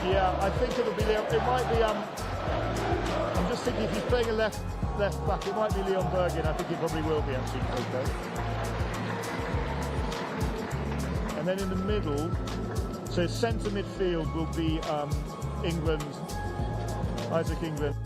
Yeah, I think it'll be Leon. It might be. I'm just thinking if he's playing a left back, it might be Leon Bergin. I think it probably will be actually. Okay. And then in the middle, so centre midfield will be England, Isaac England.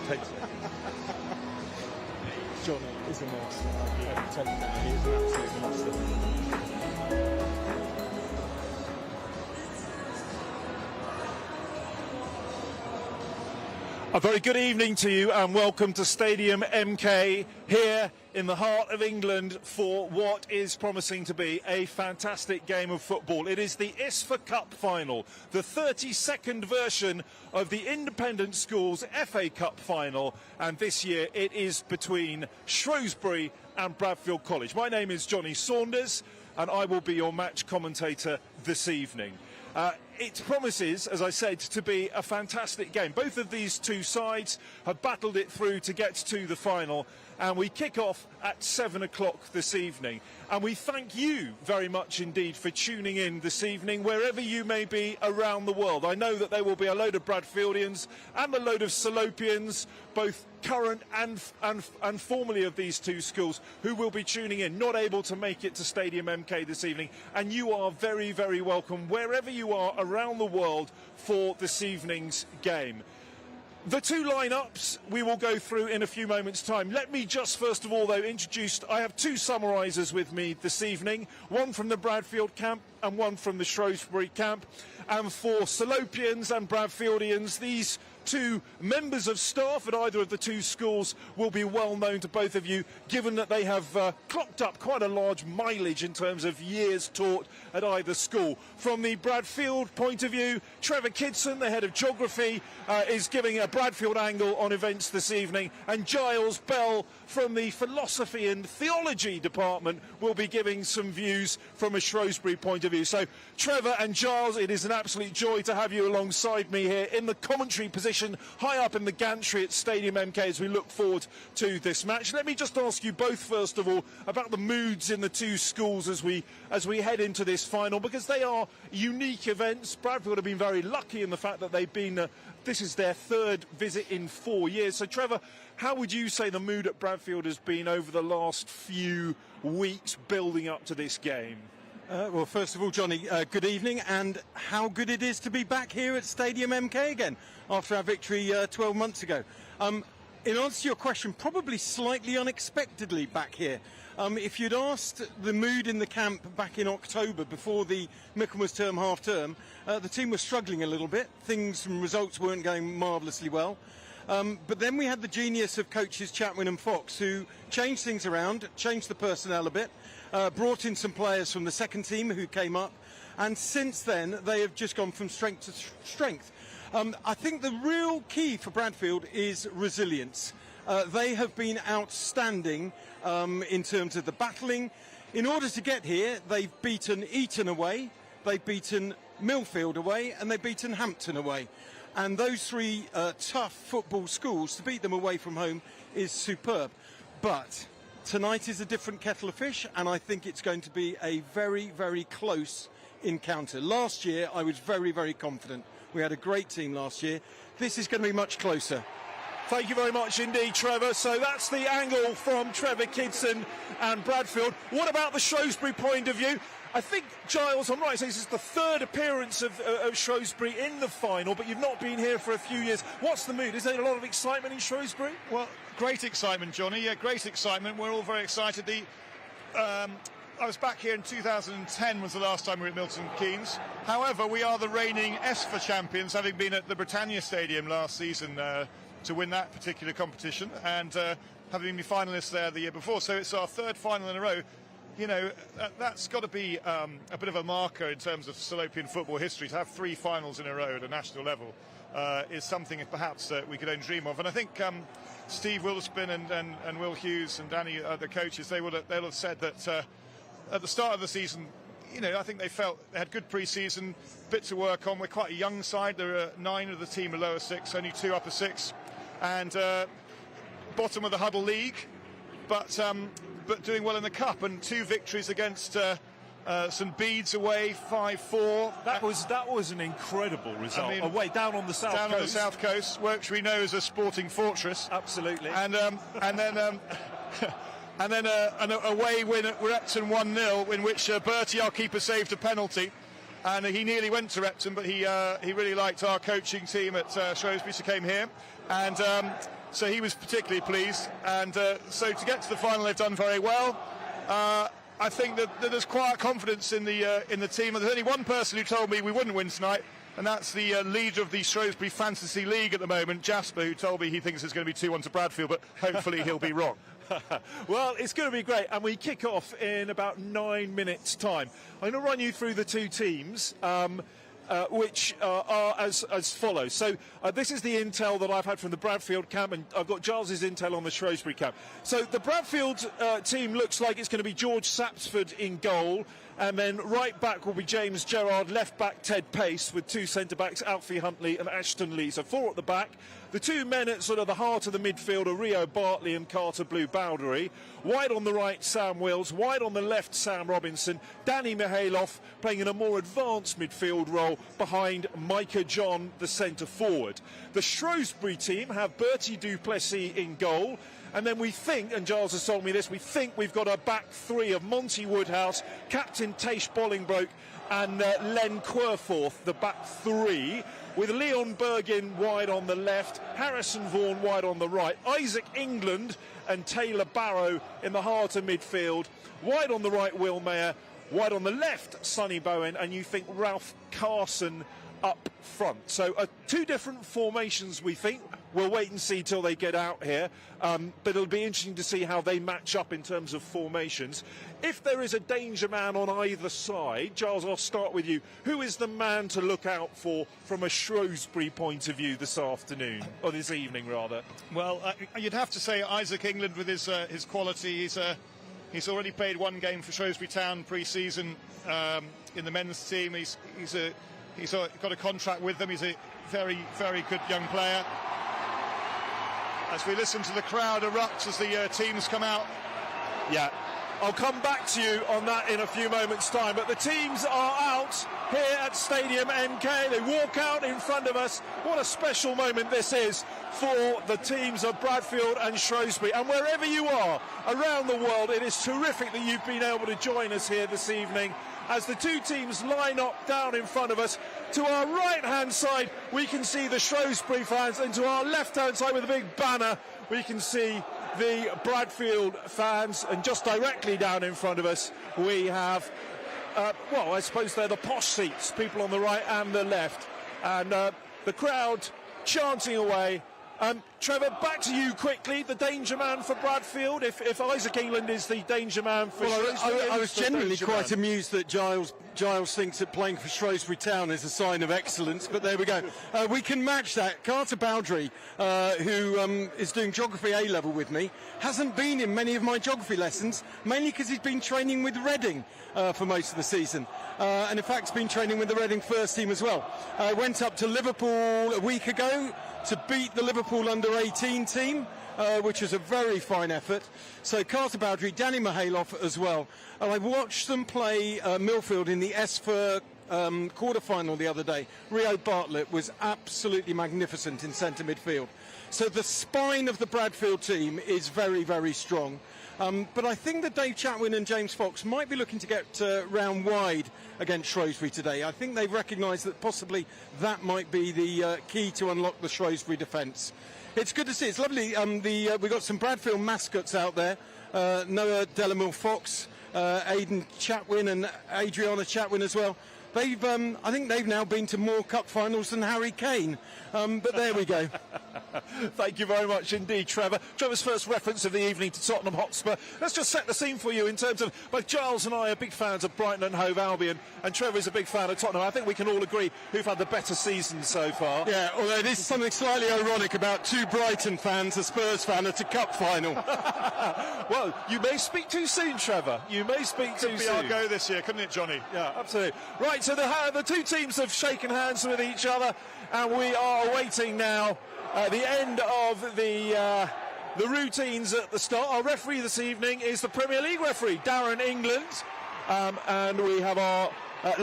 takes it. Johnny is a monster. I'm telling you, he is an absolute monster. A very good evening to you and welcome to Stadium MK here in the heart of England for what is promising to be a fantastic game of football. It is the ISFA Cup final, the 32nd version of the Independent Schools FA Cup final, and this year it is between Shrewsbury and Bradfield College. My name is Johnny Saunders and I will be your match commentator this evening. It promises, as I said, to be a fantastic game. Both of these two sides have battled it through to get to the final, and we kick off at 7 o'clock this evening. And we thank you very much indeed for tuning in this evening, wherever you may be around the world. I know that there will be a load of Bradfieldians and a load of Salopians, both current and formerly of these two schools, who will be tuning in, not able to make it to Stadium MK this evening. And you are very, very welcome wherever you are around the world for this evening's game. The two lineups we will go through in a few moments' time. Let me just first of all, though, introduce, I have two summarisers with me this evening, one from the Bradfield camp and one from the Shrewsbury camp. And for Salopians and Bradfieldians, these two members of staff at either of the two schools will be well known to both of you, given that they have clocked up quite a large mileage in terms of years taught at either school. From the Bradfield point of view, Trevor Kidson, the head of geography, is giving a Bradfield angle on events this evening, and Giles Bell from the philosophy and theology department will be giving some views from a Shrewsbury point of view. So Trevor and Giles, it is an absolute joy to have you alongside me here in the commentary position high up in the gantry at Stadium MK as we look forward to this match. Let me just ask you both first of all about the moods in the two schools as we head into this final, because they are unique events. Bradfield have been very lucky in the fact that they've been this is their third visit in 4 years. So Trevor, how would you say the mood at Bradfield has been over the last few weeks building up to this game? Well, first of all, Johnny, good evening, and how good it is to be back here at Stadium MK again after our victory 12 months ago. In answer to your question, probably slightly unexpectedly back here. If you'd asked the mood in the camp back in October before the Michaelmas term half-term, the team was struggling a little bit. Things and results weren't going marvellously well. But then we had the genius of coaches Chatwin and Fox, who changed things around, changed the personnel a bit, brought in some players from the second team who came up, and since then they have just gone from strength to strength. I think the real key for Bradfield is resilience. They have been outstanding in terms of the battling. In order to get here, they've beaten Eton away, they've beaten Millfield away, and they've beaten Hampton away. And those three tough football schools, to beat them away from home is superb. But tonight is a different kettle of fish, and I think it's going to be a very, very close encounter. Last year, I was very, very confident. We had a great team last year. This is going to be much closer. Thank you very much indeed, Trevor. So that's the angle from Trevor Kidson and Bradfield. What about the Shrewsbury point of view? I think, Giles, I'm right in saying this is the third appearance of Shrewsbury in the final, but you've not been here for a few years. What's the mood? Is there a lot of excitement in Shrewsbury? Well, great excitement, Johnny. Yeah, great excitement. We're all very excited. I was back here in 2010 was the last time we were at Milton Keynes. However, we are the reigning ISFA champions, having been at the Britannia Stadium last season to win that particular competition, and having been finalists there the year before. So it's our third final in a row. You know, that's got to be a bit of a marker in terms of Salopian football history. To have three finals in a row at a national level is something perhaps we could only dream of. And I think Steve Wilspin and Will Hughes and Danny, the coaches, they'll have said that at the start of the season, you know, I think they felt they had good pre-season, bit to work on. We're quite a young side. There are 9 of the team are lower 6, only 2 upper 6, and bottom of the Huddle League, but doing well in the Cup, and 2 victories against St Bede's away, 5-4. That was an incredible result. I mean, away down on the south coast. On the south coast, which we know is a sporting fortress. Absolutely. And then. And then an away win at Repton 1-0, in which Bertie, our keeper, saved a penalty. and he nearly went to Repton, but he really liked our coaching team at Shrewsbury, so came here, and so he was particularly pleased. And so to get to the final, they've done very well. I think that there's quiet confidence in the team. There's only one person who told me we wouldn't win tonight, and that's the leader of the Shrewsbury Fantasy League at the moment, Jasper, who told me he thinks it's going to be 2-1 to Bradfield, but hopefully he'll be wrong. Well, it's going to be great, and we kick off in about 9 minutes' time. I'm going to run you through the two teams, which are as follows. So this is the intel that I've had from the Bradfield camp, and I've got Giles's intel on the Shrewsbury camp. So the Bradfield team looks like it's going to be George Sapsford in goal, and then right back will be James Gerrard, left back Ted Pace, with two centre-backs, Alfie Huntley and Ashton Lee. So four at the back. The two men at sort of the heart of the midfield are Rio Bartley and Carter Blue Bowdery. Wide on the right, Sam Wills. Wide on the left, Sam Robinson. Danny Mihailoff playing in a more advanced midfield role behind Micah John, the centre forward. The Shrewsbury team have Bertie Duplessis in goal. And then we think, and Giles has told me this, we think we've got a back three of Monty Woodhouse, Captain Taish Bolingbroke and Len Querforth, the back three, with Leon Bergin wide on the left, Harrison Vaughan wide on the right, Isaac England and Taylor Barrow in the heart of midfield, wide on the right Will Mayer, wide on the left Sonny Bowen, and you think Ralph Carson up front. So two different formations, we think. We'll wait and see till they get out here, but it'll be interesting to see how they match up in terms of formations. If there is a danger man on either side, Giles, I'll start with you. Who is the man to look out for from a Shrewsbury point of view this afternoon, or this evening rather? Well, you'd have to say Isaac England with his quality. He's already played one game for Shrewsbury Town pre-season in the men's team. He's got a contract with them. He's a very, very good young player. As we listen to the crowd erupt as the teams come out. Yeah, I'll come back to you on that in a few moments' time. But the teams are out here at Stadium MK. They walk out in front of us. What a special moment this is for the teams of Bradfield and Shrewsbury. And wherever you are around the world, it is terrific that you've been able to join us here this evening as the two teams line up down in front of us. To our right-hand side, we can see the Shrewsbury fans, and to our left-hand side with a big banner, we can see the Bradfield fans, and just directly down in front of us, we have, well, I suppose they're the posh seats, people on the right and the left, and the crowd chanting away. Trevor, back to you quickly. The danger man for Bradfield. If Isaac England is the danger man for Shrewsbury, I was genuinely quite amused that Giles thinks that playing for Shrewsbury Town is a sign of excellence. But there we go. We can match that. Carter Bowdery, who is doing Geography A-level with me, hasn't been in many of my geography lessons, mainly because he's been training with Reading for most of the season. And in fact, he's been training with the Reading first team as well. Went up to Liverpool a week ago to beat the Liverpool under-18 team, which was a very fine effort. So Carter Bowdery, Danny Mihailoff as well. And I watched them play Millfield in the ESFA quarter-final the other day. Rio Bartlett was absolutely magnificent in centre midfield. So the spine of the Bradfield team is very, very strong. But I think that Dave Chatwin and James Fox might be looking to get round wide against Shrewsbury today. I think they've recognised that possibly that might be the key to unlock the Shrewsbury defence. It's good to see. It's lovely. We've got some Bradfield mascots out there. Noah Delamere Fox, Aidan Chatwin and Adriana Chatwin as well. I think they've now been to more cup finals than Harry Kane. But there we go. Thank you very much indeed, Trevor. Trevor's first reference of the evening to Tottenham Hotspur. Let's just set the scene for you in terms of both Giles and I are big fans of Brighton and Hove Albion, and Trevor is a big fan of Tottenham. I think we can all agree who've had the better season so far. Yeah, although there is something slightly ironic about two Brighton fans, a Spurs fan at a cup final. Well, you may speak too soon, Trevor. You may speak too soon. Could be our go this year, couldn't it, Johnny? Yeah, absolutely. Right, so the two teams have shaken hands with each other, and we are awaiting now the end of the routines at the start. Our referee this evening is the Premier League referee, Darren England, and we have our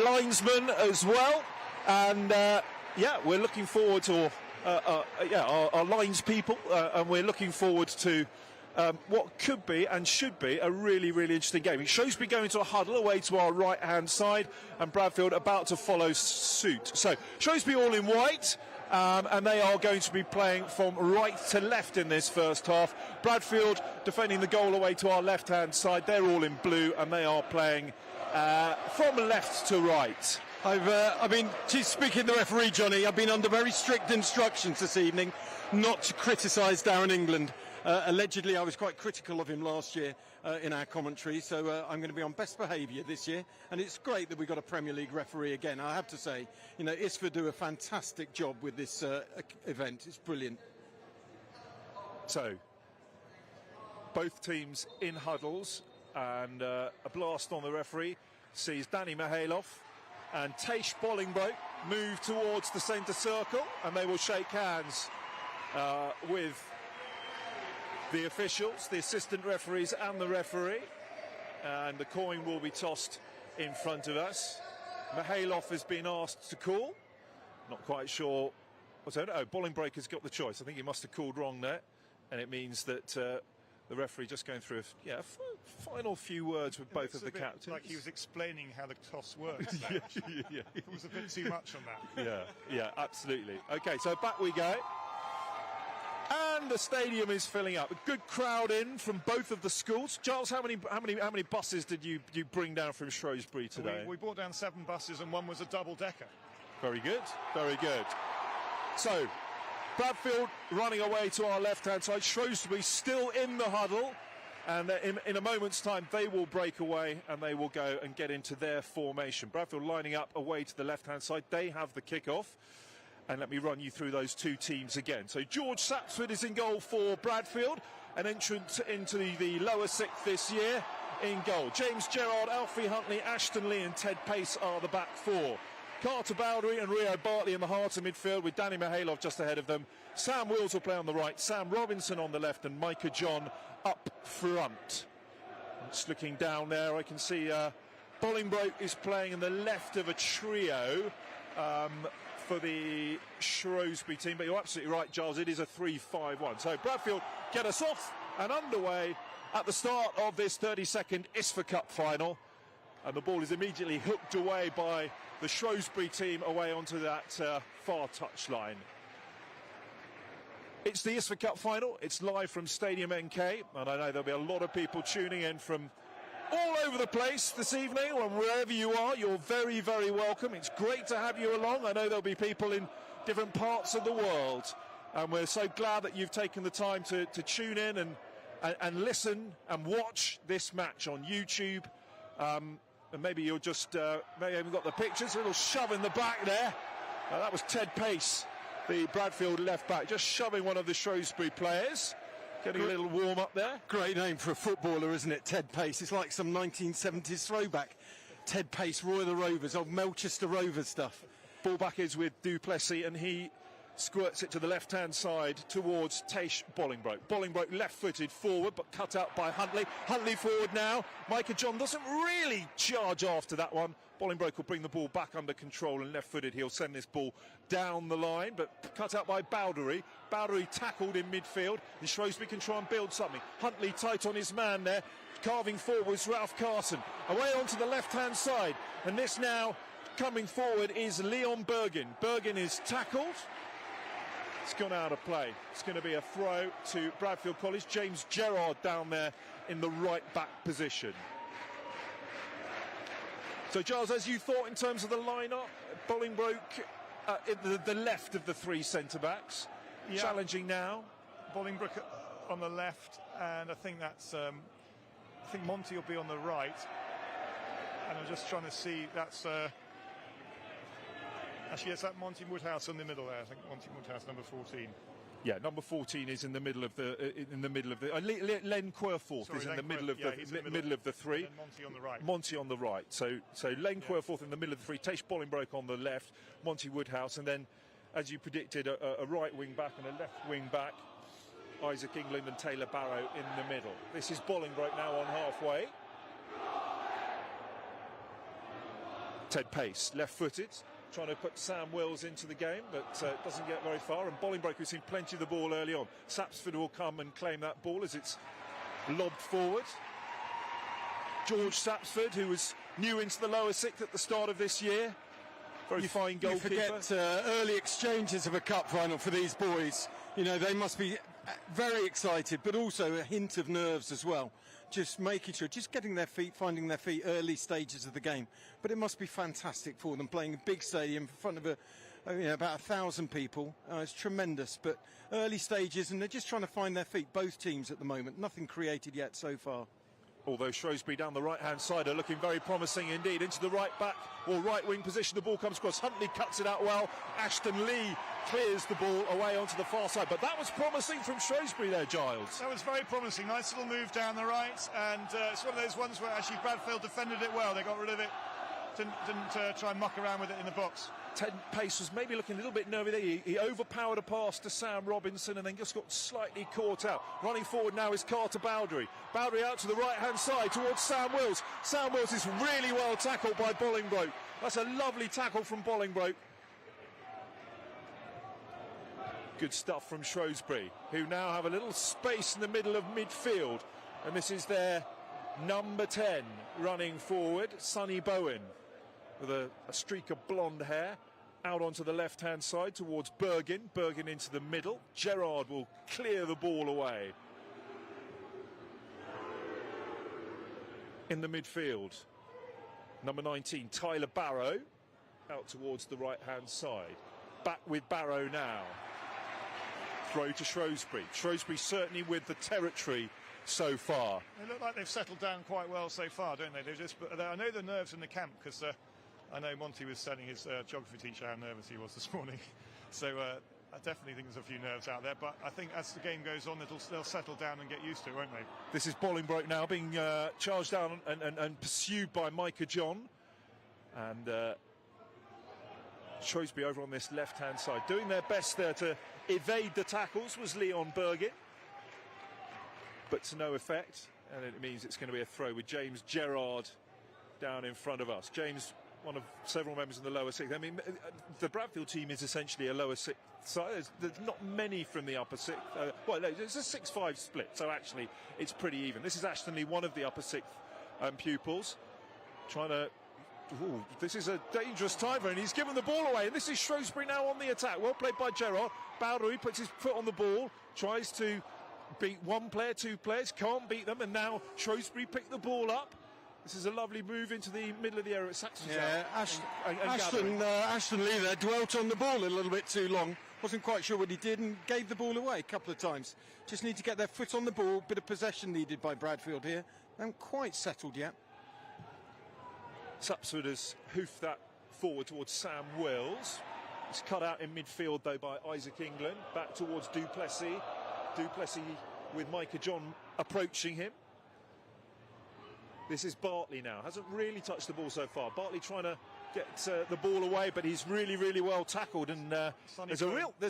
linesman as well. And yeah, we're looking forward to our lines people, and we're looking forward to what could be and should be a really, really interesting game. Shrewsbury going to a huddle away to our right-hand side, and Bradfield about to follow suit. So Shrewsbury all in white, and they are going to be playing from right to left in this first half. Bradfield defending the goal away to our left-hand side. They're all in blue, and they are playing from left to right. I've been, speaking to the referee, Johnny, I've been under very strict instructions this evening not to criticise Darren England. Allegedly, I was quite critical of him last year in our commentary, so I'm going to be on best behaviour this year. And it's great that we've got a Premier League referee again. I have to say, you know, ISFA do a fantastic job with this event. It's brilliant. So, both teams in huddles, and a blast on the referee sees Danny Mihailov and Teish Bolingbroke move towards the centre circle, and they will shake hands with the officials, the assistant referees and the referee, and the coin will be tossed in front of us. Mihailov has been asked to call. Not quite sure. Bolingbroke has got the choice. I think he must have called wrong there, and it means that the referee just going through a final few words with both of the captains. Like he was explaining how the toss works. Yeah. It was a bit too much on that. Yeah, absolutely. Okay, so back we go. And the stadium is filling up. A good crowd in from both of the schools. Giles, how many buses did you bring down from Shrewsbury today? We brought down 7 buses, and one was a double-decker. Very good, very good. So, Bradfield running away to our left-hand side. Shrewsbury still in the huddle. And in a moment's time, they will break away and they will go and get into their formation. Bradfield lining up away to the left-hand side. They have the kick-off. And let me run you through those two teams again. So George Sapsford is in goal for Bradfield, an entrant into the lower sixth this year in goal. James Gerrard, Alfie Huntley, Ashton Lee and Ted Pace are the back four. Carter Bowdery and Rio Bartley in the heart of midfield, with Danny Mihailov just ahead of them. Sam Wills will play on the right, Sam Robinson on the left, and Micah John up front. Just looking down there, I can see Bolingbroke is playing in the left of a trio for the Shrewsbury team, but you're absolutely right, Giles, it is a 3-5-1. So Bradfield get us off and underway at the start of this 32nd ISFA Cup final, and the ball is immediately hooked away by the Shrewsbury team away onto that far touchline. It's the ISFA Cup final, it's live from Stadium MK, and I know there'll be a lot of people tuning in from all over the place this evening, and wherever you are, you're very, very welcome. It's great to have you along. I know there'll be people in different parts of the world, and we're so glad that you've taken the time to tune in and listen and watch this match on YouTube. And maybe you're just, maybe you haven't got the pictures, a little shove in the back there. That was Ted Pace, the Bradfield left back, just shoving one of the Shrewsbury players. Getting a little warm up there. Great name for a footballer, isn't it? Ted Pace. It's like some 1970s throwback. Ted Pace, Roy of the Rovers, old Melchester Rovers stuff. Ball back is with Duplessis, and he squirts it to the left-hand side towards Teish Bolingbroke. Bolingbroke left-footed forward, but cut out by Huntley. Huntley forward now. Micah John doesn't really charge after that one. Bolingbroke will bring the ball back under control, and left-footed he'll send this ball down the line, but cut out by Bowdery. Bowdery tackled in midfield, and Shrewsbury can try and build something. Huntley tight on his man there, carving forward was Ralph Carson. Away onto the left-hand side, and this now coming forward is Leon Bergin. Bergin is tackled. It's gone out of play. It's going to be a throw to Bradfield College. James Gerrard down there in the right-back position. So, Giles, as you thought in terms of the lineup, Bolingbroke at the left of the three centre-backs, challenging now. Bolingbroke on the left, and I think that's, I think Monty will be on the right. And I'm just trying to see, that's, actually, it's that Monty Woodhouse in the middle there. I think Monty Woodhouse, number 14. Yeah, number 14 is in the middle of the Len Querforth is in the middle of the three. And Monty on the right. Monty on the right. So Len Querforth in the middle of the three. Teish Bolingbroke on the left. Monty Woodhouse, and then, as you predicted, a right wing back and a left wing back. Isaac England and Taylor Barrow in the middle. This is Bolingbroke now on halfway. Ted Pace, left-footed. Trying to put Sam Wills into the game, but doesn't get very far. And Bolingbroke, who's seen plenty of the ball early on. Sapsford will come and claim that ball as it's lobbed forward. George Sapsford, who was new into the lower sixth at the start of this year. Very fine goalkeeper. You forget early exchanges of a cup final for these boys. You know, they must be very excited, but also a hint of nerves as well. Just making sure, just getting their feet, finding their feet early stages of the game. But it must be fantastic for them playing a big stadium in front of about 1,000 people. It's tremendous, but early stages, and they're just trying to find their feet, both teams at the moment. Nothing created yet so far. Although Shrewsbury down the right-hand side are looking very promising indeed. Into the right back or right wing position, the ball comes across. Huntley cuts it out well. Ashton Lee clears the ball away onto the far side. But that was promising from Shrewsbury there, Giles. That was very promising. Nice little move down the right. And it's one of those ones where actually Bradfield defended it well. They got rid of it. Didn't try and muck around with it in the box. Ted Pace was maybe looking a little bit nervy there. He overpowered a pass to Sam Robinson and then just got slightly caught out. Running forward now is Carter Bowdery. Bowdery out to the right-hand side towards Sam Wills. Sam Wills is really well tackled by Bolingbroke. That's a lovely tackle from Bolingbroke. Good stuff from Shrewsbury, who now have a little space in the middle of midfield. And this is their number 10 running forward, Sonny Bowen, with a streak of blonde hair, out onto the left-hand side towards Bergin. Bergin into the middle. Gerrard will clear the ball away. In the midfield, number 19, Tyler Barrow, out towards the right-hand side. Back with Barrow now. Throw to Shrewsbury. Shrewsbury certainly with the territory so far. They look like they've settled down quite well so far, don't they? I know the nerves in the camp, because I know Monty was telling his geography teacher how nervous he was this morning. So I definitely think there's a few nerves out there. But I think as the game goes on, they'll settle down and get used to it, won't they? This is Bolingbroke now being charged down and pursued by Micah John. And Shrewsbury over on this left-hand side. Doing their best there to evade the tackles was Leon Bergin. But to no effect. And it means it's going to be a throw with James Gerrard down in front of us. James, one of several members in the lower sixth. I mean, the Bradfield team is essentially a lower sixth side. There's not many from the upper sixth. Well, it's a 6-5 split, so actually it's pretty even. This is Ashton Lee, one of the upper sixth pupils, trying to... Ooh, this is a dangerous time for him. He's given the ball away, and this is Shrewsbury now on the attack. Well played by Gerrard. Bowdery puts his foot on the ball, tries to beat one player, two players, can't beat them, and now Shrewsbury pick the ball up. This is a lovely move into the middle of the area. Saxon's Ashton Lee there dwelt on the ball a little bit too long. Wasn't quite sure what he did and gave the ball away a couple of times. Just need to get their foot on the ball. Bit of possession needed by Bradfield here. They haven't quite settled yet. Sapsford has hoofed that forward towards Sam Wills. It's cut out in midfield though by Isaac England. Back towards Duplessis. Duplessis with Micah John approaching him. This is Bartley now. Hasn't really touched the ball so far. Bartley trying to get the ball away, but he's really, really well tackled. And there's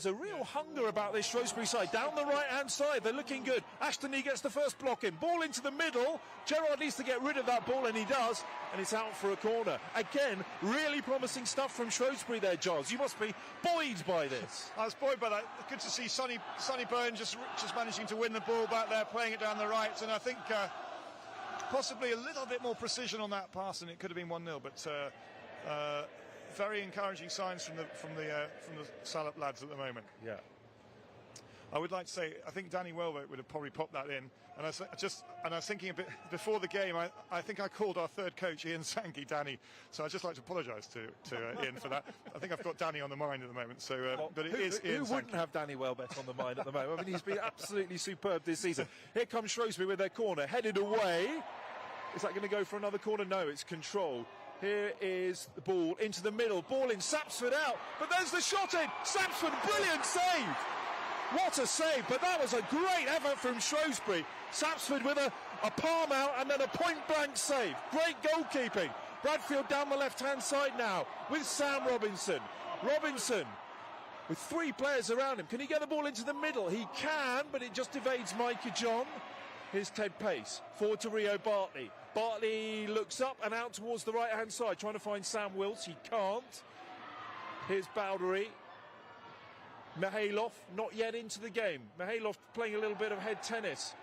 a real hunger about this Shrewsbury side. Down the right-hand side, they're looking good. Ashton Lee gets the first block in. Ball into the middle. Gerrard needs to get rid of that ball, and he does. And it's out for a corner. Again, really promising stuff from Shrewsbury there, Giles. You must be buoyed by this. I was buoyed by that. Good to see Sonny Bowen just managing to win the ball back there, playing it down the right. And I think possibly a little bit more precision on that pass, and it could have been 1-0. But very encouraging signs from the Salop lads at the moment. Yeah. I would like to say, I think Danny Welbeck would have probably popped that in. And I was thinking a bit before the game, I think I called our third coach, Ian Sankey, Danny. So I'd just like to apologise to Ian for that. I think I've got Danny on the mind at the moment. So, but it is Ian Sankey. Who wouldn't have Danny Welbeck on the mind at the moment? I mean, he's been absolutely superb this season. Here comes Shrewsbury with their corner, headed away. Is that going to go for another corner? No, it's control. Here is the ball into the middle. Ball in, Sapsford out. But there's the shot in. Sapsford, brilliant save. What a save. But that was a great effort from Shrewsbury. Sapsford with a palm out and then a point-blank save. Great goalkeeping. Bradfield down the left-hand side now with Sam Robinson. Robinson with three players around him. Can he get the ball into the middle? He can, but it just evades Micah John. Here's Ted Pace, forward to Rio Bartley. Bartley looks up and out towards the right-hand side, trying to find Sam Wills. He can't. Here's Bowdery. Mihailov not yet into the game. Mihailov playing a little bit of head tennis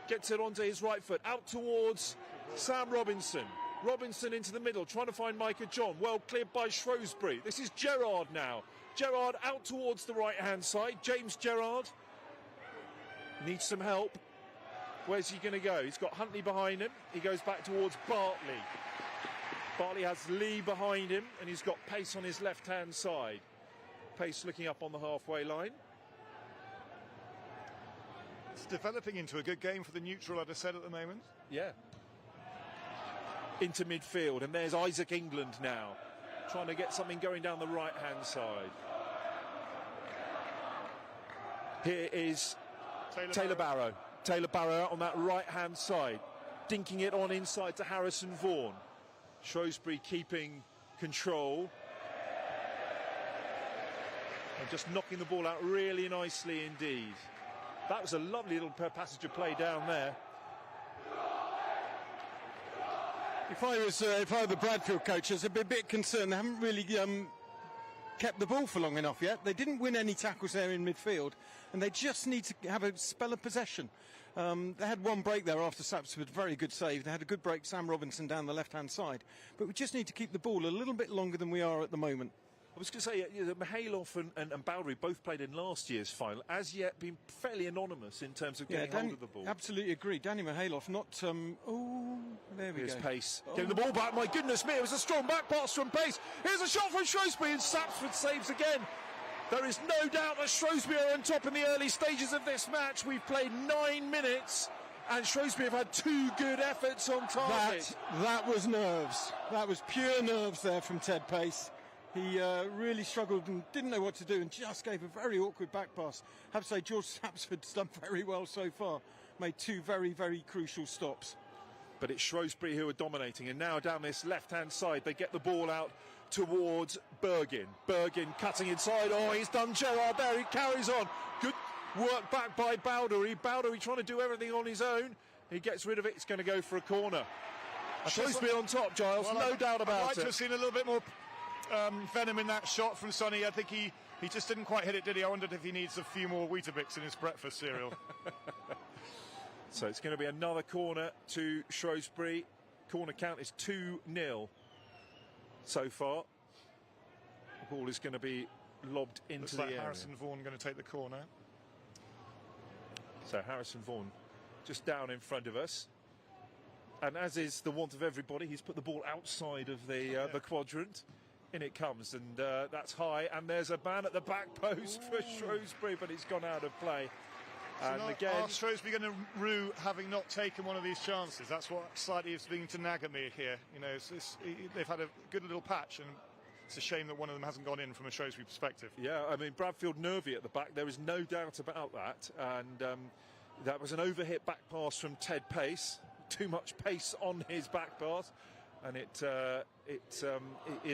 Gets it onto his right foot, out towards Sam Robinson. Robinson into the middle, trying to find Micah John. Well cleared by Shrewsbury. This is Gerrard now. Gerrard out towards the right-hand side. James Gerrard needs some help. Where's he going to go? He's got Huntley behind him. He goes back towards Bartley. Bartley has Lee behind him, and he's got Pace on his left-hand side. Pace looking up on the halfway line. It's developing into a good game for the neutral, I'd have said, at the moment. Yeah. Into midfield, and there's Isaac England now, trying to get something going down the right-hand side. Here is Taylor Barrow. Taylor Barrow out on that right-hand side, dinking it on inside to Harrison Vaughan. Shrewsbury keeping control. And just knocking the ball out really nicely indeed. That was a lovely little passage of play down there. If I were the Bradfield coaches, I'd be a bit concerned. They haven't really kept the ball for long enough yet. They didn't win any tackles there in midfield, and they just need to have a spell of possession. They had one break there after Sapsford, very good save. They had a good break, Sam Robinson down the left-hand side. But we just need to keep the ball a little bit longer than we are at the moment. I was going to say, Mihailoff and Bowdery both played in last year's final, as yet been fairly anonymous in terms of getting hold of the ball. Absolutely agree. Danny Mihailoff, not... there we Here's go. Pace. Getting the ball back, my goodness me, it was a strong back pass from Pace. Here's a shot from Shrewsbury, and Sapsford saves again. There is no doubt that Shrewsbury are on top in the early stages of this match. We've played 9 minutes, and Shrewsbury have had 2 good efforts on target. That was nerves. That was pure nerves there from Ted Pace. He really struggled and didn't know what to do and just gave a very awkward back pass. I have to say, George Sapsford's done very well so far. Made 2 very, very crucial stops. But it's Shrewsbury who are dominating, and now down this left-hand side, they get the ball out towards Bergin. Bergin cutting inside. Oh, he's done Gerrard there. He carries on. Good work back by Bowdery. Bowdery trying to do everything on his own. He gets rid of it. It's going to go for a corner. Shrewsbury on top, Giles. Well, no doubt about it. I'd like to have seen a little bit more venom in that shot from Sonny. I think he just didn't quite hit it, did he? I wondered if he needs a few more Weetabix in his breakfast cereal. So it's going to be another corner to Shrewsbury. Corner count is 2-0 so far. The ball is going to be lobbed into Looks the like area. Harrison Vaughan going to take the corner. So Harrison Vaughan just down in front of us. And as is the want of everybody, he's put the ball outside of the quadrant. In it comes, and that's high, and there's a man at the back post for Shrewsbury, but it's gone out of play. And again, are Shrewsbury going to rue having not taken one of these chances? That's what slightly is beginning to nag at me here. You know, they've had a good little patch, and it's a shame that one of them hasn't gone in from a Shrewsbury perspective. Yeah, I mean, Bradfield nervy at the back, there is no doubt about that. And that was an overhit back pass from Ted Pace. Too much pace on his back pass. And it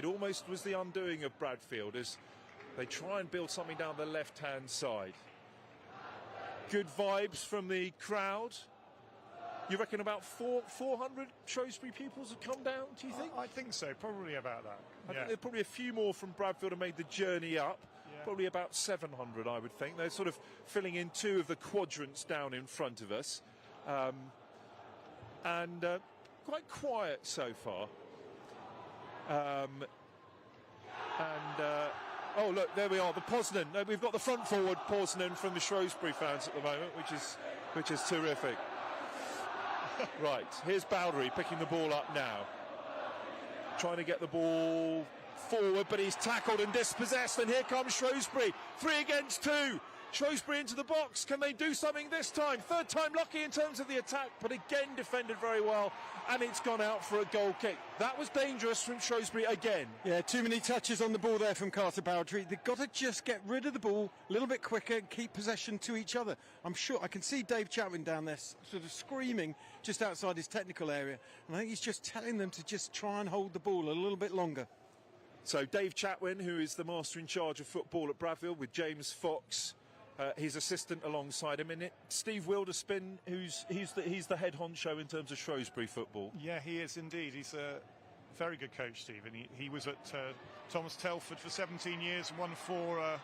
almost was the undoing of Bradfield as they try and build something down the left-hand side. Good vibes from the crowd. You reckon about 400 Shrewsbury pupils have come down, do you think? I think so, probably about that. I think there are probably a few more from Bradfield have made the journey up. Yeah. Probably about 700, I would think. They're sort of filling in 2 of the quadrants down in front of us. Quite quiet so far. Oh, look, there we are, the Poznan. We've got the front forward Poznan from the Shrewsbury fans at the moment, which is terrific. Right, here's Bowdery picking the ball up now. Trying to get the ball forward, but he's tackled and dispossessed, and here comes Shrewsbury. 3 against 2. Shrewsbury into the box. Can they do something this time? 3rd time lucky in terms of the attack, but again defended very well, and it's gone out for a goal kick. That was dangerous from Shrewsbury again. Yeah, too many touches on the ball there from Carter Bowdery. They've got to just get rid of the ball a little bit quicker and keep possession to each other. I'm sure I can see Dave Chatwin down there sort of screaming just outside his technical area, and I think he's just telling them to just try and hold the ball a little bit longer. So Dave Chatwin, who is the master in charge of football at Bradfield, with James Fox, his assistant alongside him in it. Steve Wilderspin, he's the head honcho in terms of Shrewsbury football. Yeah, he is indeed. He's a very good coach, Steve. And he was at Thomas Telford for 17 years and won 4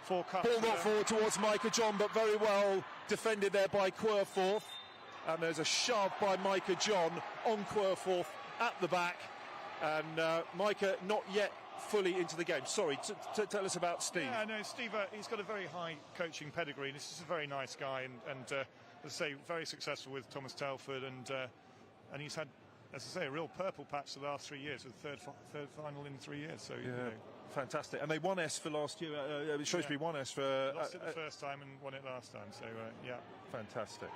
cups. Ball not forward towards Micah John, but very well defended there by Querforth. and there's a shove by Micah John on Querforth at the back, and Micah not yet fully into the game. Sorry, tell us about Steve. Yeah, no, Steve, he's got a very high coaching pedigree. This is a very nice guy, and as I say, very successful with Thomas Telford, and he's had, as I say, a real purple patch the last 3 years, with third final in 3 years. So, yeah, fantastic. And they won S for last year. Shrewsbury won S for... Lost it the first time and won it last time, so, yeah. Fantastic.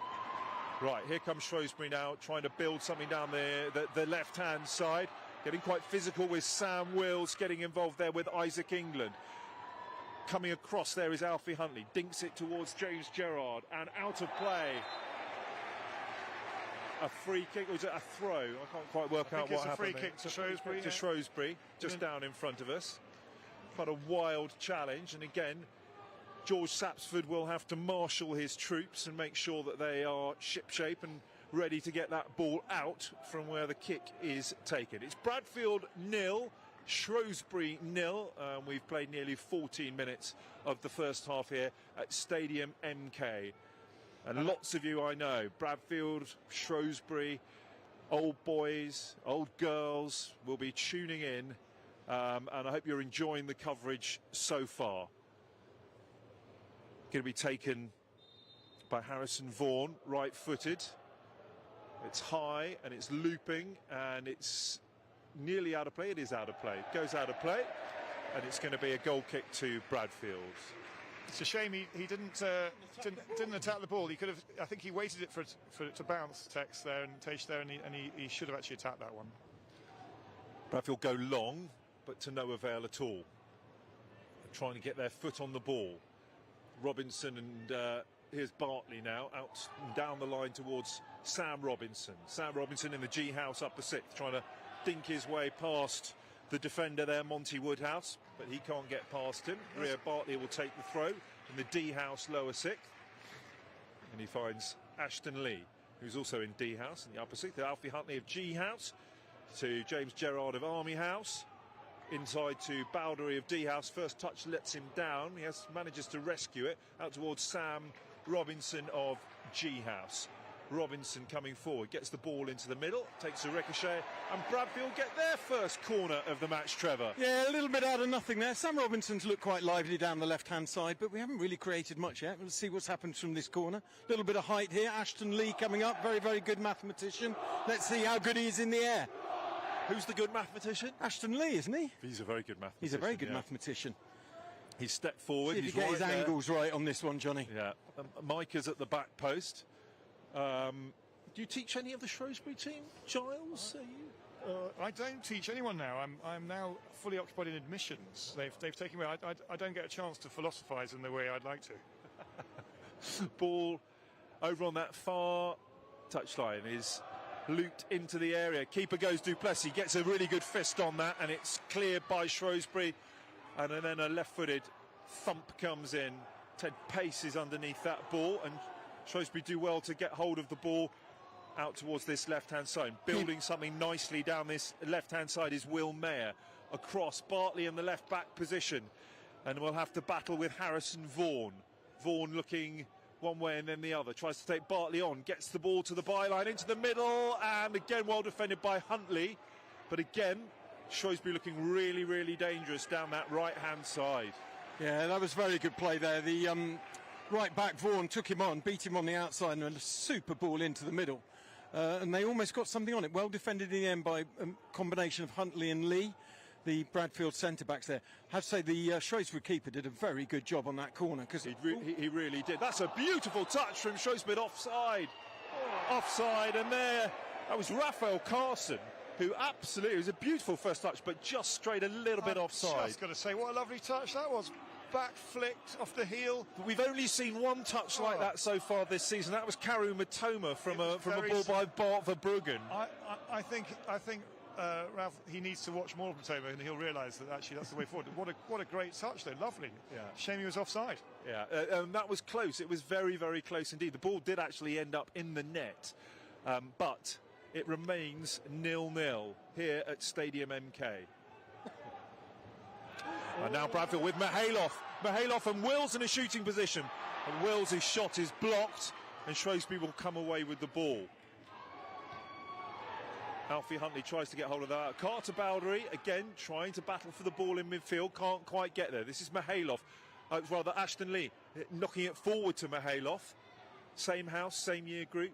Right, here comes Shrewsbury now, trying to build something down the left-hand side. Getting quite physical with Sam Wills, getting involved there with Isaac England. Coming across there is Alfie Huntley, dinks it towards James Gerrard, and out of play. A free kick, or was it a throw? I can't quite work out what happened. It's a free kick to Shrewsbury. To Shrewsbury, just down in front of us. Quite a wild challenge, and again, George Sapsford will have to marshal his troops and make sure that they are shipshape and ready to get that ball out from where the kick is taken. It's Bradfield 0, Shrewsbury 0. We've played nearly 14 minutes of the first half here at Stadium MK. And lots of you I know, Bradfield, Shrewsbury, old boys, old girls will be tuning in, and I hope you're enjoying the coverage so far. Going to be taken by Harrison Vaughan, right-footed. It's high and it's looping and it's nearly out of play. It is out of play. It goes out of play, and it's going to be a goal kick to Bradfield. It's a shame he didn't attack the ball. He could have. I think he waited it for it to bounce, Tex there and Teish there, and he should have actually attacked that one. Bradfield go long, but to no avail at all. They're trying to get their foot on the ball. Robinson and here's Bartley now, out and down the line towards Sam Robinson. Sam Robinson in the G house upper sixth, trying to dink his way past the defender there, Monty Woodhouse, but he can't get past him. Ria Bartley will take the throw in the D house lower sixth, and he finds Ashton Lee, who's also in D house in the upper sixth. Alfie Huntley of G house to James Gerrard of Army house. Inside to Bowdery of D house. First touch lets him down. He manages to rescue it out towards Sam Robinson of G house. Robinson coming forward, gets the ball into the middle, takes a ricochet, and Bradfield get their first corner of the match, Trevor. Yeah, a little bit out of nothing there. Sam Robinson's looked quite lively down the left-hand side, but we haven't really created much yet. Let's see what's happened from this corner. A little bit of height here. Ashton Lee coming up, very, very good mathematician. Let's see how good he is in the air. Who's the good mathematician? Ashton Lee, isn't he? He's a very good mathematician. He's a very good mathematician. He's stepped forward. See if he's you get right his there. angles right on this one, Johnny. Yeah. Micah's at the back post. Do you teach any of the Shrewsbury team, Giles? I don't teach anyone now. I'm now fully occupied in admissions. They've taken me. I don't get a chance to philosophise in the way I'd like to. Ball over on that far touchline is looped into the area. Keeper goes Duplessis, gets a really good fist on that, and it's cleared by Shrewsbury. And then a left-footed thump comes in. Ted Pace is underneath that ball, and Shrewsbury do well to get hold of the ball out towards this left-hand side. Building something nicely down this left-hand side is Will Mayer. Across, Bartley in the left-back position. And we'll have to battle with Harrison Vaughan. Vaughan looking one way and then the other. Tries to take Bartley on. Gets the ball to the byline, into the middle. And again, well defended by Huntley. But again, Shrewsbury looking really, really dangerous down that right-hand side. Yeah, that was very good play there. The right back Vaughan took him on, beat him on the outside, and a super ball into the middle. And they almost got something on it. Well defended in the end by a combination of Huntley and Lee, the Bradfield centre-backs there. I have to say the Shrewsbury keeper did a very good job on that corner. Cause he really did. That's a beautiful touch from Shrewsbury offside. Offside, and there, that was Raphael Carson, who absolutely, it was a beautiful first touch, but just strayed a little bit offside. I was going to say, what a lovely touch that was. Back flicked off the heel. But we've only seen one touch like that so far this season. That was Karu Matoma from a ball by Bart Verbruggen. I think Ralph, he needs to watch more of Matoma, and he'll realise that actually that's the way forward. What a great touch though, lovely. Yeah. Shame he was offside. Yeah, that was close. It was very, very close indeed. The ball did actually end up in the net, but it remains 0-0 here at Stadium MK. And now Bradfield with Mihailoff and Wills in a shooting position. And Wills' shot is blocked and Shrewsbury will come away with the ball. Alfie Huntley tries to get hold of that. Carter Bowdery, again, trying to battle for the ball in midfield. Can't quite get there. This is Mihailov. Rather, Ashton Lee knocking it forward to Mihailov. Same house, same year group.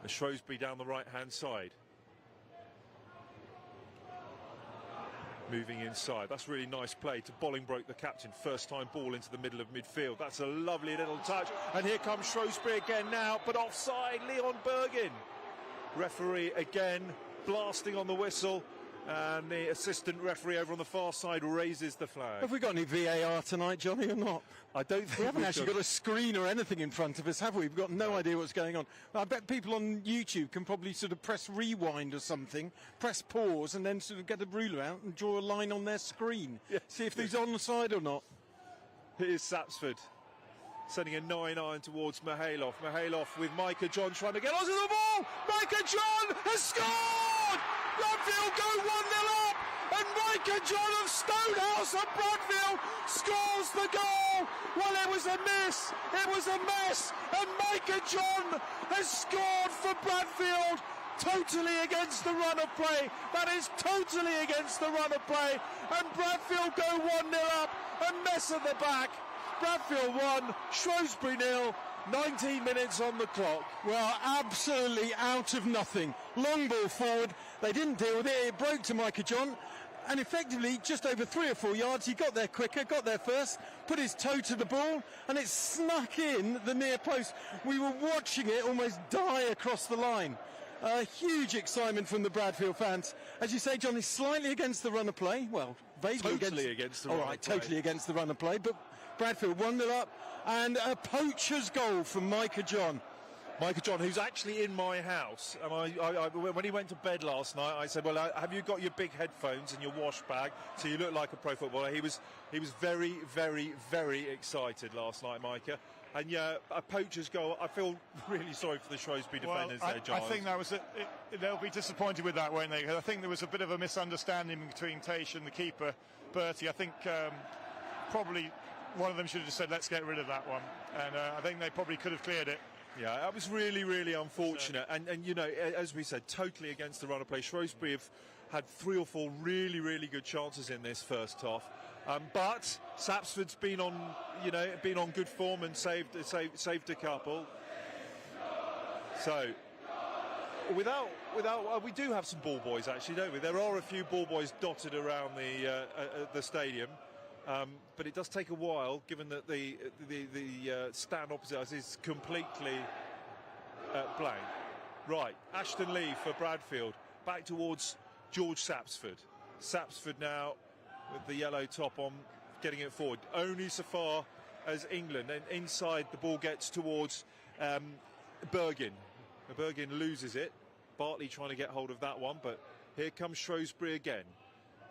Shrewsbury down the right-hand side. Moving inside. That's really nice play to Bolingbroke, the captain. First time ball into the middle of midfield. That's a lovely little touch. And here comes Shrewsbury again now, but offside, Leon Bergin. Referee again blasting on the whistle, and the assistant referee over on the far side raises the flag. Have we got any VAR tonight, Johnny, or not? I don't think we haven't actually got a screen or anything in front of us, have we? We've got no idea what's going on. I bet people on YouTube can probably sort of press rewind or something, press pause, and then sort of get a ruler out and draw a line on their screen. Yeah. See if he's on the side or not. Here's Sapsford sending a 9-iron towards Mihailov. Mihailov with Micah John trying to get onto the ball. Micah John has scored! Bradfield go 1-0 up, and Micah John of Stonehouse of Bradfield scores the goal. Well, it was a miss, it was a mess, and Micah John has scored for Bradfield. Totally against the run of play. That is totally against the run of play. And Bradfield go 1-0 up, and mess at the back. Bradfield 1, Shrewsbury 0, 19 minutes on the clock. Well, absolutely out of nothing. Long ball forward, they didn't deal with it, it broke to Micah John, and effectively just over 3 or 4 yards, he got there quicker, got there first, put his toe to the ball, and it snuck in the near post. We were watching it almost die across the line. Huge excitement from the Bradfield fans. As you say, Johnny, slightly against the run of play. Well, vaguely against the run of play. Totally against the run of play, but Bradfield 1-0 up, and a poacher's goal from Micah John. Micah John, who's actually in my house, and when he went to bed last night, I said, well, have you got your big headphones and your wash bag so you look like a pro footballer? He was very, very, very excited last night, Micah. And yeah, a poacher's goal. I feel really sorry for the Shrewsbury defenders there, Giles. I think that was they'll be disappointed with that, won't they? I think there was a bit of a misunderstanding between Taish and the keeper, Bertie. I think probably one of them should have just said, let's get rid of that one. And I think they probably could have cleared it. Yeah, that was really, really unfortunate. And you know, as we said, totally against the run of play. Shrewsbury have had 3 or 4 really, really good chances in this first half. But Sapsford's been on good form and saved a couple. So without we do have some ball boys actually, don't we? There are a few ball boys dotted around the stadium. But it does take a while, given that the stand opposite us is completely blank. Right, Ashton Lee for Bradfield, back towards George Sapsford. Sapsford now with the yellow top on, getting it forward. Only so far as England, and inside the ball gets towards Bergin. Bergin loses it. Bartley trying to get hold of that one, but here comes Shrewsbury again.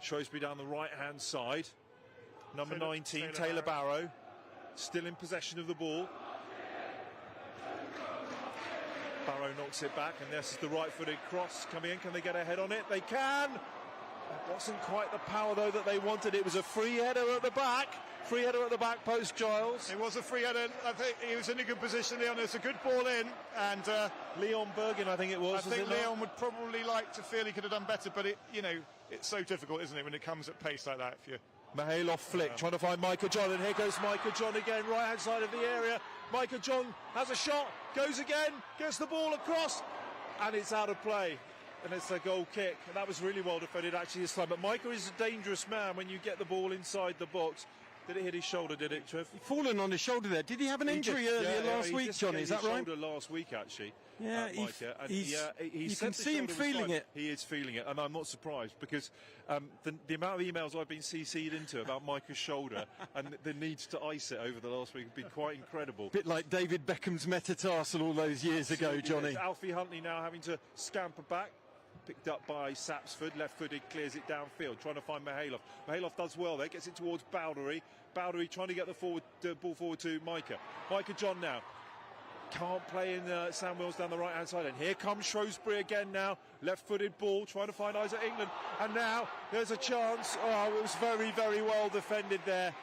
Shrewsbury down the right-hand side. Number 19, Taylor Barrow, still in possession of the ball. Barrow knocks it back, and this is the right-footed cross coming in. Can they get a head on it? They can. It wasn't quite the power, though, that they wanted. It was a free header at the back. Free header at the back post, Giles. It was a free header. I think he was in a good position, Leon. It's a good ball in. And Leon Bergin, I think it was. I think Leon would probably like to feel he could have done better, but it's so difficult, isn't it, when it comes at pace like that? If you Mihailov flick, trying to find Micah John, and here goes Micah John again, right-hand side of the area. Micah John has a shot, goes again, gets the ball across, and it's out of play. And it's a goal kick, and that was really well defended actually this time. But Micah is a dangerous man when you get the ball inside the box. Did it hit his shoulder, did it, Trev? Fallen on his shoulder there. Did he have an injury earlier last week, Johnny? Is that right? Shoulder last week, actually. Yeah, you can see him feeling it. He is feeling it, and I'm not surprised because the amount of emails I've been CC'd into about Micah's shoulder and the need to ice it over the last week have been quite incredible. A bit like David Beckham's metatarsal all those years ago, Johnny. Alfie Huntley now having to scamper back. Picked up by Sapsford, left-footed, clears it downfield, trying to find Mihailov. Mihailov does well there, gets it towards Bowdery. Bowdery trying to get the ball forward to Micah. Micah John now. Can't play in Sam Wills down the right-hand side. And here comes Shrewsbury again now. Left-footed ball, trying to find Isaac England. And now there's a chance. Oh, it was very, very well defended there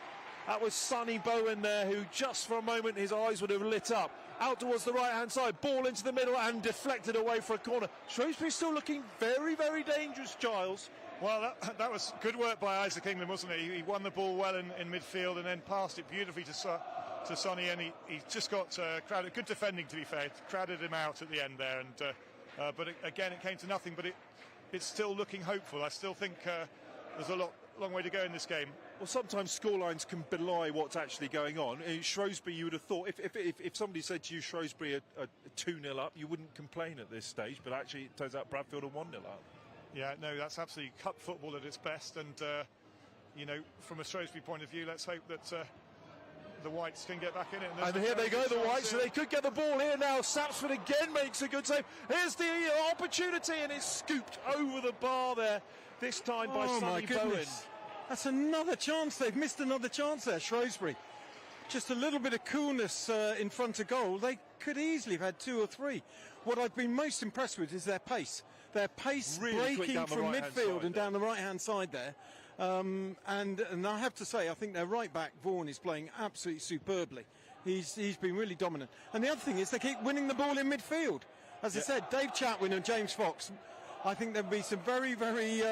That was Sonny Bowen there, who just for a moment his eyes would have lit up. Out towards the right-hand side, ball into the middle and deflected away for a corner. Shrewsbury still looking very, very dangerous, Giles. Well, that was good work by Isaac England, wasn't it? He won the ball well in midfield and then passed it beautifully to Sonny, and he just got crowded. Good defending, to be fair. Crowded him out at the end there, and but again, it came to nothing. But it's still looking hopeful. I still think there's a long way to go in this game. Well, sometimes scorelines can belie what's actually going on. In Shrewsbury, you would have thought, if somebody said to you Shrewsbury are 2-0 up, you wouldn't complain at this stage. But actually, it turns out Bradfield are 1-0 up. Yeah, no, that's absolutely cup football at its best. And, from a Shrewsbury point of view, let's hope that the Whites can get back in it. And here they go, the Whites, so they could get the ball here now. Sapsford again makes a good save. Here's the opportunity, and it's scooped over the bar there, this time by Sonny Bowen. That's another chance. They've missed another chance there, Shrewsbury. Just a little bit of coolness in front of goal. They could easily have had 2 or 3. What I've been most impressed with is their pace. Their pace really breaking from midfield and down the right-hand side there. And I have to say, I think their right-back, Vaughan, is playing absolutely superbly. He's been really dominant. And the other thing is they keep winning the ball in midfield. As I said, Dave Chatwin and James Fox, I think there'll be some very, very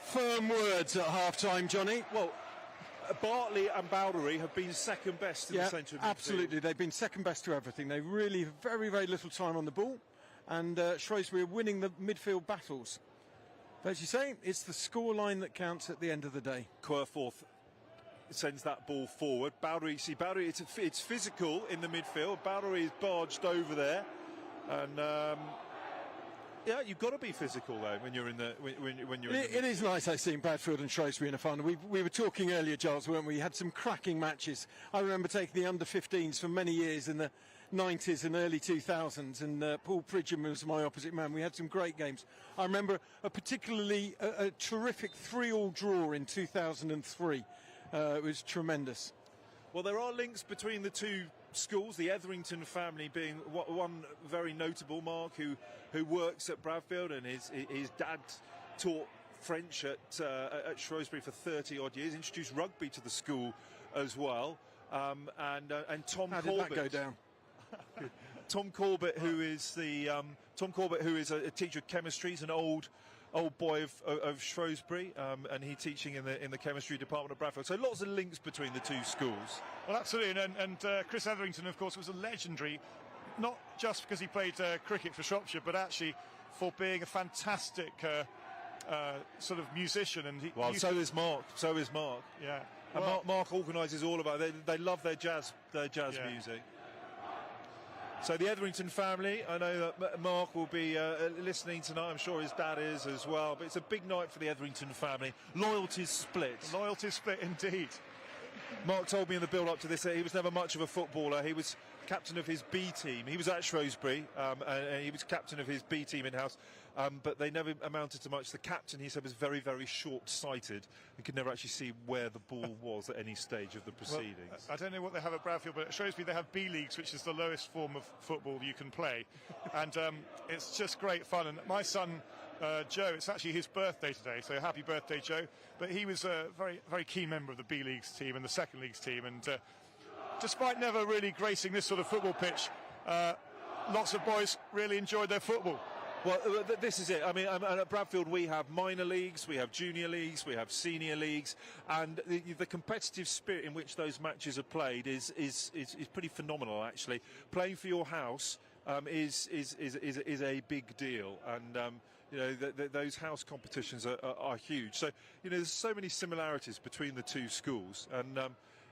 firm words at half-time, Johnny. Well, Bartley and Bowdery have been second best in the centre of midfield. Absolutely. They've been second best to everything. They really have very, very little time on the ball. And Shrewsbury are winning the midfield battles. But as you say, it's the scoreline that counts at the end of the day. Querforth sends that ball forward. Bowdery, it's physical in the midfield. Bowdery is barged over there. And... yeah, you've got to be physical though when you're in the when you're. It is nice, I've seen Bradfield and Shrewsbury in a final. We were talking earlier, Giles, weren't we? Had some cracking matches. I remember taking the under-15s for many years in the 90s and early 2000s, and Paul Pridgham was my opposite man. We had some great games. I remember a particularly a terrific 3-3 draw in 2003. It was tremendous. Well, there are links between the two schools, the Etherington family being one very notable. Mark, who works at Bradfield, and his dad taught French at Shrewsbury for 30 odd years, introduced rugby to the school as well, and Tom How Corbett. did that go down? Tom Corbett, who is a teacher of chemistry, he's an old boy of Shrewsbury, and he's teaching in the chemistry department of Bradfield. So lots of links between the two schools. Well, absolutely, and Chris Etherington, of course, was a legendary, not just because he played cricket for Shropshire, but actually for being a fantastic sort of musician. And so is Mark. Yeah, and Mark organises all about it. They love their jazz music. So the Etherington family, I know that Mark will be listening tonight. I'm sure his dad is as well. But it's a big night for the Etherington family. Loyalties split. Loyalties split indeed. Mark told me in the build-up to this that he was never much of a footballer. He was captain of his B team. He was at Shrewsbury, and he was captain of his B team in-house, but they never amounted to much. The captain, he said, was very, very short-sighted and could never actually see where the ball was at any stage of the proceedings. Well, I don't know what they have at Bradfield, but at Shrewsbury they have B leagues, which is the lowest form of football you can play, and it's just great fun. And my son Joe, it's actually his birthday today, so happy birthday, Joe. But he was a very, very keen member of the B Leagues team and the Second Leagues team, and despite never really gracing this sort of football pitch, lots of boys really enjoyed their football. Well, this is it. I mean, at Bradfield we have minor leagues, we have junior leagues, we have senior leagues, and the competitive spirit in which those matches are played is pretty phenomenal, actually. Playing for your house is a big deal, and those house competitions are huge. So there's so many similarities between the two schools, and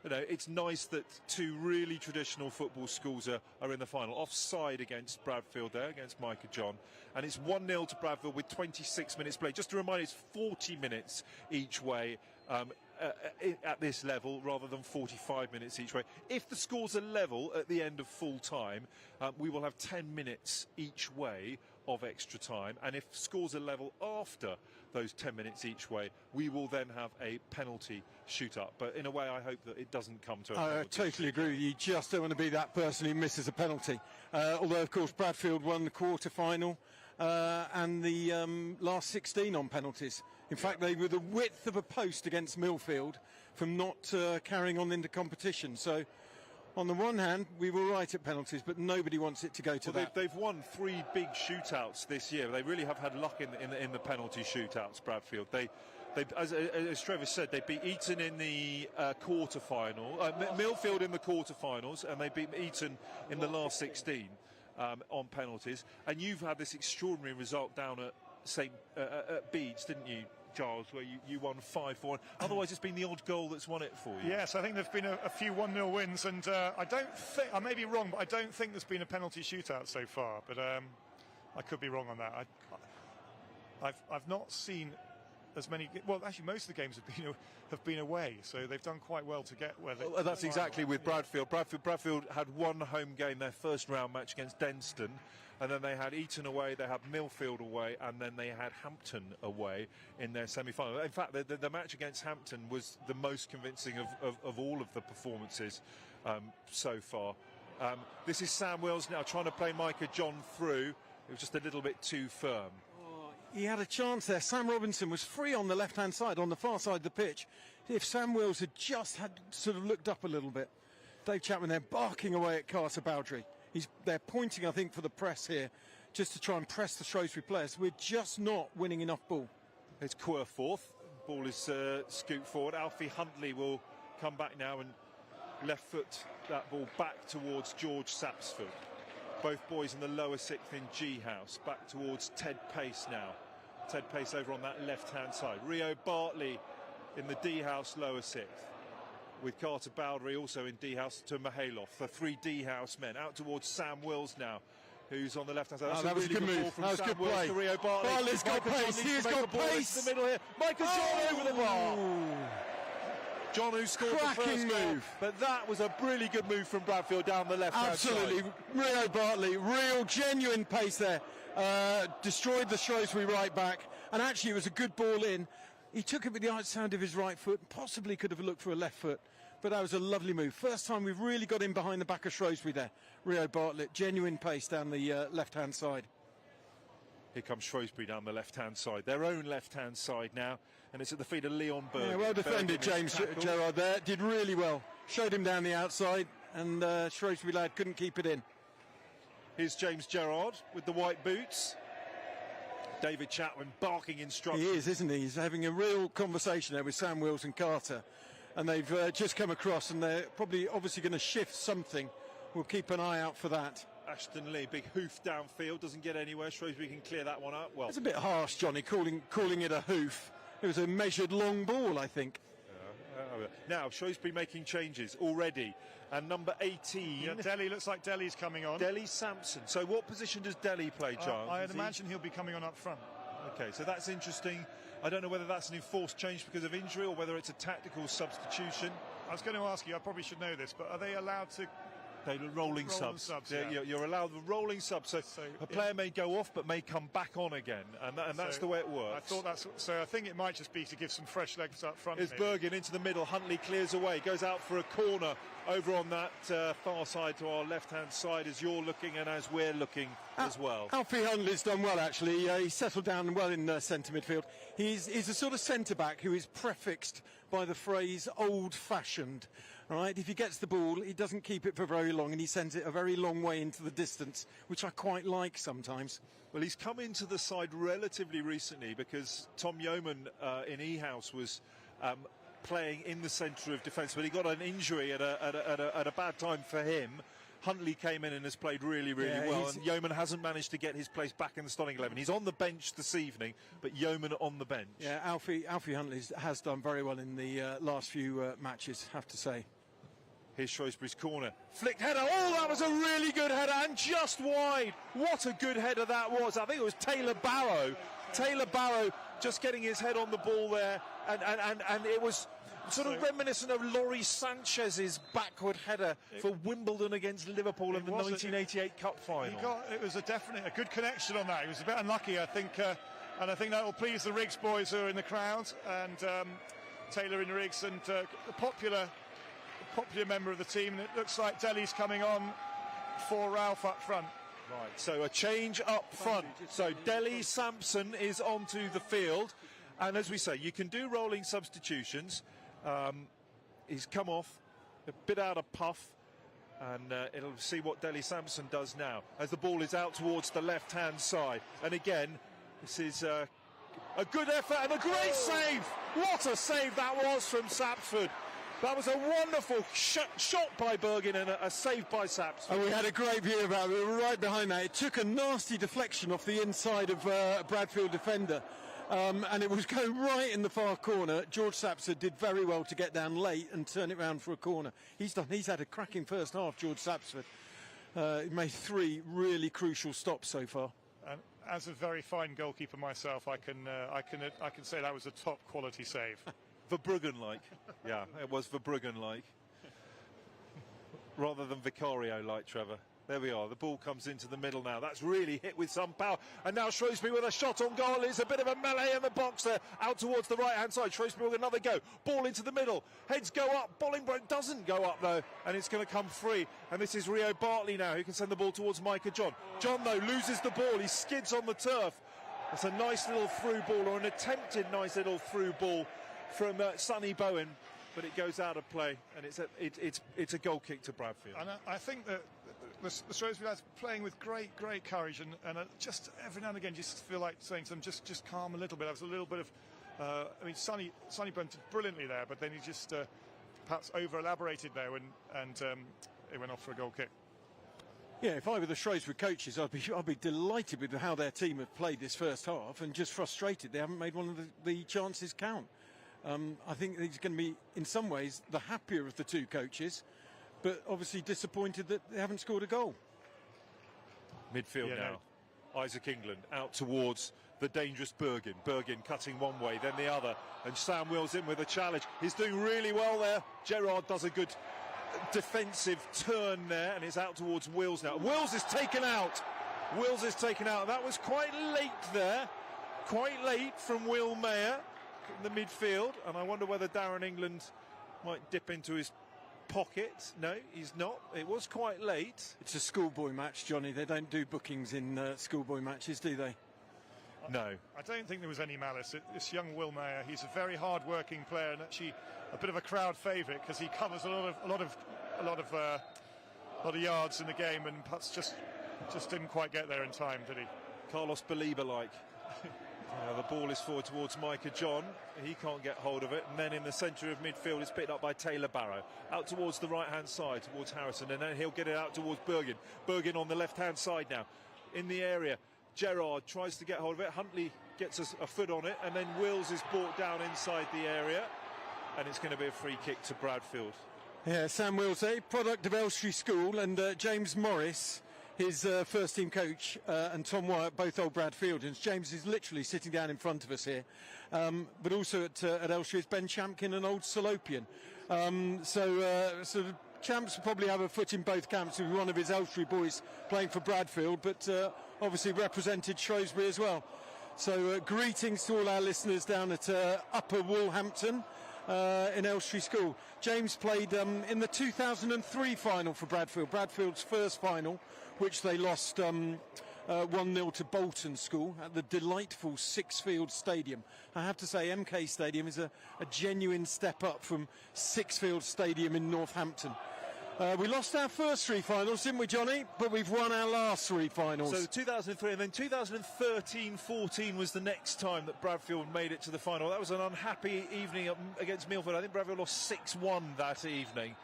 it's nice that two really traditional football schools are in the final. Offside against Bradfield there, against Micah John. And it's 1-0 to Bradfield with 26 minutes played. Just to remind you, it's 40 minutes each way at this level rather than 45 minutes each way. If the scores are level at the end of full time, we will have 10 minutes each way of extra time, and if scores are level after those 10 minutes each way, we will then have a penalty shoot-up. But in a way, I hope that it doesn't come to a penalty. I totally agree. You just don't want to be that person who misses a penalty. Although, of course, Bradfield won the quarter-final and the last 16 on penalties. In fact, they were the width of a post against Millfield, from not carrying on into competition. So, on the one hand, we were right at penalties, but nobody wants it to go to that. They've won 3 big shootouts this year. They really have had luck in the penalty shootouts, Bradfield. They as Trevor said, they beat Eton in the quarter-final, Millfield in the quarter-finals, and they beat Eton in the last 16 on penalties. And you've had this extraordinary result down at at Beeds, didn't you, Giles, where you won 5-4. Otherwise, it's been the odd goal that's won it for you. Yes, I think there've been a few 1-0 wins, and I don't think, I may be wrong, but I don't think there's been a penalty shootout so far. But I could be wrong on that. I've not seen as many. Well, actually, most of the games have been away, so they've done quite well to get where they. Well, that's exactly with Bradfield. Bradfield had one home game, their first round match against Denston, and then they had Eton away, they had Millfield away, and then they had Hampton away in their semi-final. In fact, the match against Hampton was the most convincing of all of the performances so far. This is Sam Wills now trying to play Micah John through. It was just a little bit too firm. He had a chance there. Sam Robinson was free on the left-hand side, on the far side of the pitch. If Sam Wills had just sort of looked up a little bit. Dave Chapman there barking away at Carter Bowdry. They're pointing, I think, for the press here, just to try and press the Shrewsbury players. We're just not winning enough ball. It's Querforth. Ball is scooped forward. Alfie Huntley will come back now and left foot that ball back towards George Sapsford. Both boys in the lower sixth in G House. Back towards Ted Pace now. Ted Pace over on that left-hand side. Rio Bartley in the D House lower sixth. With Carter Bowdry also in D House to Mahaloff. The 3 D House men out towards Sam Wills now, who's on the left-hand side. That was a good move. That was a good play. To Rio Bartley. Bartley's got pace. He's got pace. In the middle here. Michael John over the bar. John, who scored the first goal, but that was a really good move from Bradfield down the left-hand side. Absolutely. Rio Bartley, real genuine pace there. Destroyed the Shrewsbury right back, and actually it was a good ball in. He took it with the outside of his right foot, possibly could have looked for a left foot, but that was a lovely move. First time we've really got in behind the back of Shrewsbury there. Rio Bartlett, genuine pace down the left-hand side. Here comes Shrewsbury down the left-hand side, their own left-hand side now, and it's at the feet of Leon Berg. Yeah, well defended, James Gerrard there, did really well. Showed him down the outside, and Shrewsbury lad couldn't keep it in. Here's James Gerrard with the white boots. David Chapman barking instructions. He is, isn't he? He's having a real conversation there with Sam Wills and Carter, and they've just come across, and they're probably obviously going to shift something. We'll keep an eye out for that. Ashton Lee, big hoof downfield, doesn't get anywhere. Shrewsbury can clear that one up. Well, it's a bit harsh, Johnny, calling it a hoof. It was a measured long ball, I think. Now Shrewsbury making changes already, and number 18. Yeah, Delhi looks like Delhi's coming on. Delhi Sampson. So what position does Delhi play, Giles? I'd imagine he'll be coming on up front. Okay, so that's interesting. I don't know whether that's an enforced change because of injury or whether it's a tactical substitution. I was going to ask you, I probably should know this, but are they allowed to... They rolling subs. Yeah. You're allowed the rolling subs, so a player may go off but may come back on again, and that's the way it works. I thought that's so. I think it might just be to give some fresh legs up front. It's Bergen into the middle. Huntley clears away, goes out for a corner over on that far side to our left-hand side as you're looking and as we're looking as well. Alfie Huntley's done well actually. He's settled down well in centre midfield. He's a sort of centre back who is prefixed by the phrase old-fashioned. Right, if he gets the ball, he doesn't keep it for very long, and he sends it a very long way into the distance, which I quite like sometimes. Well, he's come into the side relatively recently because Tom Yeoman in E-House was playing in the centre of defence, but he got an injury at a bad time for him. Huntley came in and has played really well, and Yeoman hasn't managed to get his place back in the starting 11. He's on the bench this evening, but Yeoman on the bench. Yeah, Alfie Huntley has done very well in the last few matches, have to say. Here's Shrewsbury's corner. Flicked header. Oh, that was a really good header and just wide. What a good header that was. I think it was Taylor Barrow. Taylor Barrow just getting his head on the ball there. And it was sort of reminiscent of Laurie Sanchez's backward header for Wimbledon against Liverpool in the 1988 Cup final. It was definitely a good connection on that. He was a bit unlucky, I think. And I think that will please the Riggs boys who are in the crowd. And Taylor in Riggs and a popular member of the team, and it looks like Delhi's coming on for Ralph up front. Right, so a change up front. So Delhi Sampson is onto the field, and as we say, you can do rolling substitutions. he's come off, a bit out of puff, and it'll see what Delhi Sampson does now as the ball is out towards the left-hand side. And again, this is a good effort and a great save. What a save that was from Sapsford. That was a wonderful shot by Bergin and a save by Sapsford. And we had a great view of that. We were right behind that. It took a nasty deflection off the inside of a Bradfield defender. And it was going right in the far corner. George Sapsford did very well to get down late and turn it round for a corner. He's had a cracking first half, George Sapsford. He made 3 really crucial stops so far. And as a very fine goalkeeper myself, I can say that was a top quality save. Verbruggen-like. Yeah, it was Verbruggen-like. Rather than Vicario-like, Trevor. There we are. The ball comes into the middle now. That's really hit with some power. And now Shrewsbury with a shot on goal. It's a bit of a melee in the box there. Out towards the right-hand side. Shrewsbury with another go. Ball into the middle. Heads go up. Bolingbroke doesn't go up, though. And it's going to come free. And this is Rio Bartley now, who can send the ball towards Micah John. John, though, loses the ball. He skids on the turf. It's a nice little through ball, or an attempted nice little through ball from Sonny Bowen. But it goes out of play, and it's a goal kick to Bradfield. And I think that the Shrewsbury lads playing with great courage, and just every now and again, just feel like saying to them, just calm a little bit. There was a little bit of, Sonny Bowen did brilliantly there, but then he just perhaps over elaborated there, and it went off for a goal kick. Yeah, if I were the Shrewsbury coaches, I'd be delighted with how their team have played this first half, and just frustrated they haven't made one of the chances count. I think he's going to be, in some ways, the happier of the two coaches, but obviously disappointed that they haven't scored a goal. Midfield now. Isaac England out towards the dangerous Bergin. Bergin cutting one way, then the other, and Sam Wills in with a challenge. He's doing really well there. Gerrard does a good defensive turn there, and it's out towards Wills now. Wills is taken out. Wills is taken out. That was quite late there. Quite late from Will Mayer in the midfield, and I wonder whether Darren England might dip into his pocket. No, he's not. It was quite late. It's a schoolboy match, Johnny. They don't do bookings in schoolboy matches, do they? No. I don't think there was any malice. This young Will Mayer, he's a very hard-working player, and actually a bit of a crowd favourite because he covers a lot of yards in the game, and perhaps just didn't quite get there in time, did he? Carlos Baliba-like. The ball is forward towards Micah John. He can't get hold of it. And then in the centre of midfield, it's picked up by Taylor Barrow. Out towards the right-hand side, towards Harrison. And then he'll get it out towards Bergin. Bergin on the left-hand side now. In the area, Gerrard tries to get hold of it. Huntley gets a foot on it. And then Wills is brought down inside the area. And it's going to be a free kick to Bradfield. Yeah, Sam Wills, a product of Elstree School, and James Morris, his first team coach, and Tom Wyatt, both old Bradfieldians. James is literally sitting down in front of us here. But also at Elstree is Ben Champkin, an old Salopian. So Champs will probably have a foot in both camps with one of his Elstree boys playing for Bradfield, but obviously represented Shrewsbury as well. So greetings to all our listeners down at Upper Woolhampton. In Elstree School. James played in the 2003 final for Bradfield, Bradfield's first final, which they lost 1-0 to Bolton School at the delightful Sixfield Stadium. I have to say, MK Stadium is a genuine step up from Sixfield Stadium in Northampton. We lost our first 3 finals, didn't we, Johnny? But we've won our last 3 finals. So 2003, and then 2013-14 was the next time that Bradfield made it to the final. That was an unhappy evening against Milford. I think Bradfield lost 6-1 that evening.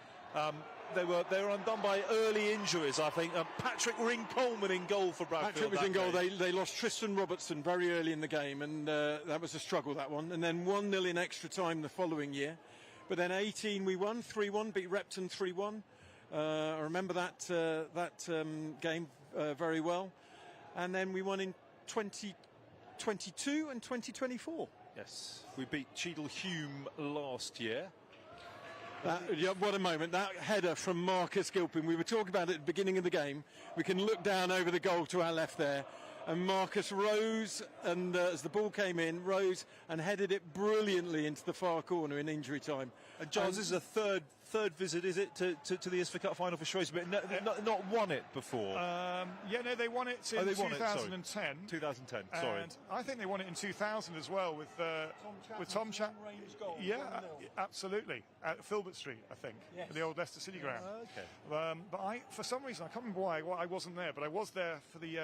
They were undone by early injuries, I think. Patrick Ring-Coleman in goal for Bradfield. Patrick was in goal. They lost Tristan Robertson very early in the game, and that was a struggle, that one. And then 1-0 in extra time the following year. But then 18 we won, 3-1, beat Repton 3-1. I remember that game very well. And then we won in 2022 and 2024. Yes, we beat Cheadle Hume last year. What a moment. That header from Marcus Gilpin. We were talking about it at the beginning of the game. We can look down over the goal to our left there. And Marcus rose, and as the ball came in, rose and headed it brilliantly into the far corner in injury time. And Giles, this is a third visit, is it, to the ISFA Cup final for Shrewsbury? Not won it before. Yeah, no, they won it in 2010. 2010, sorry. And I think they won it in 2000 as well with Tom Chapman. Yeah, absolutely. At Filbert Street, I think, at the old Leicester City ground. Okay. But for some reason, I can't remember why I wasn't there, but I was there for the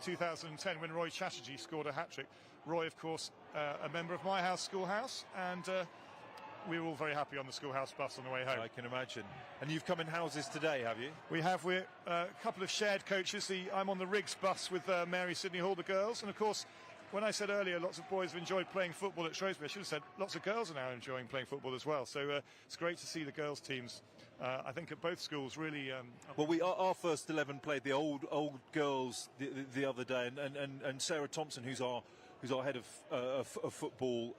2010 when Roy Chatterjee scored a hat-trick. Roy, of course, a member of my house, Schoolhouse, and we were all very happy on the Schoolhouse bus on the way home. I can imagine. And you've come in houses today, have you? We're a couple of shared coaches. I'm on the Riggs bus with Mary Sydney Hall, the girls, and of course, when I said earlier lots of boys have enjoyed playing football at Shrewsbury, I should have said lots of girls are now enjoying playing football as well. So it's great to see the girls' teams, I think, at both schools really... Well, our first 11 played the old girls the other day, and Sarah Thompson, who's our head of football...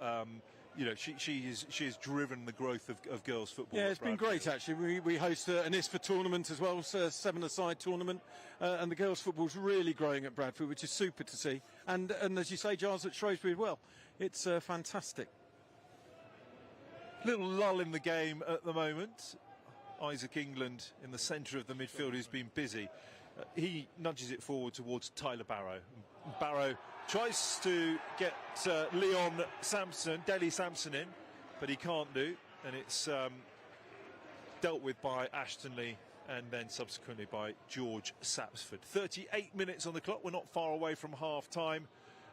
she has driven the growth of girls' football. Yeah, it's been great, actually. We host an ISFA tournament as well, so a seven-a-side tournament, and the girls' football's really growing at Bradfield, which is super to see. And as you say, Giles, at Shrewsbury as well. It's fantastic. Little lull in the game at the moment. Isaac England in the centre of the midfield, who's been busy. He nudges it forward towards Tyler Barrow. Barrow tries to get Deli Sampson in, but he can't do, and it's dealt with by Ashton Lee and then subsequently by George Sapsford. 38 minutes on the clock. We're not far away from half-time.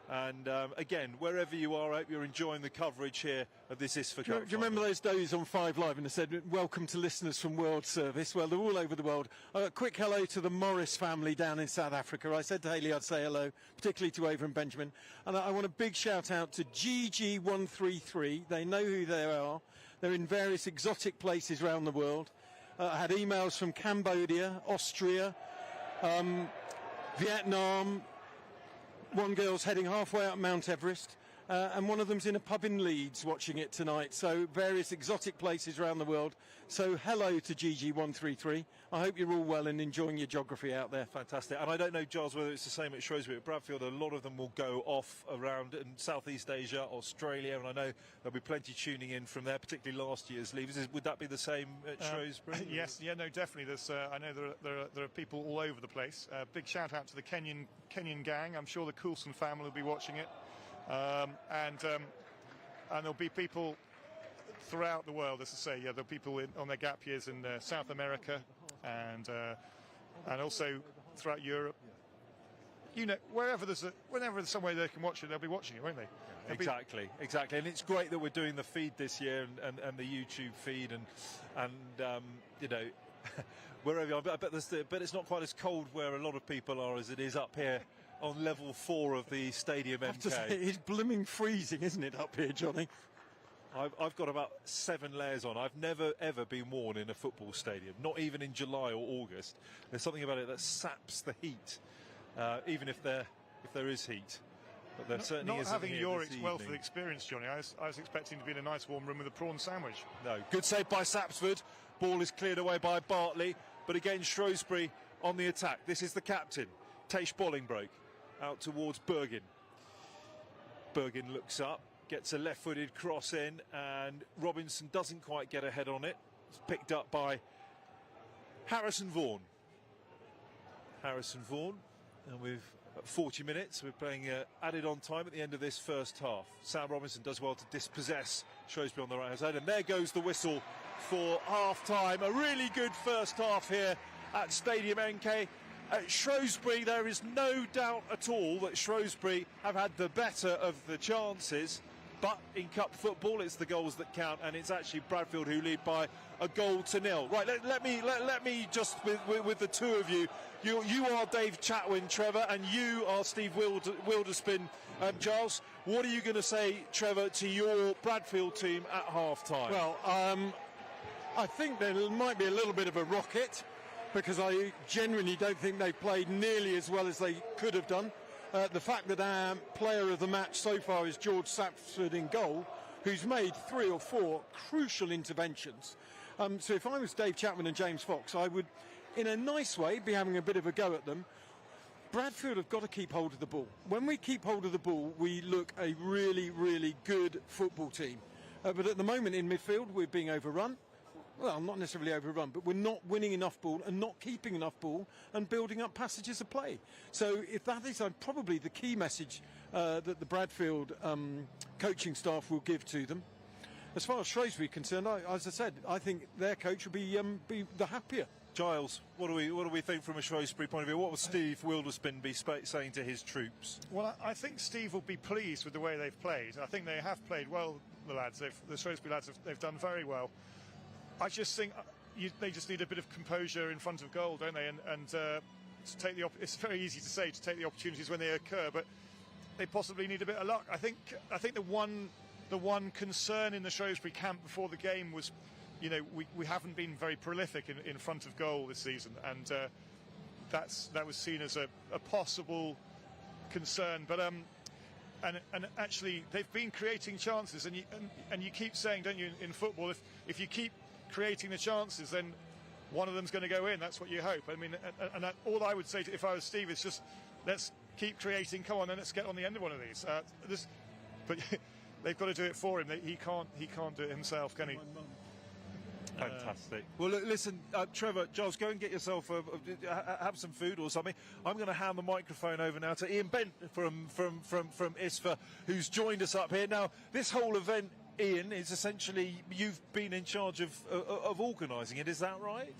And again, wherever you are, I hope you're enjoying the coverage here of this ISFA Cup. Do you remember those days on 5 Live and they said, welcome to listeners from World Service? Well, they're all over the world. A quick hello to the Morris family down in South Africa. I said to Haley I'd say hello, particularly to Ava and Benjamin. And I want a big shout out to GG133. They know who they are. They're in various exotic places around the world. I had emails from Cambodia, Austria, Vietnam. One girl's heading halfway up Mount Everest, and one of them's in a pub in Leeds watching it tonight. So various exotic places around the world. So hello to GG133. I hope you're all well and enjoying your geography out there. Fantastic. And I don't know, Giles, whether it's the same at Shrewsbury. At Bradfield, a lot of them will go off around in Southeast Asia, Australia, and I know there'll be plenty tuning in from there, particularly last year's leavers. Would that be the same at Shrewsbury? Yes, yeah, no, definitely. There's, I know there are people all over the place. Big shout out to the Kenyan gang. I'm sure the Coulson family will be watching it. And there'll be people throughout the world, as I say. Yeah, there'll be people on their gap years in South America and also throughout Europe. You know, whenever there's somewhere they can watch it, they'll be watching it, won't they? Exactly. And it's great that we're doing the feed this year and the YouTube feed and you know, wherever you are. But it's not quite as cold where a lot of people are as it is up here on level 4 of the Stadium MK. I have to say, it's blooming freezing, isn't it, up here, Johnny? I've got about 7 layers on. I've never, ever been worn in a football stadium, not even in July or August. There's something about it that saps the heat, even if there is heat. But there certainly isn't. Not having your wealth of evening. experience, Johnny, I was expecting to be in a nice warm room with a prawn sandwich. No. Good save by Sapsford. Ball is cleared away by Bartley. But again, Shrewsbury on the attack. This is the captain, Tash Bolingbroke, out towards Bergin. Bergin looks up, gets a left-footed cross in, and Robinson doesn't quite get a head on it. It's picked up by Harrison Vaughan. And we've 40 minutes. We're playing added on time at the end of this first half. Sam Robinson does well to dispossess Shrewsbury on the right-hand side, and there goes the whistle for half-time. A really good first half here at Stadium MK. At Shrewsbury, there is no doubt at all that Shrewsbury have had the better of the chances, but in cup football it's the goals that count, and it's actually Bradfield who lead by a 1-0. Right, let me just with the two of you. You are Dave Chatwin, Trevor, and you are Steve Wilderspin, Giles. What are you going to say, Trevor, to your Bradfield team at half-time? Well, I think there might be a little bit of a rocket, because I genuinely don't think they played nearly as well as they could have done. The fact that our player of the match so far is George Sapsford in goal, who's made 3 or 4 crucial interventions. So if I was Dave Chapman and James Fox, I would, in a nice way, be having a bit of a go at them. Bradfield have got to keep hold of the ball. When we keep hold of the ball, we look a really, really good football team. But at the moment in midfield, we're being overrun. well, not necessarily overrun, but we're not winning enough ball and not keeping enough ball and building up passages of play. So if that is probably the key message that the Bradfield coaching staff will give to them. As far as Shrewsbury is concerned, as I said, I think their coach will be the happier. Giles, what do we think from a Shrewsbury point of view? What will Steve Wilderspin be saying to his troops? Well, I think Steve will be pleased with the way they've played. I think they have played well, the lads. The Shrewsbury lads, they've done very well. I just think they just need a bit of composure in front of goal, don't they? And to take it's very easy to say to take the opportunities when they occur, but they possibly need a bit of luck. I think the one concern in the Shrewsbury camp before the game was, we haven't been very prolific in front of goal this season, and that was seen as a possible concern. But and actually they've been creating chances, and you keep saying, don't you, in football, if you keep creating the chances, then one of them's going to go in. That's what you hope. I mean, and all I would say if I was Steve is just let's keep creating. Come on, and let's get on the end of one of these. But they've got to do it for him. He can't do it himself, can he? Fantastic. Well, look, listen, Trevor, Giles, go and get yourself have some food or something. I'm going to hand the microphone over now to Ian Bent from ISFA, who's joined us up here. Now, this whole event, Ian, is essentially you've been in charge of organising it. Is that right?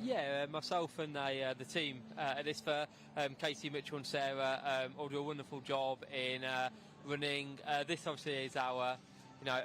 Yeah, myself and the team at ISFA, Casey, Mitchell and Sarah, all do a wonderful job in running. This obviously is our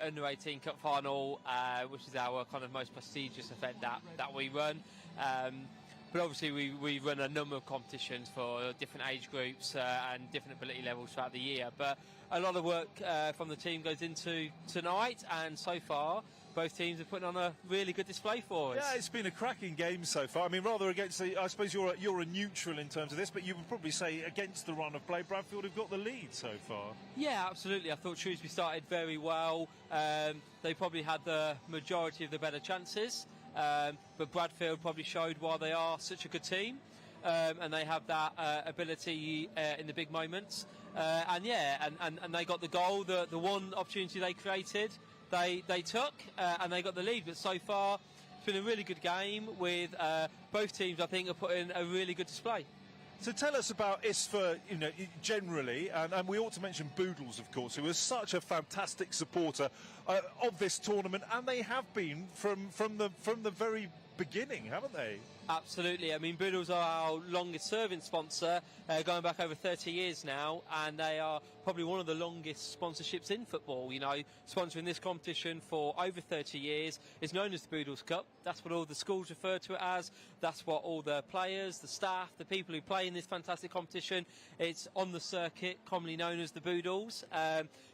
under 18 cup final, which is our kind of most prestigious event that we run. But obviously we run a number of competitions for different age groups and different ability levels throughout the year. But a lot of work from the team goes into tonight, and so far both teams are putting on a really good display for us. Yeah, it's been a cracking game so far. I mean, rather against I suppose you're a neutral in terms of this, but you would probably say against the run of play, Bradfield have got the lead so far. Yeah, absolutely. I thought Shrewsbury started very well. They probably had the majority of the better chances, but Bradfield probably showed why they are such a good team. And they have that ability in the big moments. And they got the goal, the one opportunity they created, they took, and they got the lead. But so far, it's been a really good game with both teams, I think, are putting a really good display. So tell us about ISFA, generally, and we ought to mention Boodles, of course, who is such a fantastic supporter of this tournament, and they have been from the very beginning, haven't they? Absolutely. I mean, Boodles are our longest serving sponsor, going back over 30 years now, and they are probably one of the longest sponsorships in football. Sponsoring this competition for over 30 years. Is known as the Boodles Cup. That's what all the schools refer to it as. That's what all the players, the staff, the people who play in this fantastic competition, it's on the circuit, commonly known as the Boodles.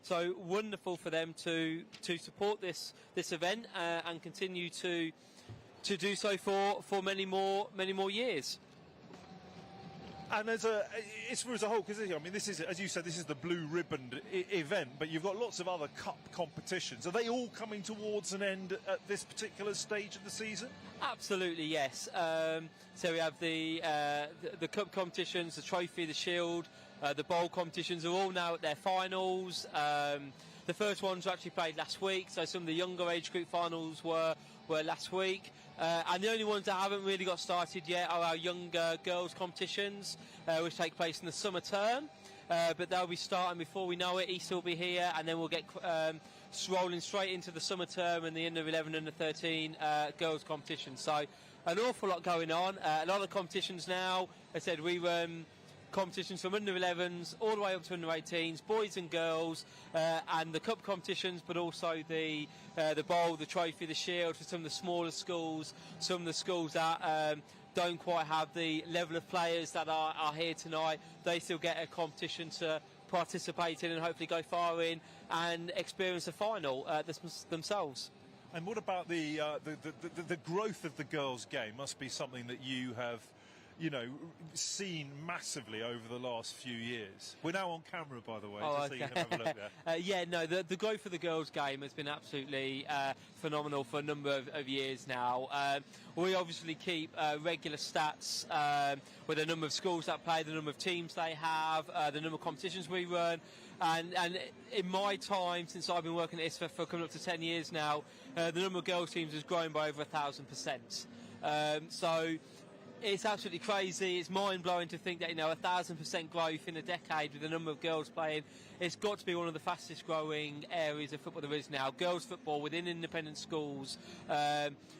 So wonderful for them to support this event and continue to do so for many more years. And as a whole, because I mean, this is, as you said, this is the blue ribbon event, but you've got lots of other cup competitions. Are they all coming towards an end at this particular stage of the season? Absolutely, yes. So we have the cup competitions, the trophy, the shield, the bowl competitions are all now at their finals. The first ones were actually played last week, so some of the younger age group finals were last week. And the only ones that haven't really got started yet are our younger girls competitions, which take place in the summer term. But they'll be starting before we know it. Easter will be here, and then we'll get rolling straight into the summer term and the under 11 and the 13 girls competition. So an awful lot going on. A lot of competitions now. As I said, we run competitions from under 11s all the way up to under 18s, boys and girls, and the cup competitions, but also the bowl, the trophy, the shield for some of the smaller schools, some of the schools that don't quite have the level of players that are here tonight. They still get a competition to participate in and hopefully go far in and experience a final themselves. And what about the growth of the girls' game? Must be something that you have seen massively over the last few years. We're now on camera, by the way, so you can have a look there. The growth of the girls' game has been absolutely phenomenal for a number of years now. We obviously keep regular stats with the number of schools that play, the number of teams they have, the number of competitions we run. And in my time, since I've been working at ISFA for coming up to 10 years now, the number of girls teams has grown by over 1,000%. So it's absolutely crazy. It's mind-blowing to think that, 1,000% growth in a decade with the number of girls playing. It's got to be one of the fastest growing areas of football there is now. Girls football within independent schools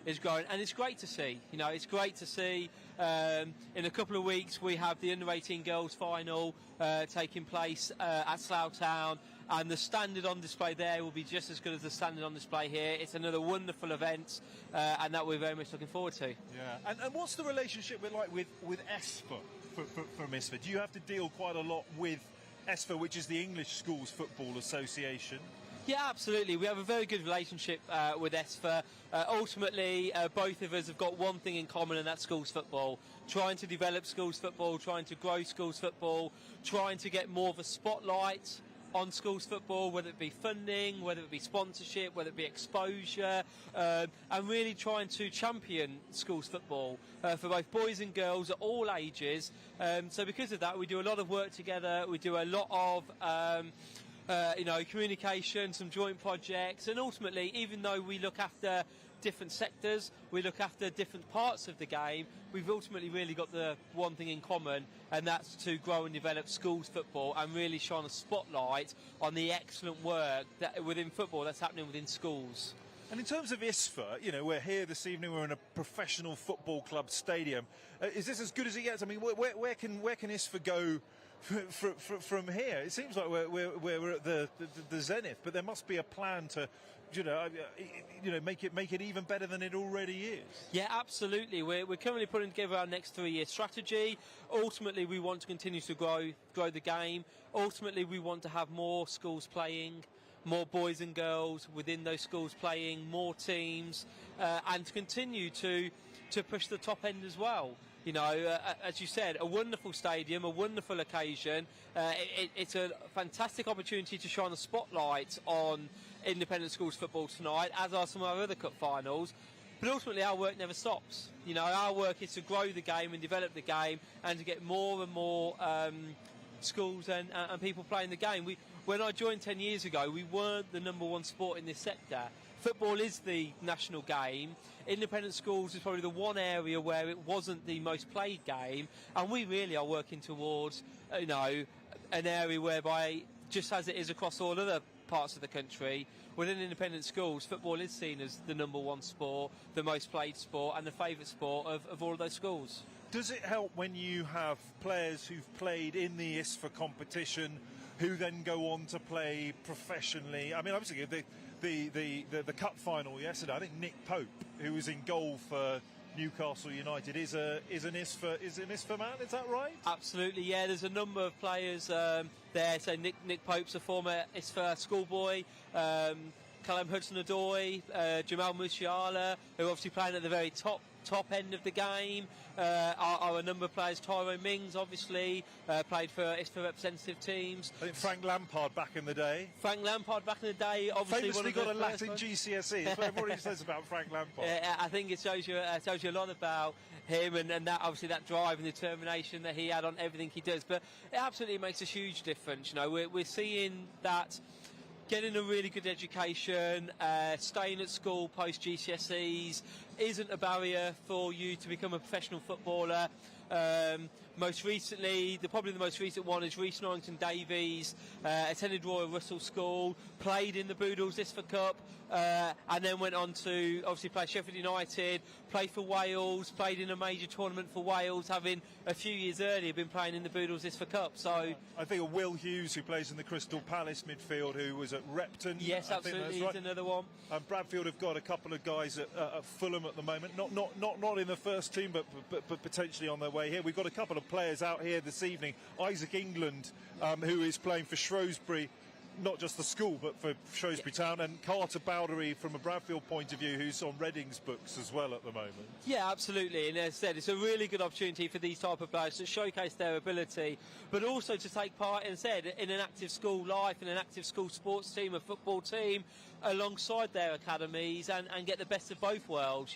is growing, and it's great to see. It's great to see. In a couple of weeks, we have the under-18 girls final taking place at Slough Town. And the standard on display there will be just as good as the standard on display here. It's another wonderful event, and that we're very much looking forward to. Yeah. And what's the relationship with ESFA from ISFA? Do you have to deal quite a lot with ESFA, which is the English Schools Football Association? Yeah, absolutely. We have a very good relationship with ESFA. Ultimately, both of us have got one thing in common, and that's schools football. Trying to develop schools football, trying to grow schools football, trying to get more of a spotlight on schools football, whether it be funding, whether it be sponsorship, whether it be exposure, and really trying to champion schools football for both boys and girls at all ages. So because of that, we do a lot of work together. We do a lot of communication, some joint projects, and ultimately, even though we look after different sectors, we look after different parts of the game, we've ultimately really got the one thing in common, and that's to grow and develop schools football and really shine a spotlight on the excellent work that within football that's happening within schools. And in terms of ISFA, we're here this evening, we're in a professional football club stadium. Is this as good as it gets? I mean, where can ISFA go from here? It seems like we're at the zenith, but there must be a plan to make it even better than it already is. Yeah, absolutely. We're currently putting together our next 3-year strategy. Ultimately, we want to continue to grow the game. Ultimately, we want to have more schools playing, more boys and girls within those schools playing, more teams, and to continue to push the top end as well. As you said, a wonderful stadium, a wonderful occasion. It's a fantastic opportunity to shine a spotlight on independent schools football tonight, as are some of our other cup finals. But ultimately, our work never stops. Our work is to grow the game and develop the game, and to get more and more schools and people playing the game. When I joined 10 years ago, we weren't the number one sport in this sector. Football is the national game. Independent schools is probably the one area where it wasn't the most played game, and we really are working towards, an area whereby, just as it is across all other parts of the country, within independent schools, football is seen as the number one sport, the most played sport, and the favourite sport of all of those schools. Does it help when you have players who've played in the ISFA competition who then go on to play professionally? I mean, obviously, the cup final yesterday, I think Nick Pope, who was in goal for Newcastle United, is an ISFA man, is that right? Absolutely, yeah. There's a number of players there. So Nick Pope's a former ISFA schoolboy. Callum Hudson-Odoi, Jamal Musiala, who are obviously playing at the very top end of the game. Are a number of players. Tyrone Mings, obviously, played for ISFA representative teams. I think Frank Lampard back in the day. Obviously, famously got a Latin ones. GCSE. That's what everybody says about Frank Lampard. I think it shows you a lot about him, and that obviously that drive and determination that he had on everything he does. But it absolutely makes a huge difference. We're seeing that. Getting a really good education, staying at school post GCSEs isn't a barrier for you to become a professional footballer. Most recently, probably the most recent one is Rhys Norrington-Davies, attended Royal Russell School, played in the Boodles ISFA Cup, and then went on to obviously play Sheffield United, played for Wales, played in a major tournament for Wales, having a few years earlier been playing in the Boodles ISFA Cup. So I think of Will Hughes, who plays in the Crystal Palace midfield, who was at Repton. Yes, absolutely, he's another one. Bradfield have got a couple of guys at Fulham at the moment, not in the first team, but potentially on their way here. We've got a couple of players out here this evening. Isaac England, who is playing for Shrewsbury, not just the school, but for Shrewsbury Town, and Carter Bowdery, from a Bradfield point of view, who's on Reading's books as well at the moment. Yeah, absolutely. And as I said, it's a really good opportunity for these type of players to showcase their ability, but also to take part, in an active school life, in an active school sports team, a football team, alongside their academies, and get the best of both worlds.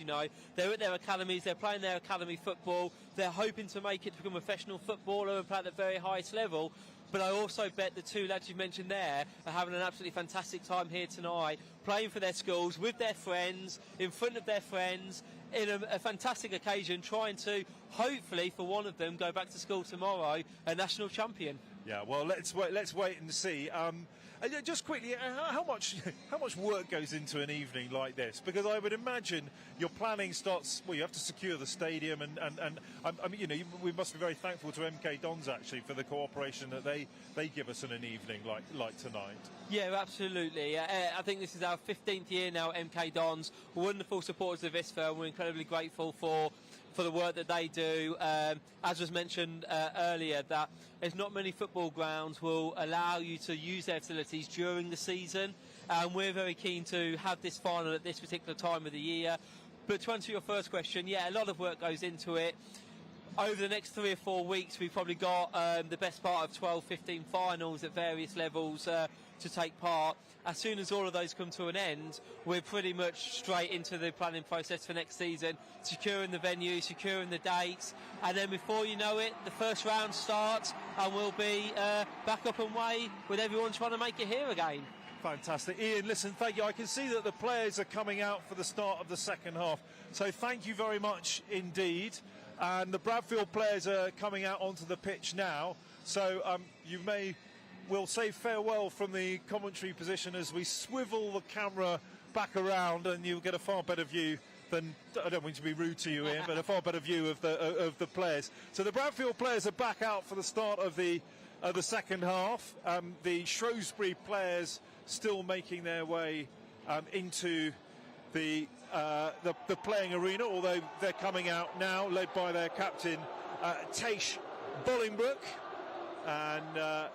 They're at their academies, they're playing their academy football, they're hoping to make it to become a professional footballer and play at the very highest level, But I also bet the two lads you mentioned there are having an absolutely fantastic time here tonight, playing for their schools, with their friends, in front of their friends, in a fantastic occasion, trying to, hopefully, for one of them, go back to school tomorrow, a national champion. Yeah, well, let's wait and see. Just quickly, how much work goes into an evening like this? Because I would imagine your planning starts. Well, you have to secure the stadium, and I mean, we must be very thankful to MK Dons actually for the cooperation that they give us in an evening like tonight. Yeah, absolutely. I think this is our 15th year now at MK Dons. Wonderful supporters of ISFA, and we're incredibly grateful for the work that they do. As was mentioned earlier, that there's not many football grounds will allow you to use their facilities during the season, and we're very keen to have this final at this particular time of the year. But to answer your first question, yeah, a lot of work goes into it. Over the next 3 or 4 weeks, we've probably got the best part of 12, 15 finals at various levels to take part. As soon as all of those come to an end, we're pretty much straight into the planning process for next season, securing the venue, securing the dates, and then before you know it, the first round starts, and we'll be back up and away with everyone trying to make it here again. Fantastic. Ian, listen, thank you. I can see that the players are coming out for the start of the second half, so thank you very much indeed. And the Bradfield players are coming out onto the pitch now, so we'll say farewell from the commentary position as we swivel the camera back around, and you'll get a far better view than, I don't mean to be rude to you, Ian, but a far better view of the players. So the Bradfield players are back out for the start of the second half. The Shrewsbury players still making their way into the playing arena, although they're coming out now, led by their captain, Taish Bolingbroke, and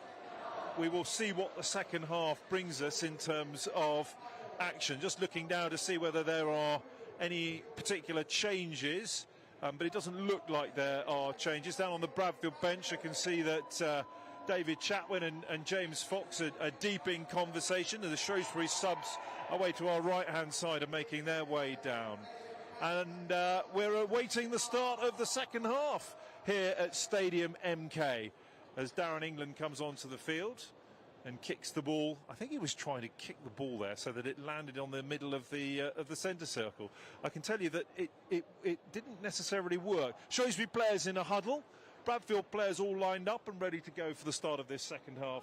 we will see what the second half brings us in terms of action. Just looking now to see whether there are any particular changes, but it doesn't look like there are changes. Down on the Bradfield bench, I can see that David Chatwin and James Fox are deep in conversation, and the Shrewsbury subs away to our right-hand side are making their way down. And we're awaiting the start of the second half here at Stadium MK as Darren England comes onto the field and kicks the ball. I think he was trying to kick the ball there so that it landed on the middle of the centre circle. I can tell you that it didn't necessarily work. Shrewsbury players in a huddle, Bradfield players all lined up and ready to go for the start of this second half.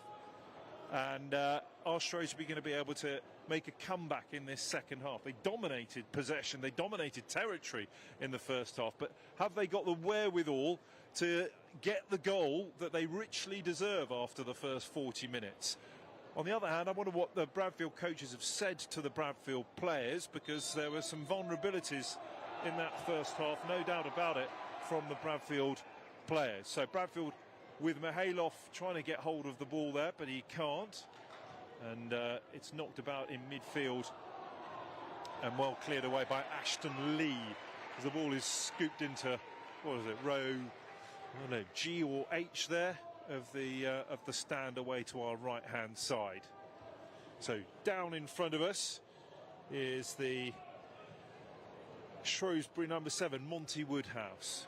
And are Shrewsbury going to be able to make a comeback in this second half? They dominated possession, they dominated territory in the first half, but have they got the wherewithal to get the goal that they richly deserve after the first 40 minutes? On the other hand, I wonder what the Bradfield coaches have said to the Bradfield players, because there were some vulnerabilities in that first half, no doubt about it, from the Bradfield players. So Bradfield with Mihailov trying to get hold of the ball there, but he can't, and it's knocked about in midfield and well cleared away by Ashton Lee as the ball is scooped into, what is it, row, I don't know, G or H there of the stand away to our right hand side. So down in front of us is the Shrewsbury number 7, Monty Woodhouse.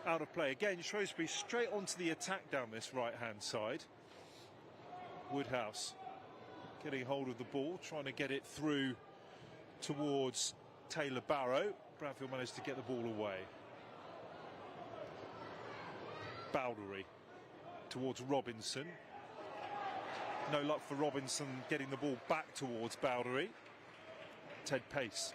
Out of play again, Shrewsbury straight onto the attack down this right hand side. Woodhouse getting hold of the ball, trying to get it through towards Taylor Barrow. Bradfield managed to get the ball away. Bowdery towards Robinson. No luck for Robinson getting the ball back towards Bowdery. Ted Pace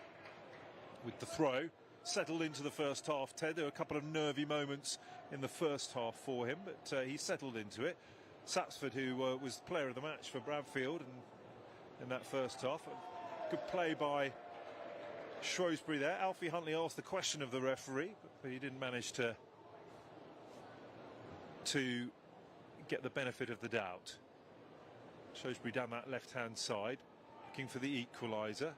with the throw. Settled into the first half, Ted. There were a couple of nervy moments in the first half for him, but he settled into it. Satsford, who was the player of the match for Bradfield in that first half. Good play by Shrewsbury there. Alfie Huntley asked the question of the referee, but he didn't manage to get the benefit of the doubt. Shrewsbury down that left-hand side, looking for the equaliser.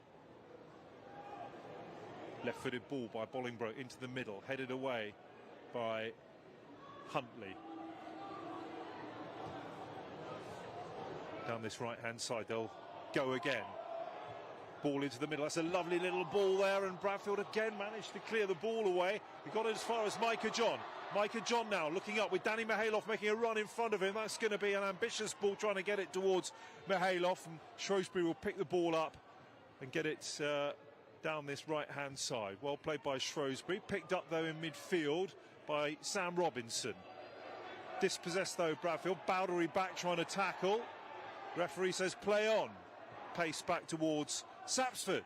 Left-footed ball by Bolingbroke into the middle, headed away by Huntley. Down this right-hand side, they'll go again. Ball into the middle. That's a lovely little ball there, and Bradfield again managed to clear the ball away. He got it as far as Micah John. Micah John now looking up with Danny Mihailoff making a run in front of him. That's going to be an ambitious ball, trying to get it towards Mihailoff, and Shrewsbury will pick the ball up and get it down this right-hand side. Well played by Shrewsbury. Picked up, though, in midfield by Sam Robinson. Dispossessed, though, Bradfield. Bowdery back trying to tackle. Referee says play on. Pace back towards Sapsford.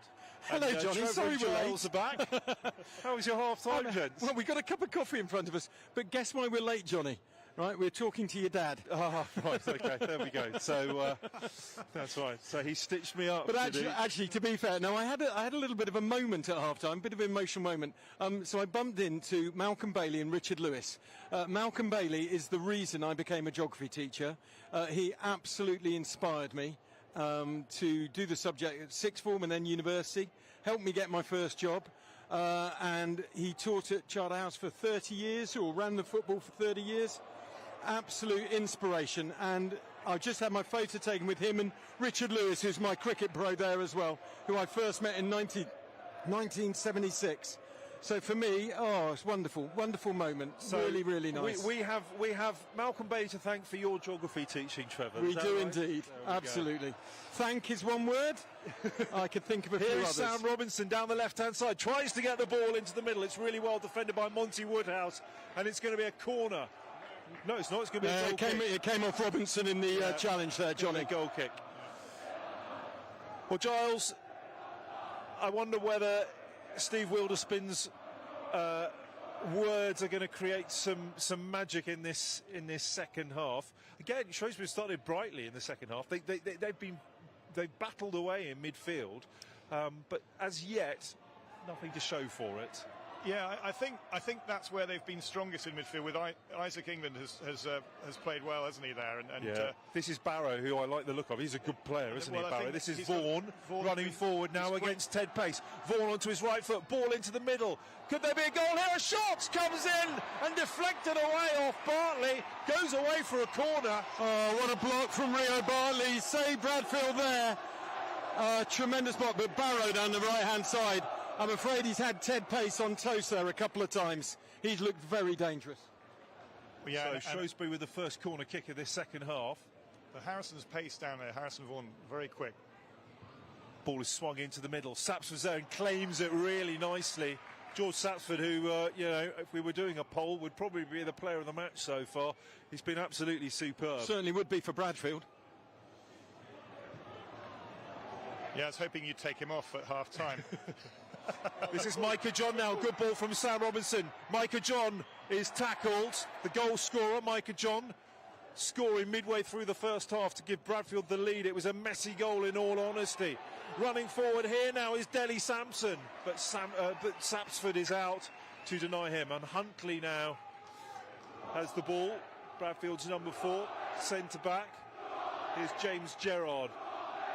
Hello, And, Johnny. Trevor Sorry and we're Giles are back. How was your half-time, gents? Well, we've got a cup of coffee in front of us, but guess why we're late, Johnny? Right, we're talking to your dad. Ah, right, okay, there we go. So that's right. So he stitched me up. But actually, to be fair, no, I had a little bit of a moment at half-time, a bit of an emotional moment. So I bumped into Malcolm Bailey and Richard Lewis. Malcolm Bailey is the reason I became a geography teacher. He absolutely inspired me to do the subject at sixth form and then university, helped me get my first job. And he taught at Charterhouse for 30 years, or ran the football for 30 years. Absolute inspiration, and I just had my photo taken with him and Richard Lewis, who's my cricket pro there as well, who I first met in 1976. So for me, it's wonderful, wonderful moment. So really, really nice. We have Malcolm Bailey to thank for your geography teaching, Trevor. We do right? indeed, absolutely. Thank is one word. I could think of a few Here's others. Sam Robinson down the left-hand side, tries to get the ball into the middle. It's really well defended by Monty Woodhouse, and it's going to be a corner. No, it's not. It's going to be a goal kick. It came off Robinson in the challenge there, Johnny. A goal kick. Well, Giles, I wonder whether Steve Wilderspin's words are going to create some magic in this second half. Again, Shrewsbury started brightly in the second half. They've battled away in midfield, but as yet, nothing to show for it. Yeah, I think that's where they've been strongest in midfield. With Isaac England has played well, hasn't he? There and this is Barrow, who I like the look of. He's a good player, isn't he, Barrow? This is Vaughan running forward now against Ted Pace. Vaughan onto his right foot, ball into the middle. Could there be a goal here? A shot comes in and deflected away off Bartley. Goes away for a corner. Oh, what a block from Rio Bartley. Save Bradfield there. Tremendous block, but Barrow down the right-hand side. I'm afraid he's had Ted Pace on toast there a couple of times. He's looked very dangerous. Yeah, so Shrewsbury with the first corner kick of this second half. The Harrison's pace down there. Harrison Vaughan very quick. Ball is swung into the middle. Sapsford's there and claims it really nicely. George Sapsford, who, if we were doing a poll, would probably be the player of the match so far. He's been absolutely superb. Certainly would be for Bradfield. Yeah, I was hoping you'd take him off at half-time. This is Micah John now. Good ball from Sam Robinson. Micah John is tackled. The goal scorer, Micah John, scoring midway through the first half to give Bradfield the lead. It was a messy goal in all honesty. Running forward here now is Delhi Sampson, but Sapsford is out to deny him. And Huntley now has the ball. Bradfield's number 4, centre back. Here's James Gerrard,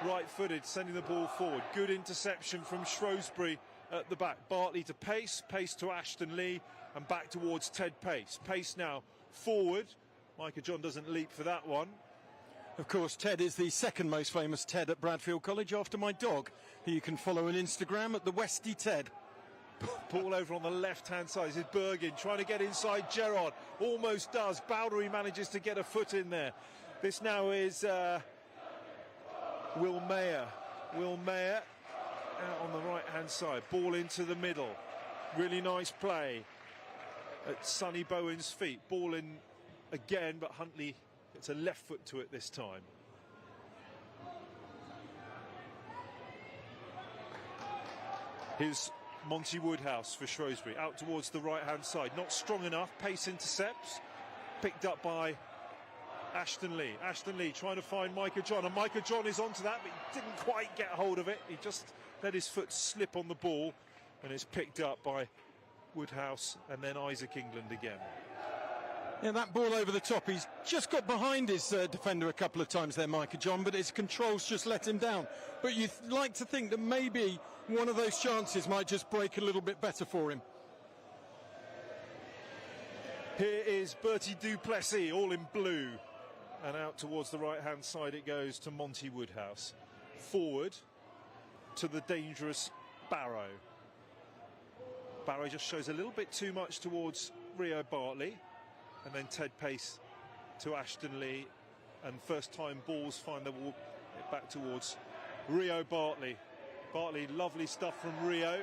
right-footed, sending the ball forward. Good interception from Shrewsbury at the back. Bartley to Pace, Pace to Ashton Lee, and back towards Ted Pace. Pace now forward. Micah John doesn't leap for that one. Of course, Ted is the second most famous Ted at Bradfield College after my dog, who you can follow on Instagram at the Westy Ted. Ball over on the left-hand side. This is Bergin trying to get inside Gerrard. Almost does. Bowdery manages to get a foot in there. This now is Will Mayer. Will Mayer out on the right-hand side. Ball into the middle. Really nice play at Sonny Bowen's feet. Ball in again, but Huntley gets a left foot to it this time. Here's Monty Woodhouse for Shrewsbury. Out towards the right-hand side. Not strong enough. Pace intercepts. Picked up by Ashton Lee. Ashton Lee trying to find Micah John, and Micah John is onto that, but he didn't quite get hold of it. He just let his foot slip on the ball, and it's picked up by Woodhouse and then Isaac England again. Yeah, that ball over the top. He's just got behind his defender a couple of times there, Micah John, but his controls just let him down. But you'd like to think that maybe one of those chances might just break a little bit better for him. Here is Bertie Duplessis, all in blue. And out towards the right-hand side it goes to Monty Woodhouse. Forward to the dangerous Barrow. Barrow just shows a little bit too much towards Rio Bartley, and then Ted Pace to Ashton Lee, and first time balls find the ball back towards Rio Bartley. Bartley, lovely stuff from Rio.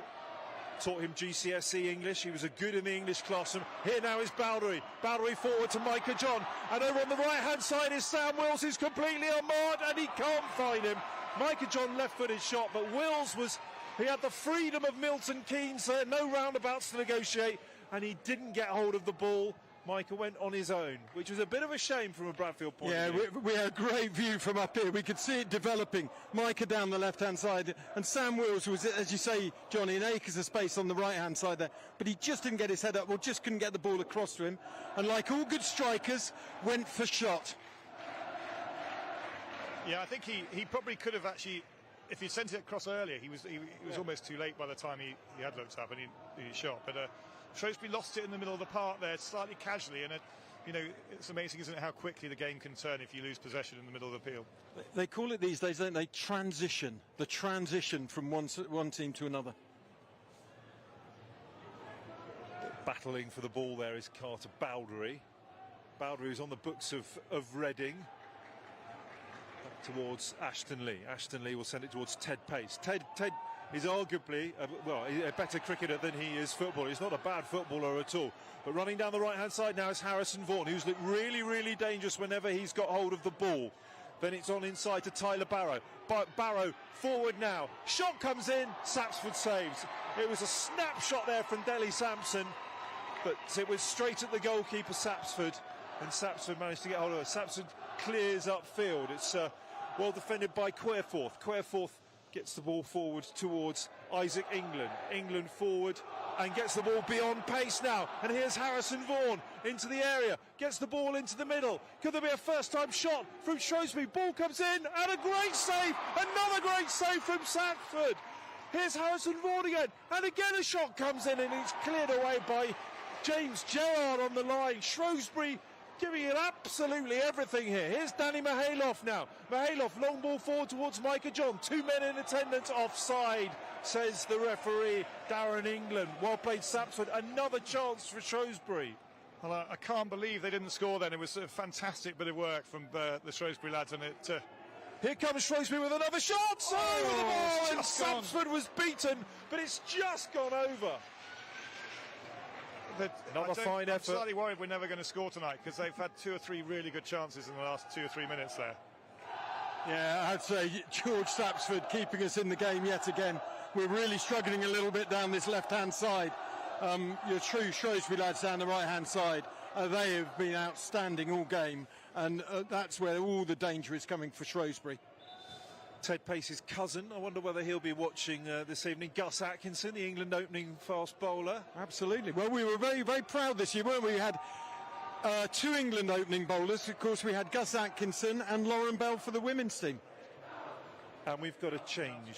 Taught him GCSE English. He was a good in the English classroom. Here now is Bowdery. Bowdery forward to Micah John. And over on the right-hand side is Sam Wills, who's completely unmarked, and he can't find him. Micah John left-footed shot, but Wills he had the freedom of Milton Keynes, no roundabouts to negotiate, and he didn't get hold of the ball. Micah went on his own, which was a bit of a shame from a Bradfield point of view. Yeah, we had a great view from up here. We could see it developing. Micah down the left-hand side, and Sam Wills was, as you say, Johnny, in acres of space on the right-hand side there. But he just didn't get his head up, or just couldn't get the ball across to him. And like all good strikers, went for shot. Yeah, I think he probably could have actually, if he'd sent it across earlier, he was almost too late by the time he had looked up and he shot. But Shrewsbury lost it in the middle of the park there, slightly casually, and it's amazing, isn't it, how quickly the game can turn if you lose possession in the middle of the field. They call it these days, don't they? Transition. The transition from one team to another. Battling for the ball there is Carter Bowdery. Bowdery is on the books of Reading. Back towards Ashton Lee. Ashton Lee will send it towards Ted Pace. Ted is arguably a better cricketer than he is footballer. He's not a bad footballer at all. But running down the right-hand side now is Harrison Vaughan, who's looked really, really dangerous whenever he's got hold of the ball. Then it's on inside to Tyler Barrow. Barrow forward now. Shot comes in. Sapsford saves. It was a snapshot there from Delhi Sampson, but it was straight at the goalkeeper Sapsford, and Sapsford managed to get hold of it. Sapsford clears upfield. It's well defended by Quareforth. Quareforth gets the ball forward towards Isaac England. England forward and gets the ball beyond Pace now. And here's Harrison Vaughan into the area. Gets the ball into the middle. Could there be a first-time shot from Shrewsbury? Ball comes in and a great save. Another great save from Sapsford. Here's Harrison Vaughan again. And again a shot comes in and it's cleared away by James Gerrard on the line. Shrewsbury giving it absolutely everything here. Here's Danny Mihailoff now. Mihailoff, long ball forward towards Micah John. 2 men in attendance, offside, says the referee, Darren England. Well played, Sapsford. Another chance for Shrewsbury. Well, I can't believe they didn't score then. It was a fantastic bit of work from the Shrewsbury lads, and it... Here comes Shrewsbury with another shot. Over the ball, and Sapsford was beaten, but it's just gone over. Not a fine effort. I'm slightly worried we're never going to score tonight, because they've had 2 or 3 really good chances in the last 2 or 3 minutes there. Yeah, I'd say George Sapsford keeping us in the game yet again. We're really struggling a little bit down this left-hand side. Your true Shrewsbury lads down the right-hand side, they have been outstanding all game, and that's where all the danger is coming for Shrewsbury. Ted Pace's cousin, I wonder whether he'll be watching this evening. Gus Atkinson, the England opening fast bowler. Absolutely. Well, we were very, very proud this year, weren't we? We had 2 England opening bowlers. Of course, we had Gus Atkinson and Lauren Bell for the women's team. And we've got a change.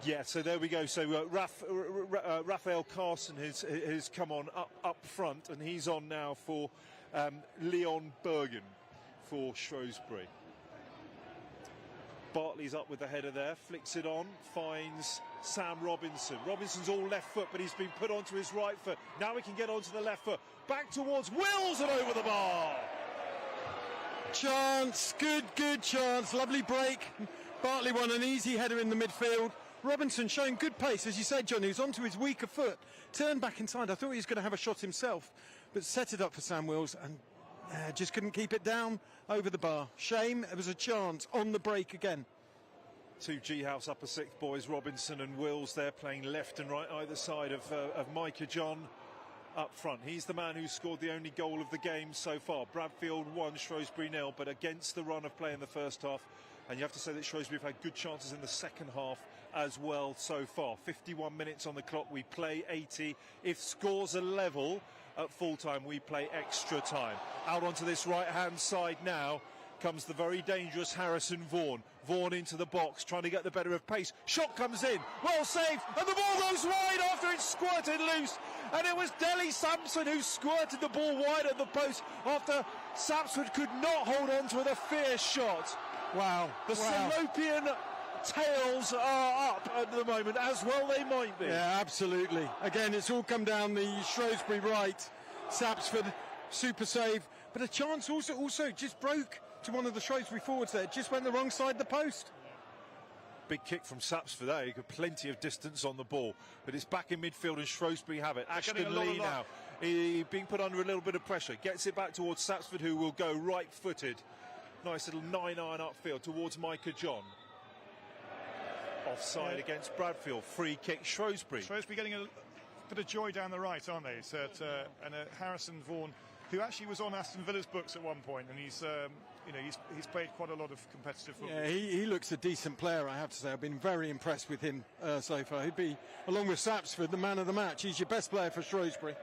Yeah, so there we go. So Raphael Carson has come on up front, and he's on now for Leon Bergen for Shrewsbury. Bartley's up with the header there, flicks it on, finds Sam Robinson. Robinson's all left foot, but he's been put onto his right foot. Now he can get onto the left foot. Back towards Wills and over the bar. Chance, good chance, lovely break. Bartley won an easy header in the midfield. Robinson showing good pace, as you said, John. He was onto his weaker foot, turned back inside. I thought he was going to have a shot himself, but set it up for Sam Wills and just couldn't keep it down over the bar. Shame, there was a chance on the break again. 2 G-House upper sixth boys, Robinson and Wills, they're playing left and right either side of Micah John up front. He's the man who scored the only goal of the game so far. Bradfield 1, Shrewsbury 0, but against the run of play in the first half. And you have to say that Shrewsbury have had good chances in the second half as well so far. 51 minutes on the clock, we play 80. If scores are level at full time, we play extra time. Out onto this right-hand side now comes the very dangerous Harrison Vaughan. Vaughan into the box, trying to get the better of Pace. Shot comes in, well saved, and the ball goes wide after it's squirted loose. And it was Delhi Sampson who squirted the ball wide at the post after Sapsford could not hold on to it. A fierce shot. Wow. The Salopian tails are up at the moment, as well they might be. Yeah, absolutely. Again, it's all come down the Shrewsbury right. Sapsford, super save, but a chance also just broke to one of the Shrewsbury forwards there, just went the wrong side of the post. Big kick from Sapsford there. He got plenty of distance on the ball, but it's back in midfield and Shrewsbury have it. Ashton Lee now, he being put under a little bit of pressure, gets it back towards Sapsford, who will go right-footed. Nice little 9-iron upfield towards Micah John. Offside against Bradfield. Free kick Shrewsbury. Shrewsbury getting a bit of joy down the right, aren't they? So and Harrison Vaughan, who actually was on Aston Villa's books at one point, and he's played quite a lot of competitive football. Yeah, he looks a decent player, I have to say. I've been very impressed with him so far. He'd be, along with Sapsford, the man of the match. He's your best player for Shrewsbury.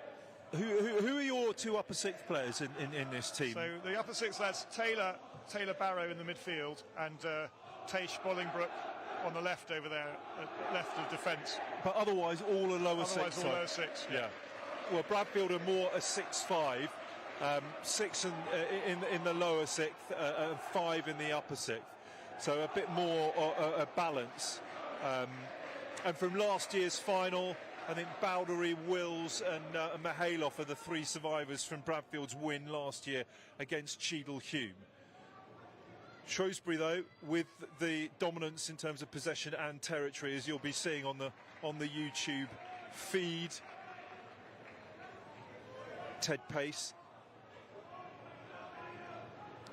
Who are your two upper sixth players in this team? So the upper six lads, Taylor Barrow in the midfield, and Taish Bolingbroke on the left over there, left of defence. But otherwise, all a lower six. Otherwise, all lower six. Yeah. Well, Bradfield are more a 6-5, 6 in the lower sixth, 5 in the upper sixth. So a bit more a balance. And from last year's final, I think Bowdery, Wills and Mihailov are the three survivors from Bradfield's win last year against Cheadle Hulme. Shrewsbury, though, with the dominance in terms of possession and territory, as you'll be seeing on the YouTube feed. Ted Pace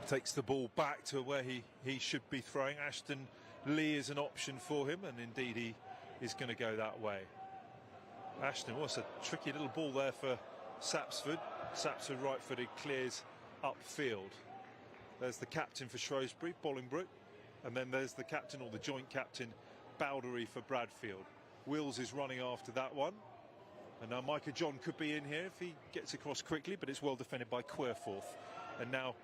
takes the ball back to where he should be throwing. Ashton Lee is an option for him, and indeed he is going to go that way. Ashton, what's a tricky little ball there for Sapsford. Sapsford right-footed, clears upfield. There's the captain for Shrewsbury, Bolingbroke, and then there's the captain, or the joint captain, Bowdery for Bradfield. Wills is running after that one. And now Micah John could be in here if he gets across quickly, but it's well defended by Querforth. And now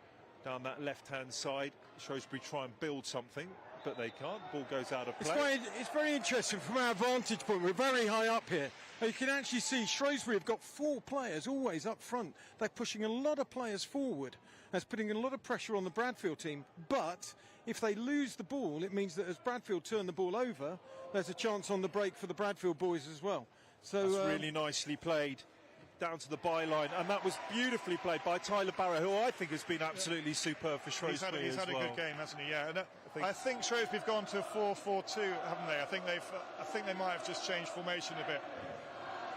down that left-hand side, Shrewsbury try and build something, but they can't. Ball goes out of play. It's very interesting from our vantage point. We're very high up here. You can actually see Shrewsbury have got 4 players always up front. They're pushing a lot of players forward. That's putting a lot of pressure on the Bradfield team. But if they lose the ball, it means that as Bradfield turn the ball over, there's a chance on the break for the Bradfield boys as well. So that's really nicely played down to the byline, and that was beautifully played by Tyler Barrow, who I think has been absolutely superb for Shrewsbury. He's had a good game, hasn't he? Yeah. And I think Shrewsbury have gone to 4-4-2, haven't they? I think they might have just changed formation a bit.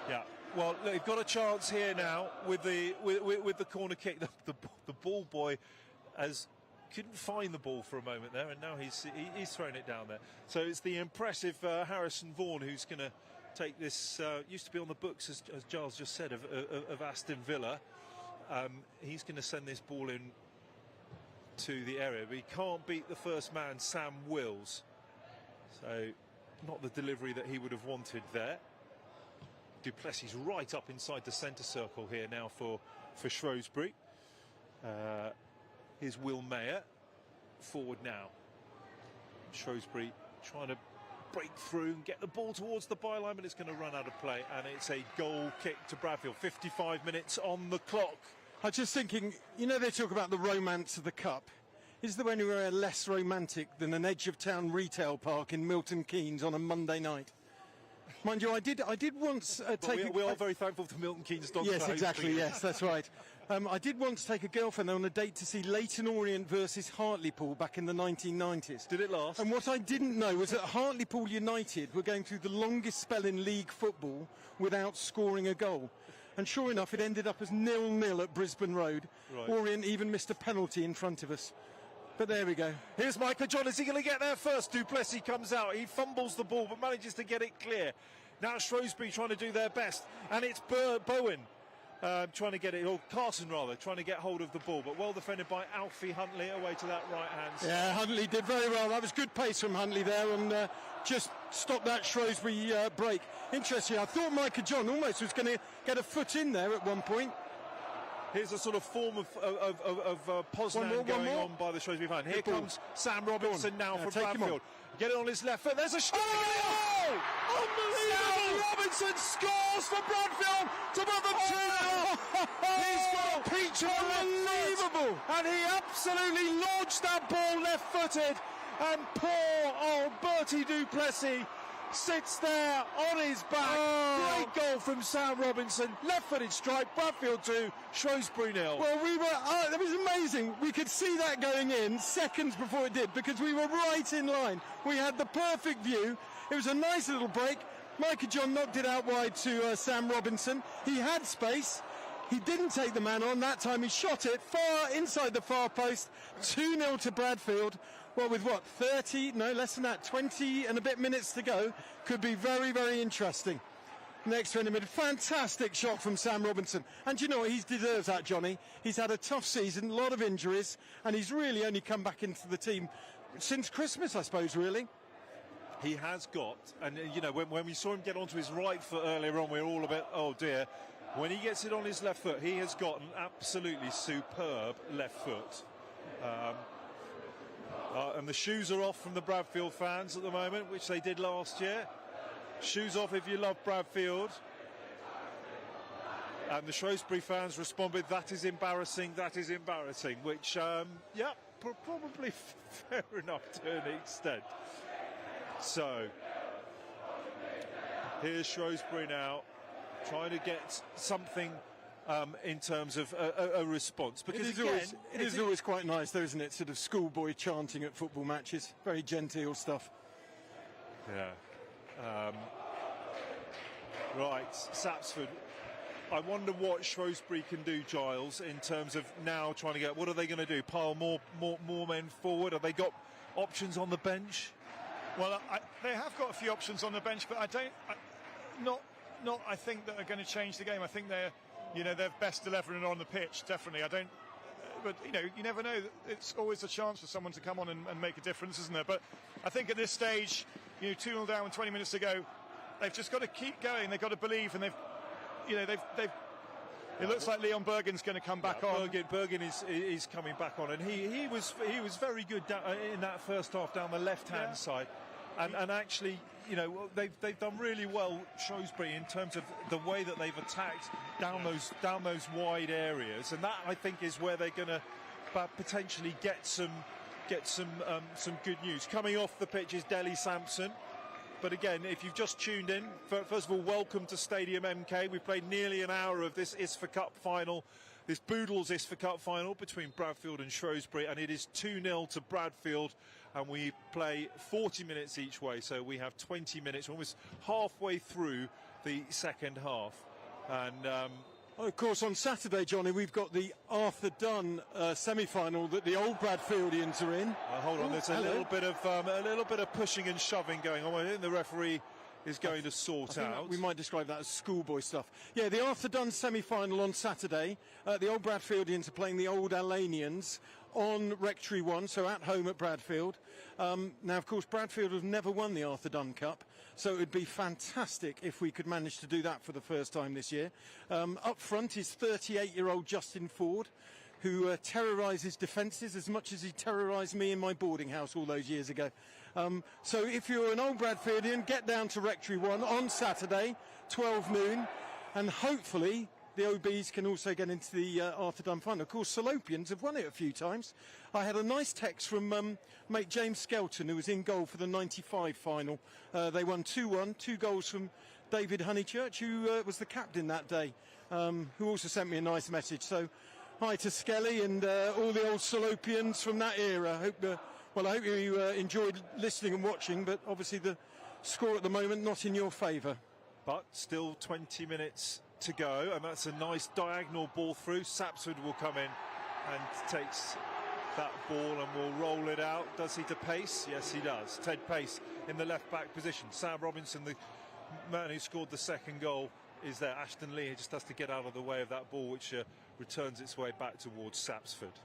Yeah. Well, they've got a chance here now with the corner kick. The ball boy couldn't find the ball for a moment there, and now he's thrown it down there. So it's the impressive Harrison Vaughan who's going to take this. Used to be on the books, as Giles just said, of Aston Villa. He's going to send this ball in to the area, but he can't beat the first man, Sam Wills. So not the delivery that he would have wanted there. Duplessis right up inside the centre circle here now for Shrewsbury. Here's Will Mayer forward now. Shrewsbury trying to break through and get the ball towards the byline, but it's going to run out of play, and it's a goal kick to Bradfield. 55 minutes on the clock. I was just thinking, you know, they talk about the romance of the Cup. Is there anywhere less romantic than an edge of town retail park in Milton Keynes on a Monday night? Mind you, I did once take. We are very thankful to Milton Keynes Dog. Yes, exactly. Yes, that's right. I did once take a girlfriend on a date to see Leyton Orient versus Hartlepool back in the 1990s. Did it last? And what I didn't know was that Hartlepool United were going through the longest spell in league football without scoring a goal. And sure enough, it ended up as 0-0 at Brisbane Road. Right. Orient even missed a penalty in front of us. But there we go. Here's Micah John. Is he going to get there first? Duplessis comes out. He fumbles the ball but manages to get it clear. Now Shrewsbury trying to do their best. And it's Bowen trying to get it, or Carson rather, trying to get hold of the ball. But well defended by Alfie Huntley away to that right hand side. Yeah, Huntley did very well. That was good pace from Huntley there and just stopped that Shrewsbury break. Interesting. I thought Micah John almost was going to get a foot in there at one point. Here's a sort of form of Poznan going on by the Shrewsbury fan. Here comes Sam Robinson now for Bradfield. Get it on his left foot. There's a shot. Oh! Unbelievable! Sam Robinson scores for Bradfield to put them 2-0. He's got a peach on unbelievable, and he absolutely launched that ball left-footed. And poor old Bertie Duplessis sits there on his back. Great goal from Sam Robinson. Left-footed strike. Bradfield 2, Shrewsbury 0. Well, that was amazing. We could see that going in seconds before it did because we were right in line. We had the perfect view. It was a nice little break. Micah John knocked it out wide to Sam Robinson. He had space. He didn't take the man on that time. He shot it far inside the far post. 2-0 to Bradfield. Well, with what, 30, no, less than that, 20 and a bit minutes to go. Could be very, very interesting. Next 20 minutes. Fantastic shot from Sam Robinson. And you know what? He deserves that, Johnny. He's had a tough season, a lot of injuries, and he's really only come back into the team since Christmas, I suppose, really. He has got, and you know, when we saw him get onto his right foot earlier on, we were all a bit, oh dear. When he gets it on his left foot, he has got an absolutely superb left foot. And the shoes are off from the Bradfield fans at the moment, which they did last year. Shoes off if you love Bradfield. And the Shrewsbury fans respond with, that is embarrassing, which, yeah, probably fair enough to an extent. So, here's Shrewsbury now, trying to get something in terms of a response. Because it is always quite nice, though, isn't it? Sort of schoolboy chanting at football matches. Very genteel stuff. Yeah. Right, Sapsford. I wonder what Shrewsbury can do, Giles, in terms of now trying to get. What are they going to do? Pile more men forward? Have they got options on the bench? Well, they have got a few options on the bench, but I think that are going to change the game. I think they're best 11 on the pitch, definitely. But you never know. It's always a chance for someone to come on and make a difference, isn't there? But I think at this stage, 2-0 down with 20 minutes to go, they've just got to keep going. They've got to believe, and it looks like Leon Bergen's going to come back on. Bergen is coming back on, and he was very good in that first half down the left-hand side, and actually, they've done really well, Shrewsbury, in terms of the way that they've attacked down those wide areas, and that I think is where they're going to potentially get some good news. Coming off the pitch is Delhi Sampson. But again, if you've just tuned in, first of all, welcome to Stadium MK. We played nearly an hour of this ISFA Cup final, this Boodles ISFA Cup final between Bradfield and Shrewsbury, and it is 2-0 to Bradfield, and we play 40 minutes each way, so we have 20 minutes, almost halfway through the second half. And of course, on Saturday, Johnny, we've got the Arthur Dunn semi-final that the old Bradfieldians are in. Hold on, there's a little bit of pushing and shoving going on. I think the referee is going to sort out. We might describe that as schoolboy stuff. Yeah, the Arthur Dunn semi-final on Saturday. The old Bradfieldians are playing the old Alanians on Rectory 1, so at home at Bradfield. Now, of course, Bradfield have never won the Arthur Dunn Cup, so it would be fantastic if we could manage to do that for the first time this year. Up front is 38-year-old Justin Ford, who terrorises defences as much as he terrorised me in my boarding house all those years ago. So if you're an old Bradfieldian, get down to Rectory 1 on Saturday, 12 noon, and hopefully the OBs can also get into the Arthur Dunn final. Of course, Salopians have won it a few times. I had a nice text from mate James Skelton, who was in goal for the 95 final. They won 2-1, 2 goals from David Honeychurch, who was the captain that day, who also sent me a nice message. So hi to Skelly and all the old Salopians from that era. I hope you enjoyed listening and watching, but obviously the score at the moment not in your favour. But still 20 minutes to go, and that's a nice diagonal ball through. Sapsford will come in and takes that ball and will roll it out. Does he to Pace? Yes, he does. Ted Pace in the left-back position. Sam Robinson, the man who scored the second goal, is there. Ashton Lee just has to get out of the way of that ball, which returns its way back towards Sapsford.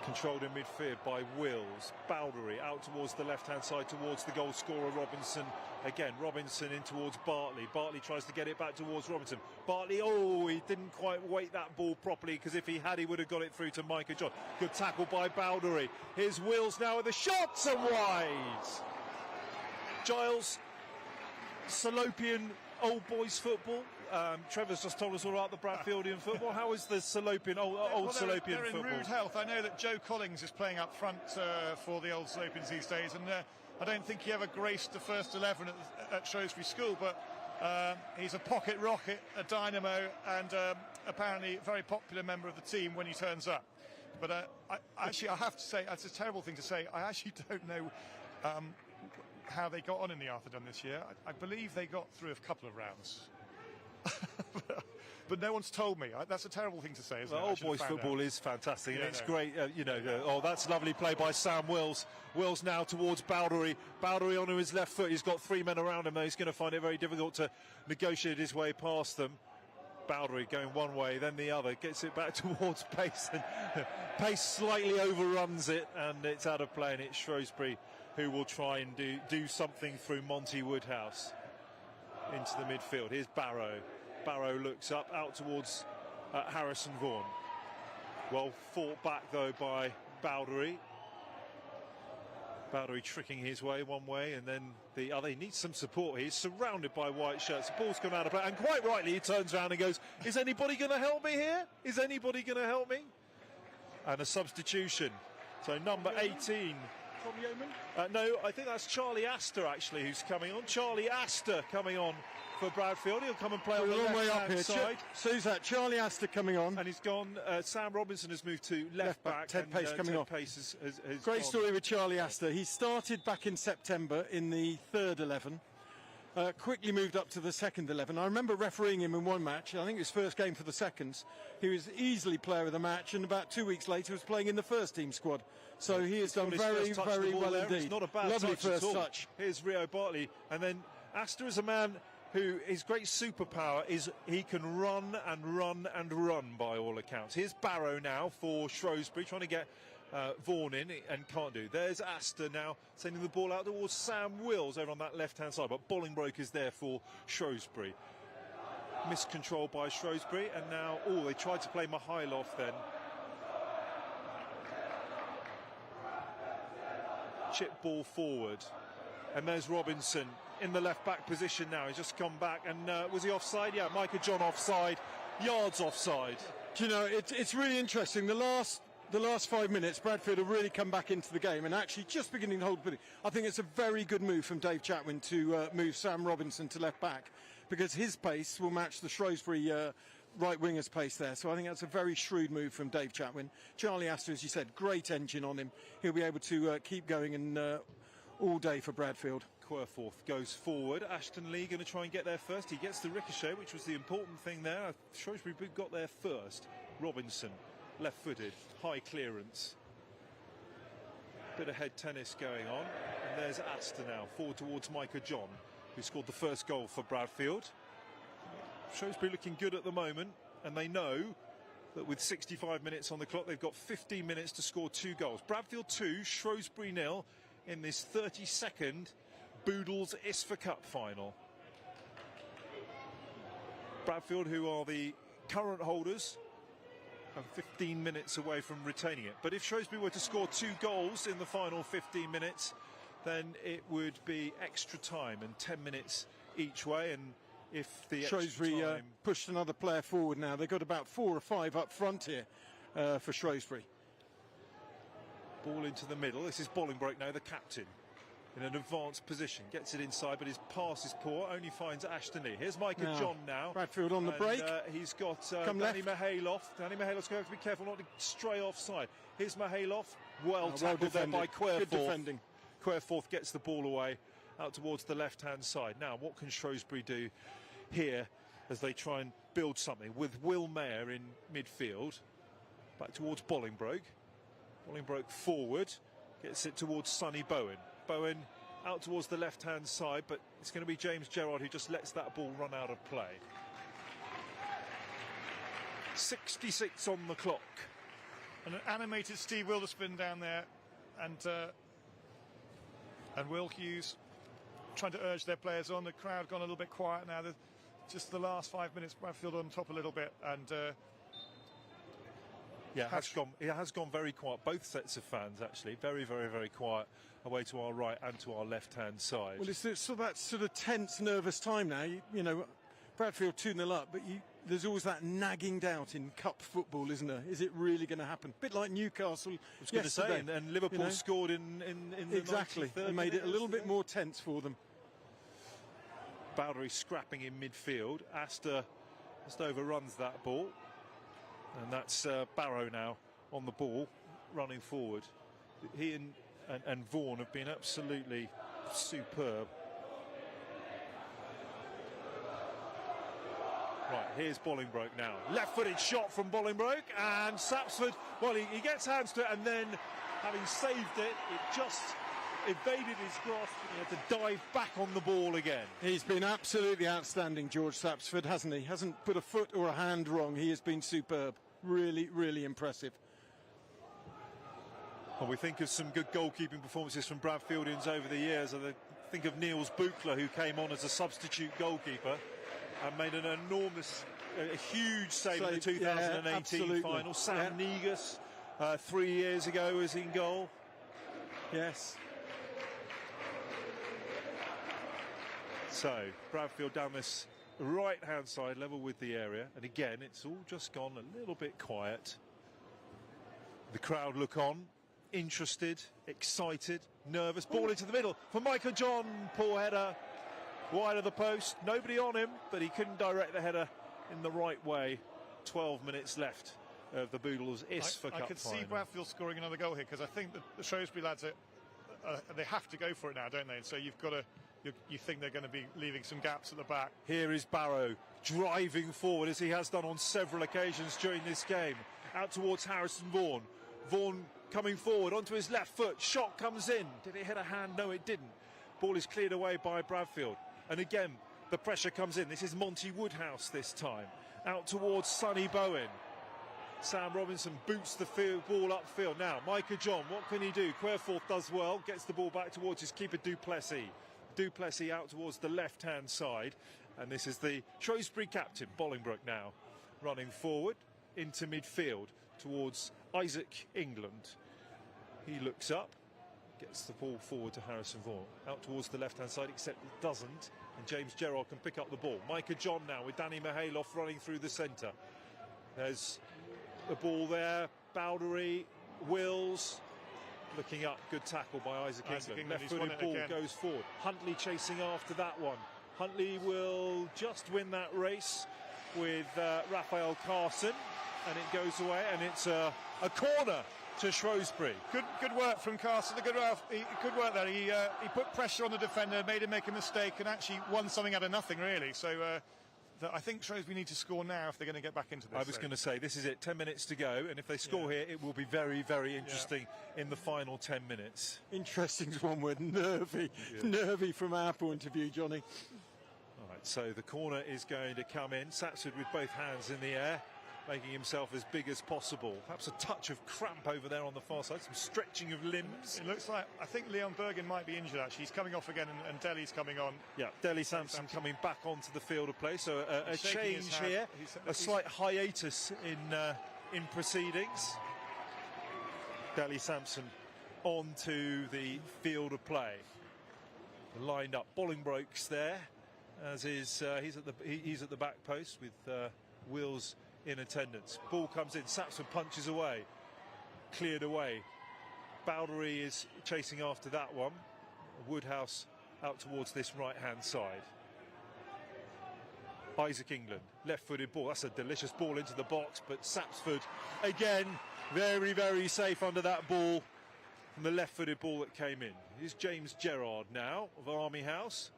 Controlled in midfield by Wills. Bowdery out towards the left-hand side towards the goal scorer Robinson. Again, Robinson in towards Bartley. Bartley tries to get it back towards Robinson. Bartley, he didn't quite weight that ball properly, because if he had, he would have got it through to Micah John. Good tackle by Bowdery. Here's Wills now with the shots and wide. Giles, Salopian old boys football. Trevor's just told us all about the Bradfieldian football. How is the Salopian, old Salopian football? They're in rude health. I know that Joe Collings is playing up front for the old Salopians these days, and I don't think he ever graced the first 11 at Shrewsbury School, but he's a pocket rocket, a dynamo, and apparently a very popular member of the team when he turns up. But I have to say, that's a terrible thing to say, I actually don't know how they got on in the Arthur Dunn this year. I believe they got through a couple of rounds. But no one's told me. That's a terrible thing to say, isn't it? Old boys football is fantastic, and it's great. Yeah. That's lovely play by Sam Wills. Wills now towards Bowdery. Bowdery onto his left foot. He's got 3 men around him, though. He's going to find it very difficult to negotiate his way past them. Bowdery going one way, then the other. Gets it back towards Pace, and Pace slightly overruns it, and it's out of play, and it's Shrewsbury who will try and do something through Monty Woodhouse into the midfield. Here's Barrow. Barrow looks up, out towards Harrison Vaughan. Well fought back, though, by Bowdery. Bowdery tricking his way one way and then the other. He needs some support. He's surrounded by white shirts. The ball's come out of play, and quite rightly he turns around and goes, is anybody going to help me here? Is anybody going to help me? And a substitution. So number 18. Tom Yeoman? No, I think that's Charlie Astor, actually, who's coming on. Charlie Astor coming on for Bradfield. He'll come and play on the long way up left-hand here. side. So who's that? Charlie Astor coming on. And he's gone. Sam Robinson has moved to left back. Ted Pace coming Ted off. Pace has Great gone. story with Charlie Astor. He started back in September in the third 11. Quickly moved up to the second 11. I remember refereeing him in one match. I think his first game for the seconds. He was easily player of the match, and about 2 weeks later was playing in the first team squad. So he has done very, very well indeed. It's not a bad Lovely touch first at all. touch. Here's Rio Bartley, and then Astor is a man who his great superpower is he can run and run and run by all accounts. Here's Barrow now for Shrewsbury, trying to get Vaughan in and can't do. There's Astor now sending the ball out towards Sam Wills over on that left-hand side, but Bolingbroke is there for Shrewsbury. Miscontrol by Shrewsbury, and now, they tried to play Mihailov then. Chip ball forward, and there's Robinson in the left-back position now. He's just come back, and was he offside? Yeah, Micah John offside, yards offside. Do you know, it's really interesting. The last 5 minutes, Bradfield have really come back into the game and actually just beginning to hold the. I think it's a very good move from Dave Chatwin to move Sam Robinson to left back, because his pace will match the Shrewsbury right winger's pace there. So I think that's a very shrewd move from Dave Chatwin. Charlie Astor, as you said, great engine on him. He'll be able to keep going and all day for Bradfield. Querforth goes forward. Ashton Lee going to try and get there first. He gets the ricochet, which was the important thing there. Shrewsbury got there first. Robinson, left-footed, high clearance. Bit of head tennis going on. And there's Astor now, forward towards Micah John, who scored the first goal for Bradfield. Shrewsbury looking good at the moment, and they know that with 65 minutes on the clock, they've got 15 minutes to score 2 goals. Bradfield 2, Shrewsbury 0 in this 32nd Boodles ISFA Cup final. Bradfield, who are the current holders, are 15 minutes away from retaining it. But if Shrewsbury were to score 2 goals in the final 15 minutes, then it would be extra time and 10 minutes each way. And if the Shrewsbury pushed another player forward now, they've got about 4 or 5 up front here for Shrewsbury. Ball into the middle. This is Bolingbroke now, the captain, in an advanced position. Gets it inside, but his pass is poor. Only finds Ashton Lee. Here's Micah John now. Bradfield on the break. He's got left. Danny Mihailov. Danny Mihailov's going to have to be careful not to stray offside. Here's Mihailov. Well tackled there by Querforth. Good defending. Querforth gets the ball away out towards the left-hand side. Now, what can Shrewsbury do here as they try and build something with Will Mayer in midfield? Back towards Bolingbroke. Bolingbroke forward, gets it towards Sonny Bowen. Bowen out towards the left-hand side, but it's going to be James Gerrard who just lets that ball run out of play. 66 on the clock. And an animated Steve Wilderspin down there, and Will Hughes trying to urge their players on. The crowd gone a little bit quiet now. Just the last 5 minutes, Bradfield on top a little bit, and it has gone very quiet. Both sets of fans actually very, very, very quiet away to our right and to our left-hand side. Well, it's that sort of tense, nervous time now. You know, Bradfield 2-0 up, but there's always that nagging doubt in cup football, isn't there? Is it really going to happen? A bit like Newcastle. I was going to say, and Liverpool scored in the exactly. 93rd And made it a little minute bit more tense for them. Bowdery scrapping in midfield. Astor just overruns that ball, and that's Barrow now on the ball, running forward. He and Vaughan have been absolutely superb. Right, here's Bolingbroke now. Left-footed shot from Bolingbroke, and Sapsford, well, he gets hands to it, and then, having saved it, it just evaded his grasp, and he had to dive back on the ball again. He's been absolutely outstanding, George Sapsford, hasn't he? Hasn't put a foot or a hand wrong. He has been superb. Really, really impressive. Well, we think of some good goalkeeping performances from Bradfieldians over the years. I think of Niels Buchler, who came on as a substitute goalkeeper and made an enormous, a huge save in the 2018 final. Sam Negus, 3 years ago, was in goal. Yes. So, Bradfield down this right-hand side, level with the area. And again, it's all just gone a little bit quiet. The crowd look on, interested, excited, nervous. Ball into the middle for Michael John. Poor header, wide of the post. Nobody on him, but he couldn't direct the header in the right way. 12 minutes left of the Boodles' ISFA Cup I could final. see Bradfield scoring another goal here, because I think that the Shrewsbury lads they have to go for it now, don't they? And so you've got to. You think they're going to be leaving some gaps at the back. Here is Barrow driving forward, as he has done on several occasions during this game. Out towards Harrison Vaughan. Vaughan coming forward onto his left foot. Shot comes in. Did it hit a hand? No, it didn't. Ball is cleared away by Bradfield. And again, the pressure comes in. This is Monty Woodhouse this time. Out towards Sonny Bowen. Sam Robinson boots the ball upfield. Now, Micah John, what can he do? Querforth does well. Gets the ball back towards his keeper, Duplessis. Duplessis out towards the left-hand side. And this is the Shrewsbury captain, Bolingbroke, now running forward into midfield towards Isaac England. He looks up, gets the ball forward to Harrison Vaughan. Out towards the left-hand side, except it doesn't. And James Gerrard can pick up the ball. Micah John now with Danny Mihailoff running through the centre. There's the ball there. Bowdery, Wills. Looking up, good tackle by Isaac England. Left-footed ball goes forward. Huntley chasing after that one. Huntley will just win that race with Raphael Carson, and it goes away, and it's a corner to Shrewsbury. Good work from Carson. Good work there. He put pressure on the defender, made him make a mistake, and actually won something out of nothing, really. So I think Shrewsbury need to score now if they're going to get back into this. I was going to say, this is it, 10 minutes to go, and if they score here, it will be very, very interesting in the final 10 minutes. Interesting is one word, nervy. Nervy from our point of view, Johnny. All right, so the corner is going to come in. Sapsford with both hands in the air, making himself as big as possible. Perhaps a touch of cramp over there on the far side, some stretching of limbs. It looks like, I think Leon Bergen might be injured, actually. He's coming off again, and Delhi's coming on. Yeah, Delhi Sampson coming back onto the field of play, so a change here, a slight hiatus in proceedings. Delhi Sampson onto the field of play. Lined up, Bolingbroke's there, as is he's at the back post with Wills in attendance. Ball comes in, Sapson punches away, cleared away. Bowdery is chasing after that one. Woodhouse out towards this right-hand side. Isaac England, left-footed ball. That's a delicious ball into the box, but Sapsford, again, very, very safe under that ball from the left-footed ball that came in. Here's James Gerrard now of Army House.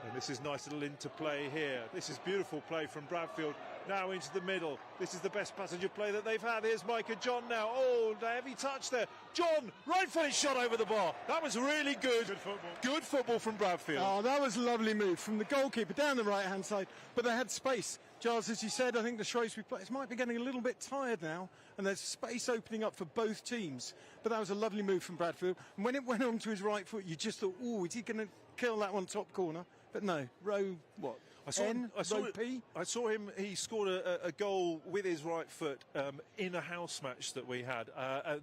And this is nice little interplay here. This is beautiful play from Bradfield. Now into the middle. This is the best passenger play that they've had. Here's Micah John now. Oh, the heavy touch there. John, right-footed shot over the bar. That was really good. Good football. Good football from Bradfield. Oh, that was a lovely move from the goalkeeper down the right-hand side. But they had space. Giles, as you said, I think the Shrewsbury players might be getting a little bit tired now, and there's space opening up for both teams. But that was a lovely move from Bradfield. And when it went on to his right foot, you just thought, oh, is he going to kill that one top corner? But no, row what? I saw him. He scored a goal with his right foot in a house match that we had. And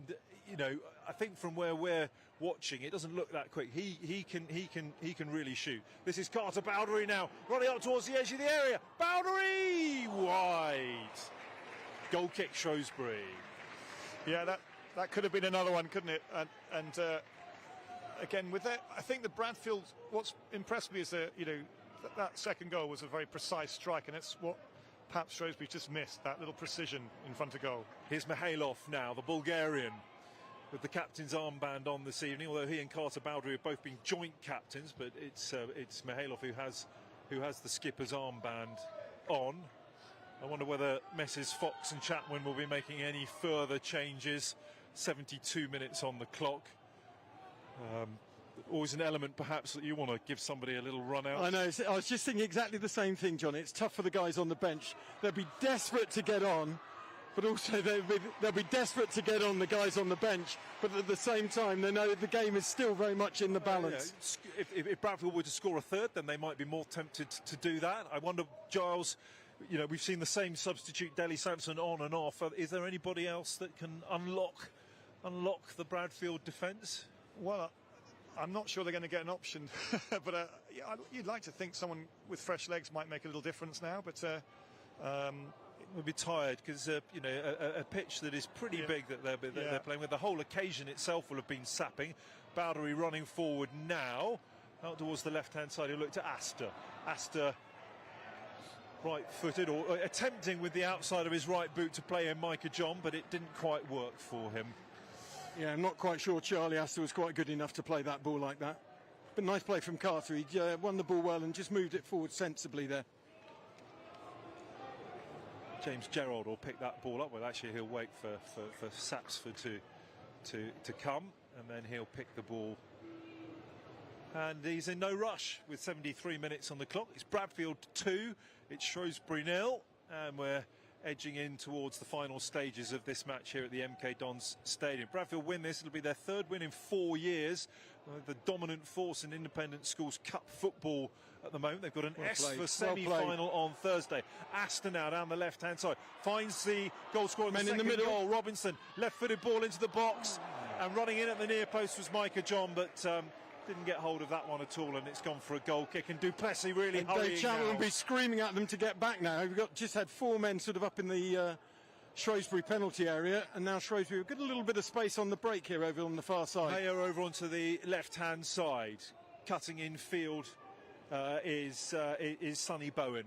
you know, I think from where watching, it doesn't look that quick. He can really shoot. This is Carter Bowdery now, running up towards the edge of the area. Bowdery wide. Goal kick, Shrewsbury. Yeah, that could have been another one, couldn't it? And again, with that, I think the Bradfield. What's impressed me is that that second goal was a very precise strike, and it's what perhaps Shrewsbury just missed, that little precision in front of goal. Here's Mihailov now, the Bulgarian, with the captain's armband on this evening. Although he and Carter Bowdery have both been joint captains, but it's Mihailov who has the skipper's armband on. I wonder whether Messrs Fox and Chapman will be making any further changes. 72 minutes on the clock. Always an element, perhaps, that you want to give somebody a little run out. I know. I was just thinking exactly the same thing, Johnny. It's tough for the guys on the bench. They'll be desperate to get on, but also they'll be desperate to get on the guys on the bench. But at the same time, they know the game is still very much in the balance. If Bradfield were to score a third, then they might be more tempted to do that. I wonder, Giles. We've seen the same substitute, Deli Sampson, on and off. Is there anybody else that can unlock the Bradfield defence? Well, I'm not sure they're going to get an option, but you'd like to think someone with fresh legs might make a little difference now. But we'll be tired because a pitch that is pretty big that they're playing with. The whole occasion itself will have been sapping. Bowdery running forward now, out towards the left-hand side. He'll look to Astor. Right-footed, or attempting with the outside of his right boot to play in Micah John, but it didn't quite work for him. Yeah, I'm not quite sure Charlie Astor was quite good enough to play that ball like that. But nice play from Carter. He won the ball well and just moved it forward sensibly there. James Gerrard will pick that ball up. Well, actually, he'll wait for Sapsford to come, and then he'll pick the ball. And he's in no rush with 73 minutes on the clock. It's Bradfield 2, it's Shrewsbury 0, and we're edging in towards the final stages of this match here at the MK Dons Stadium. Bradfield win this, it'll be their third win in 4 years. The dominant force in Independent Schools Cup football at the moment. They've got an S for semi-final on Thursday. Aston now down the left-hand side, finds the goal scorer in the middle. Goal. Robinson, left-footed ball into the box, and running in at the near post was Micah John, but didn't get hold of that one at all, and it's gone for a goal kick. And Duplessis really hurrying Dave Chapman will be screaming at them to get back now. We've just had 4 men sort of up in the Shrewsbury penalty area, and now Shrewsbury have got a little bit of space on the break here over on the far side. They are over onto the left-hand side. Cutting in field is Sonny Bowen.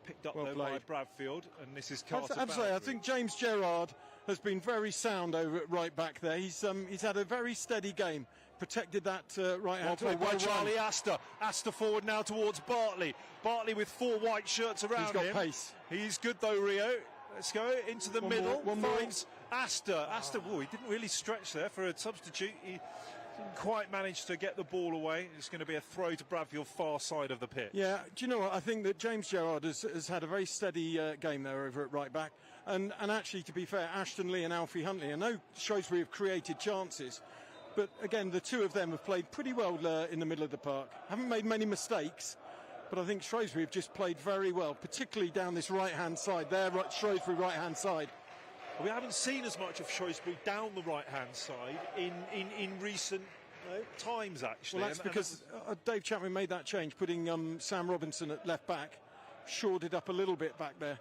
Picked up by Bradfield, and this is Carter Bowdery. I think James Gerrard has been very sound over at right back there. He's had a very steady game. Protected that right hand side. Charlie Astor forward now towards Bartley. Bartley with 4 white shirts around him. He's got pace. He's good though, Rio. Let's go into the middle. Finds Astor. Astor, he didn't really stretch there for a substitute. He didn't quite manage to get the ball away. It's going to be a throw to Bradfield, far side of the pitch. Yeah, do you know what? I think that James Gerrard has had a very steady game there over at right back. And actually, to be fair, Ashton Lee and Alfie Huntley, I know Shrewsbury have created chances, but again, the two of them have played pretty well in the middle of the park. Haven't made many mistakes, but I think Shrewsbury have just played very well, particularly down this right-hand side. Shrewsbury right-hand side. We haven't seen as much of Shrewsbury down the right-hand side in recent times, actually. Well, that's because Dave Chapman made that change, putting Sam Robinson at left back, shored it up a little bit back there.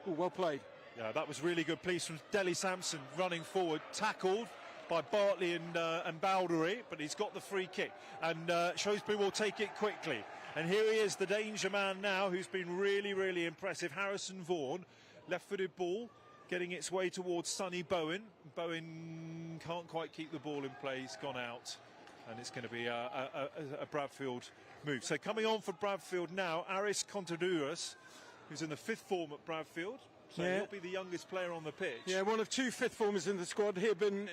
Ooh, well played. Yeah, that was really good. Please from Deli Sampson running forward, tackled by Bartley and Bowdery, but he's got the free kick, and Shrewsbury will take it quickly. And here he is, the danger man now, who's been really, really impressive. Harrison Vaughan, left-footed ball, getting its way towards Sonny Bowen. Bowen can't quite keep the ball in play, he's gone out, and it's going to be a Bradfield move. So coming on for Bradfield now, Aris Contadouros, who's in the 5th form at Bradfield. So he'll be the youngest player on the pitch. Yeah, one of 2 5th formers in the squad. Here been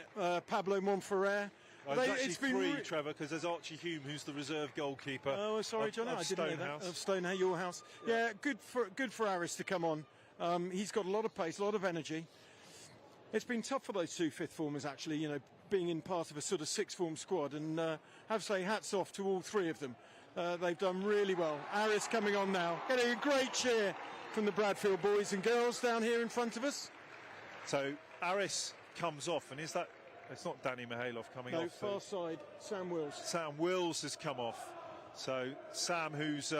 Pablo Monferrer. It's been 3, Trevor, because there's Archie Hume, who's the reserve goalkeeper. Oh, sorry, John. I didn't know that. Of Stonehouse, your house. Yeah, good for Aris to come on. He's got a lot of pace, a lot of energy. It's been tough for those 2 5th formers, actually, being in part of a sort of 6th form squad. And I have to say, hats off to all 3 of them. They've done really well. Aris coming on now, getting a great cheer from the Bradfield boys and girls down here in front of us. So Aris comes off, and is that It's not Danny Mihailov coming No, off. far side, Sam Wills. Sam Wills has come off. So Sam, who's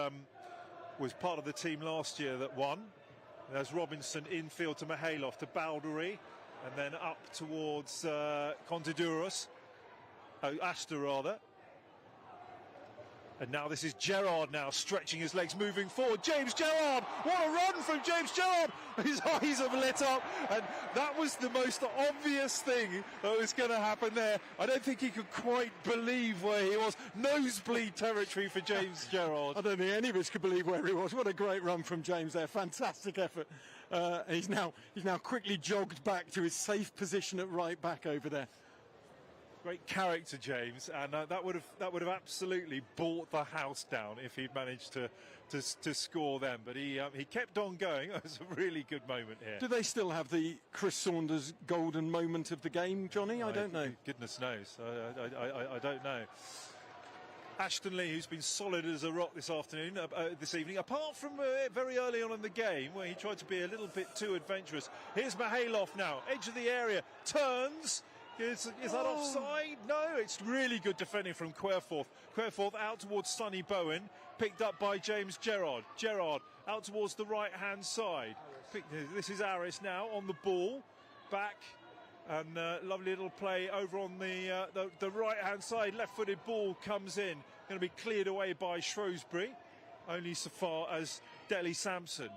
was part of the team last year that won. There's Robinson infield to Mihailov to Baldry, and then up towards Ashton rather. And now this is Gerrard now stretching his legs, moving forward. James Gerrard! What a run from James Gerrard! His eyes have lit up, and that was the most obvious thing that was going to happen there. I don't think he could quite believe where he was. Nosebleed territory for James Gerrard. I don't think any of us could believe where he was. What a great run from James there. Fantastic effort. He's now quickly jogged back to his safe position at right back over there. Great character, James, and that would have absolutely brought the house down if he'd managed to score them. But he kept on going. It was a really good moment here. Do they still have the Chris Saunders golden moment of the game, Johnny? I don't know. Goodness knows. I don't know. Ashton Lee, who's been solid as a rock this evening, apart from very early on in the game where he tried to be a little bit too adventurous. Here's Mihailov now, edge of the area, turns. Is that offside? No, it's really good defending from Querforth. Querforth out towards Sonny Bowen, picked up by James Gerrard. Gerrard out towards the right-hand side. This is Aris now on the ball, back, and lovely little play over on the right-hand side. Left-footed ball comes in, going to be cleared away by Shrewsbury, only so far as Delhi Sampson.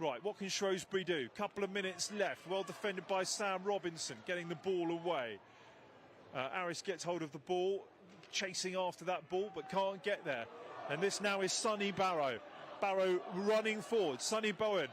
Right, what can Shrewsbury do? Couple of minutes left. Well defended by Sam Robinson, getting the ball away. Aris gets hold of the ball, chasing after that ball, but can't get there. And this now is Sonny Barrow. Barrow running forward. Sonny Bowen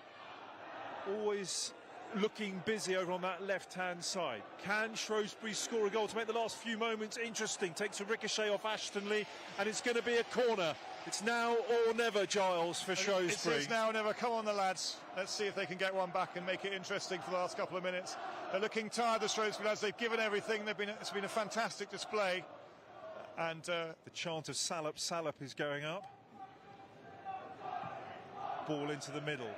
always looking busy over on that left-hand side. Can Shrewsbury score a goal to make the last few moments interesting? Takes a ricochet off Ashton Lee, and it's going to be a corner. It's now or never, Giles, for Shrewsbury. It's now or never. Come on, the lads. Let's see if they can get one back and make it interesting for the last couple of minutes. They're looking tired, the Shrewsbury lads. They've given everything. It's been a fantastic display. And the chant of Salop, Salop is going up. Ball into the middle.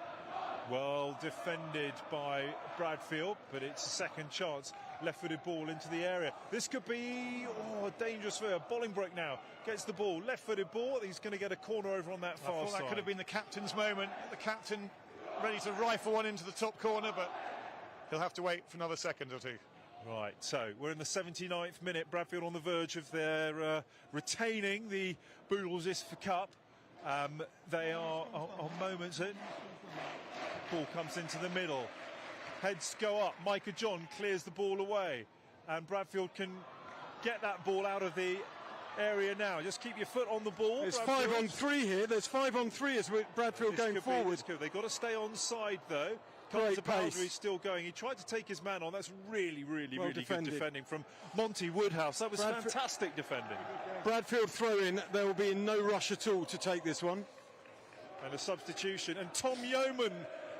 Well defended by Bradfield, but it's a second chance. Left-footed ball into the area. This could be dangerous for Bolingbroke now. Gets the ball, left-footed ball. He's going to get a corner over on that far side. That could have been the captain's moment. The captain ready to rifle one into the top corner, but he'll have to wait for another second or two. Right, so we're in the 79th minute. Bradfield on the verge of their retaining the Boodles ISFA Cup. They are on moments. Ball comes into the middle. Heads go up. Micah John clears the ball away. And Bradfield can get that ball out of the area now. Just keep your foot on the ball. There's 5 on 3 here. There's 5 on 3 as Bradfield going forward. They've got to stay on side, though. Great pace. He's still going. He tried to take his man on. That's really good defending from Monty Woodhouse. That was fantastic defending. Bradfield throw in. There will be no rush at all to take this one. And a substitution. And Tom Yeoman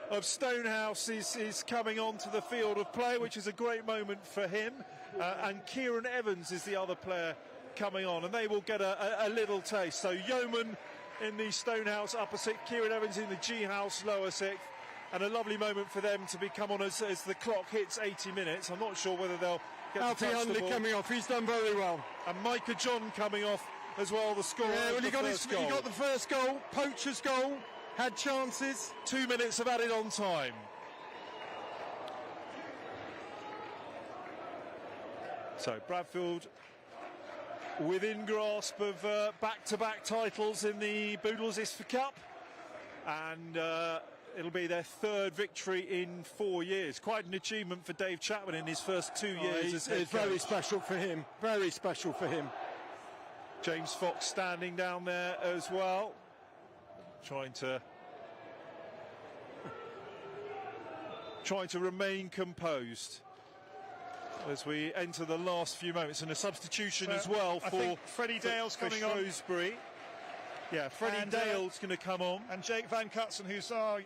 of Stonehouse is coming onto the field of play, which is a great moment for him. And Kieran Evans is the other player coming on, and they will get a little taste. So Yeoman in the Stonehouse upper sixth, Kieran Evans in the G House lower sixth, and a lovely moment for them to be come on as the clock hits 80 minutes. I'm not sure whether they'll get Alfie to touch the Hundley ball. coming off. He's done very well. And Micah John coming off as well, the scorer. Yeah, well, he got the first goal, poacher's goal, had chances. 2 minutes of added on time. So Bradfield within grasp of back-to-back titles in the Boodles ISFA Cup, and it'll be their third victory in 4 years. Quite an achievement for Dave Chapman in his first 2 years as head It's very coach. special for him. Very special for him. James Fox standing down there as well, trying to remain composed as we enter the last few moments, and a substitution as well I think Freddie Dale's coming on. Shrewsbury. Yeah, Freddie Dale's going to come on. And Jake Van Cutsson, who's our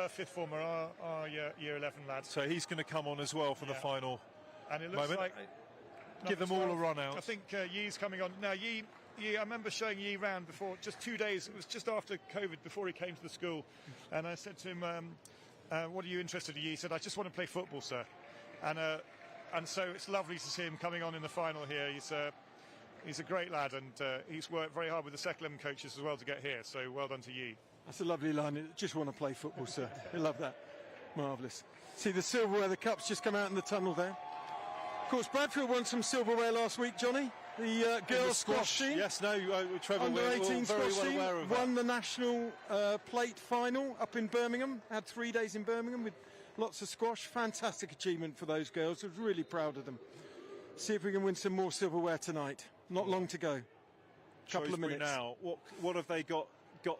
fifth former, our year 11 lad. So he's going to come on as well for the final and it looks moment. like Give them all a run out. I think Yee's coming on. Now, Yee, I remember showing Yee round before, just 2 days, it was just after COVID, before he came to the school. And I said to him, what are you interested in, Yee? He said, I just want to play football, sir. And and so it's lovely to see him coming on in the final here. He's a great lad, and he's worked very hard with the second 11 coaches as well to get here. So well done to you. That's a lovely line. Just want to play football, sir. I love that. Marvellous. See the silverware, the cups just come out in the tunnel there. Of course, Bradfield won some silverware last week, Johnny. The girls' squash team. Yes, no, Trevor, Under we're 18 very squash well team aware of won the national plate final up in Birmingham. Had 3 days in Birmingham with lots of squash. Fantastic achievement for those girls. I was really proud of them. See if we can win some more silverware tonight. Not long to go. Couple of Shrewsbury minutes. now. What have they got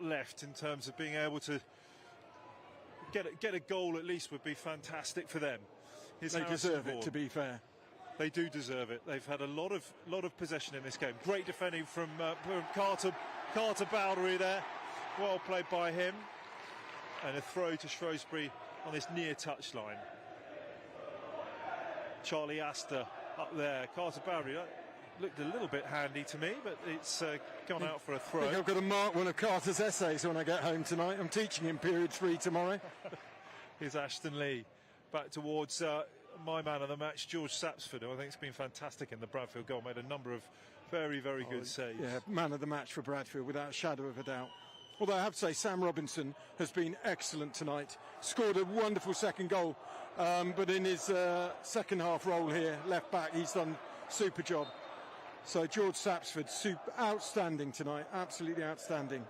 left in terms of being able to get a goal? At least would be fantastic for them. They deserve it, to be fair. They do deserve it. They've had a lot of possession in this game. Great defending from Carter Bowdery there. Well played by him. And a throw to Shrewsbury on this near touchline. Charlie Astor up there. Carter Bowdery looked a little bit handy to me, but it's gone out for a throw. I think I've got to mark one of Carter's essays when I get home tonight. I'm teaching him period 3 tomorrow. Here's Ashton Lee back towards my man of the match, George Sapsford, who I think has been fantastic in the Bradfield goal. Made a number of very good saves. Yeah, man of the match for Bradfield, without a shadow of a doubt. Although I have to say, Sam Robinson has been excellent tonight. Scored a wonderful second goal, but in his second half role here, left back, he's done super job. So George Sapsford, outstanding tonight, absolutely outstanding.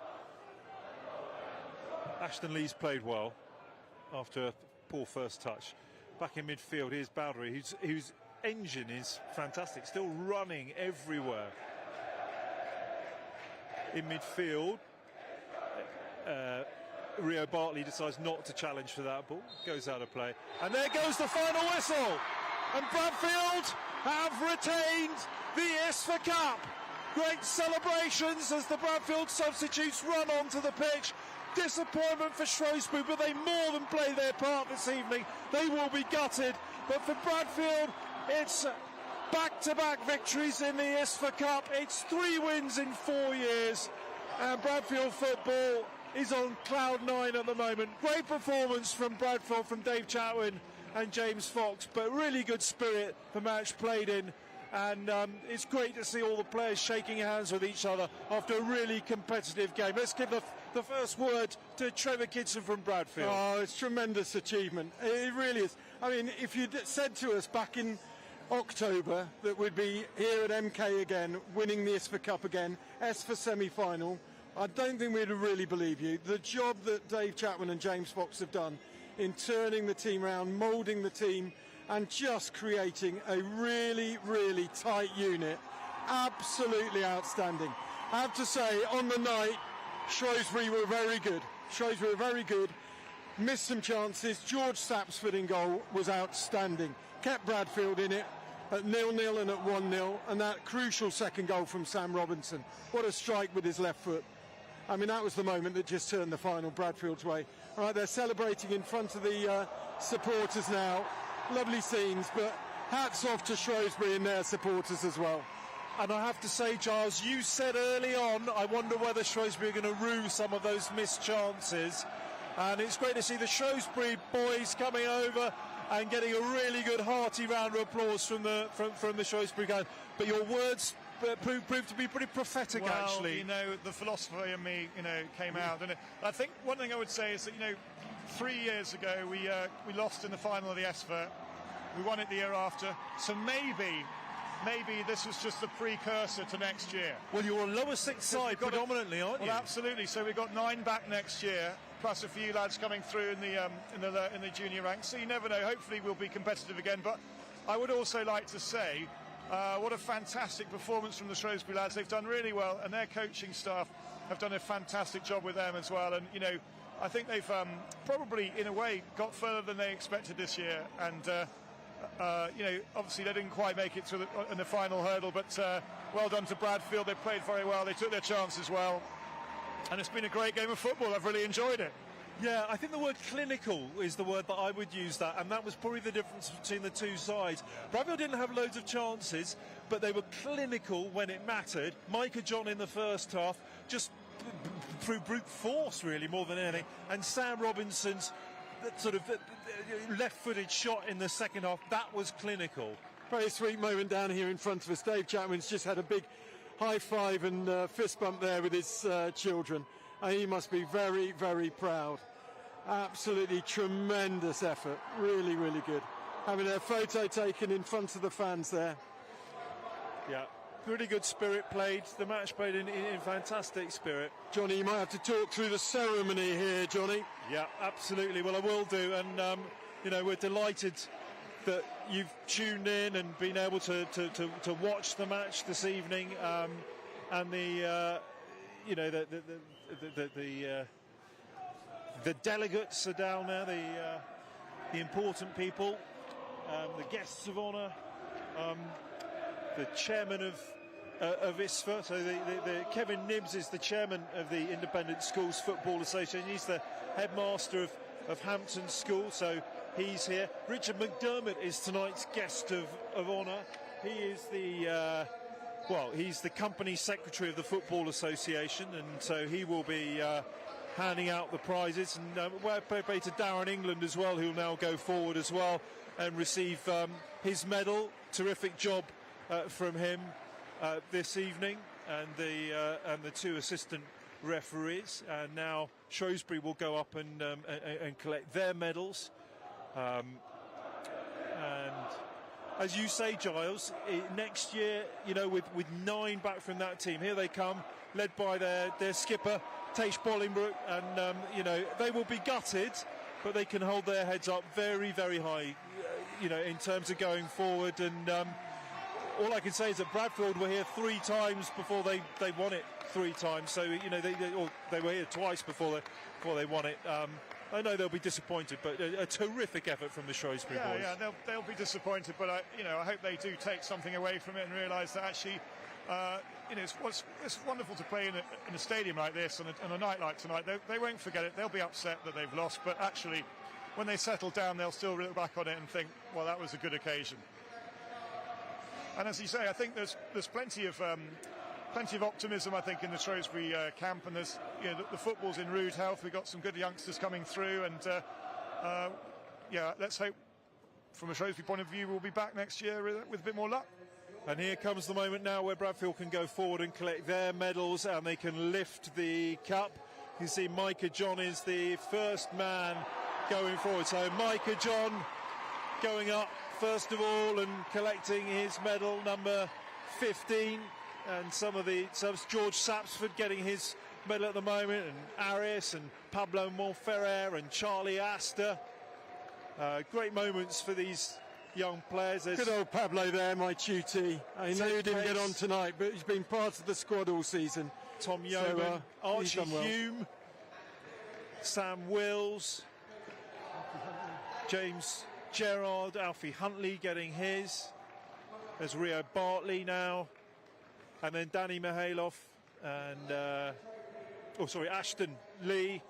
Ashton Lee's played well after a poor first touch. Back in midfield, here's Bowdery, whose engine is fantastic, still running everywhere. In midfield, Rio Bartley decides not to challenge for that ball, goes out of play. And there goes the final whistle! And Bradfield have retained the ISFA Cup. Great celebrations as the Bradfield substitutes run onto the pitch. Disappointment for Shrewsbury, but they more than play their part this evening. They will be gutted, but for Bradfield, it's back-to-back victories in the ISFA Cup. It's 3 wins in 4 years, and Bradfield football is on cloud 9 at the moment. Great performance from Bradfield, from Dave Chatwin and James Fox, but really good spirit the match played in. And it's great to see all the players shaking hands with each other after a really competitive game. Let's give the first word to Trevor Kidson from Bradfield. Oh, it's tremendous achievement. It really is. I mean, if you'd said to us back in October that we'd be here at MK again, winning the ISFA Cup again, ISFA semi-final, I don't think we'd have really believed you. The job that Dave Chatwin and James Fox have done in turning the team around, moulding the team, and just creating a really tight unit. Absolutely outstanding. I have to say, on the night, Shrewsbury were very good. Shrewsbury were very good. Missed some chances. George Sapsford in goal was outstanding. Kept Bradfield in it at 0-0 and at 1-0. And that crucial second goal from Sam Robinson. What a strike with his left foot. I mean, that was the moment that just turned the final Bradfield's way. All right, they're celebrating in front of the supporters now. Lovely scenes, but hats off to Shrewsbury and their supporters as well. And I have to say, Giles, you said early on, I wonder whether Shrewsbury are going to rue some of those missed chances. And it's great to see the Shrewsbury boys coming over and getting a really good hearty round of applause from the Shrewsbury guys. But your words proved to be pretty prophetic, actually. You know, the philosopher in me, came out. And I think one thing I would say is that, 3 years ago we lost in the final of the ISFA. We won it the year after. So maybe this was just the precursor to next year. Well, you're a lower six side predominantly, aren't you? Well, absolutely. So we've got 9 back next year, plus a few lads coming through in the junior ranks. So you never know. Hopefully we'll be competitive again. But I would also like to say what a fantastic performance from the Shrewsbury lads. They've done really well, and their coaching staff have done a fantastic job with them as well. And I think they've probably, in a way, got further than they expected this year. And obviously they didn't quite make it in the final hurdle, but well done to Bradfield. They played very well. They took their chances well, and it's been a great game of football. I've really enjoyed it. Yeah, I think the word clinical is the word that I would use, that, and that was probably the difference between the two sides. Bradfield didn't have loads of chances, but they were clinical when it mattered. Micah John in the first half just through brute force, really, more than anything, and Sam Robinson's sort of left-footed shot in the second half, that was clinical. Very sweet moment down here in front of us. Dave Chapman's just had a big high five and fist bump there with his children. And he must be very, very proud. Absolutely tremendous effort. Really, really good. Having a photo taken in front of the fans there. Yeah, pretty good spirit played. The match played in fantastic spirit. Johnny, you might have to talk through the ceremony here, Johnny. Yeah, absolutely. Well, I will do. And, you know, we're delighted that you've tuned in and been able to watch the match this evening. And the, you know, the delegates are down there, the important people, the guests of honour, the chairman of ISFA. So the Kevin Nibbs is the chairman of the Independent Schools Football Association. He's the headmaster of Hampton School, so he's here. Richard McDermott is tonight's guest of honour. He is the he's the company secretary of the Football Association, and so he will be handing out the prizes. And well played to Darren England as well, who'll now go forward as well and receive his medal. Terrific job from him this evening, and the two assistant referees. And now Shrewsbury will go up and collect their medals. And as you say, Giles, next year, you know, with 9 back from that team, here they come, led by their skipper, Tash Bolingbroke, and you know, they will be gutted, but they can hold their heads up very, very high, you know, in terms of going forward. And all I can say is that Bradfield were here 3 times before they won it 3 times. So, you know, they were here twice before they won it. I know they'll be disappointed, but a terrific effort from the Shrewsbury boys. Yeah, they'll be disappointed, but I hope they do take something away from it and realise that actually, you know, it's wonderful to play in a stadium like this on a night like tonight. They won't forget it. They'll be upset that they've lost, but actually, when they settle down, they'll still look back on it and think, well, that was a good occasion. And as you say, I think there's plenty of optimism, I think, in the Shrewsbury camp, and there's, you know, the football's in rude health. We've got some good youngsters coming through, and yeah, let's hope from a Shrewsbury point of view we'll be back next year with a bit more luck. And here comes the moment now where Bradfield can go forward and collect their medals, and they can lift the cup. You can see Micah John is the first man going forward. So Micah John going up first of all and collecting his medal, number 15. And some George Sapsford getting his medal at the moment, and Aris and Pablo Monferrer and Charlie Astor. Great moments for these young players. Good old Pablo there, my tutee. I know he didn't get on tonight, but he's been part of the squad all season. Tom Yeoman, Archie Hume, Sam Wills, James Gerard, Alfie Huntley getting his. There's Rio Bartley now. And then Danny Mihailoff and, Ashton Lee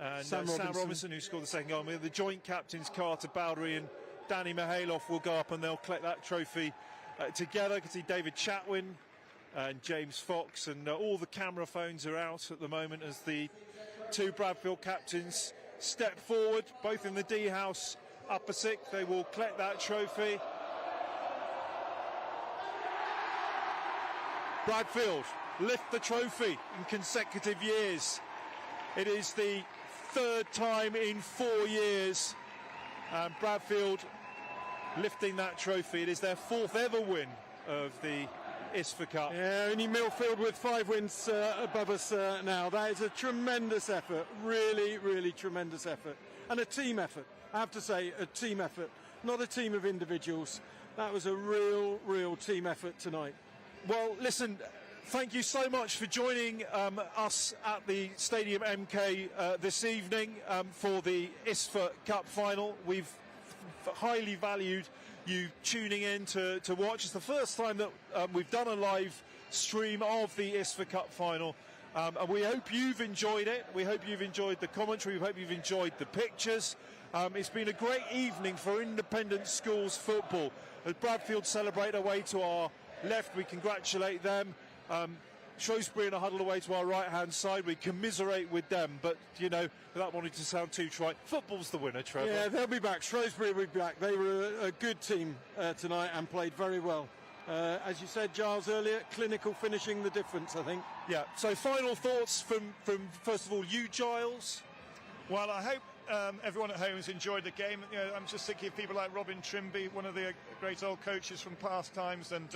and Sam Robinson, who scored the second goal. The joint captains, Carter Bowdery and Danny Mihailoff, will go up and they'll collect that trophy together. You can see David Chatwin and James Fox, and all the camera phones are out at the moment as the 2 Bradfield captains step forward, both in the D House upper sixth. They will collect that trophy. Bradfield lift the trophy in consecutive years. It is the 3rd time in 4 years, and Bradfield lifting that trophy. It is their 4th ever win of the ISFA Cup. Yeah, only Millfield with 5 wins above us now. That is a tremendous effort, really, really tremendous effort, and a team effort. I have to say, a team effort, not a team of individuals. That was a real team effort tonight. Well, listen, thank you so much for joining us at the Stadium MK this evening for the ISFA Cup final. We've highly valued you tuning in to watch. It's the first time that we've done a live stream of the ISFA Cup final. And we hope you've enjoyed it. We hope you've enjoyed the commentary. We hope you've enjoyed the pictures. It's been a great evening for independent schools football. As Bradfield celebrate away to our left, we congratulate them. Shrewsbury in a huddle away to our right-hand side. We commiserate with them, but, you know, without wanting to sound too trite, football's the winner, Trevor. Yeah, they'll be back. Shrewsbury will be back. They were a good team tonight and played very well. As you said, Giles, earlier, clinical finishing the difference, I think. Yeah, so final thoughts from first of all, you, Giles? Well, I hope everyone at home has enjoyed the game. You know, I'm just thinking of people like Robin Trimby, one of the great old coaches from past times, and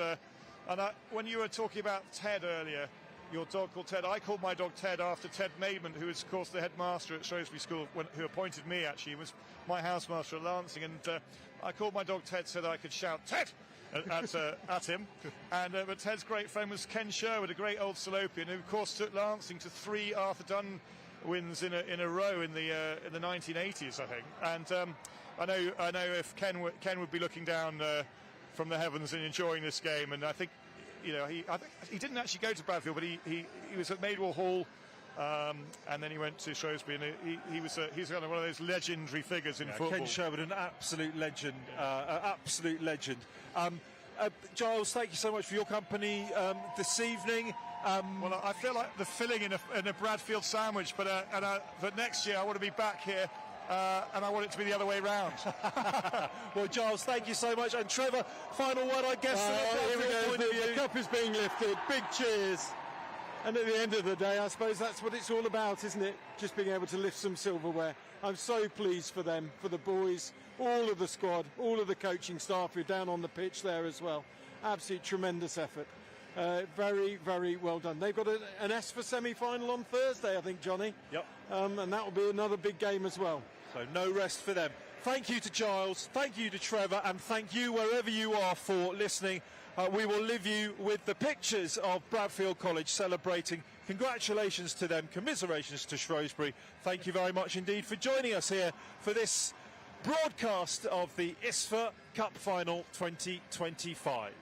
when you were talking about Ted earlier, your dog called Ted, I called my dog Ted after Ted Maidment, who is, of course, the headmaster at Shrewsbury School, who appointed me, actually. He was my housemaster at Lancing, and I called my dog Ted so that I could shout, "Ted!" at him. And but Ted's great friend was Ken Sherwood, a great old Salopian, who, of course, took Lancing to 3 Arthur Dunn wins in a row in the 1980s, I think. And I know if Ken would be looking down from the heavens and enjoying this game, and I think, you know, I think he didn't actually go to Bradfield, but he was at Madewell Hall, and then he went to Shrewsbury, and he's kind of one of those legendary figures in football. Ken Sherwood, an absolute legend, Giles, thank you so much for your company this evening. Well, I feel like the filling in a Bradfield sandwich, but next year I want to be back here. And I want it to be the other way round. Well, Giles, thank you so much. And Trevor, final word, I guess. Here we go. The cup is being lifted. Big cheers. And at the end of the day, I suppose that's what it's all about, isn't it? Just being able to lift some silverware. I'm so pleased for them, for the boys, all of the squad, all of the coaching staff who are down on the pitch there as well. Absolute tremendous effort. Very, very well done. They've got an S for semi-final on Thursday, I think, Johnny. Yep. And that will be another big game as well. So no rest for them. Thank you to Giles, thank you to Trevor, and thank you wherever you are for listening. We will leave you with the pictures of Bradfield College celebrating. Congratulations to them, commiserations to Shrewsbury. Thank you very much indeed for joining us here for this broadcast of the ISFA Cup Final 2025.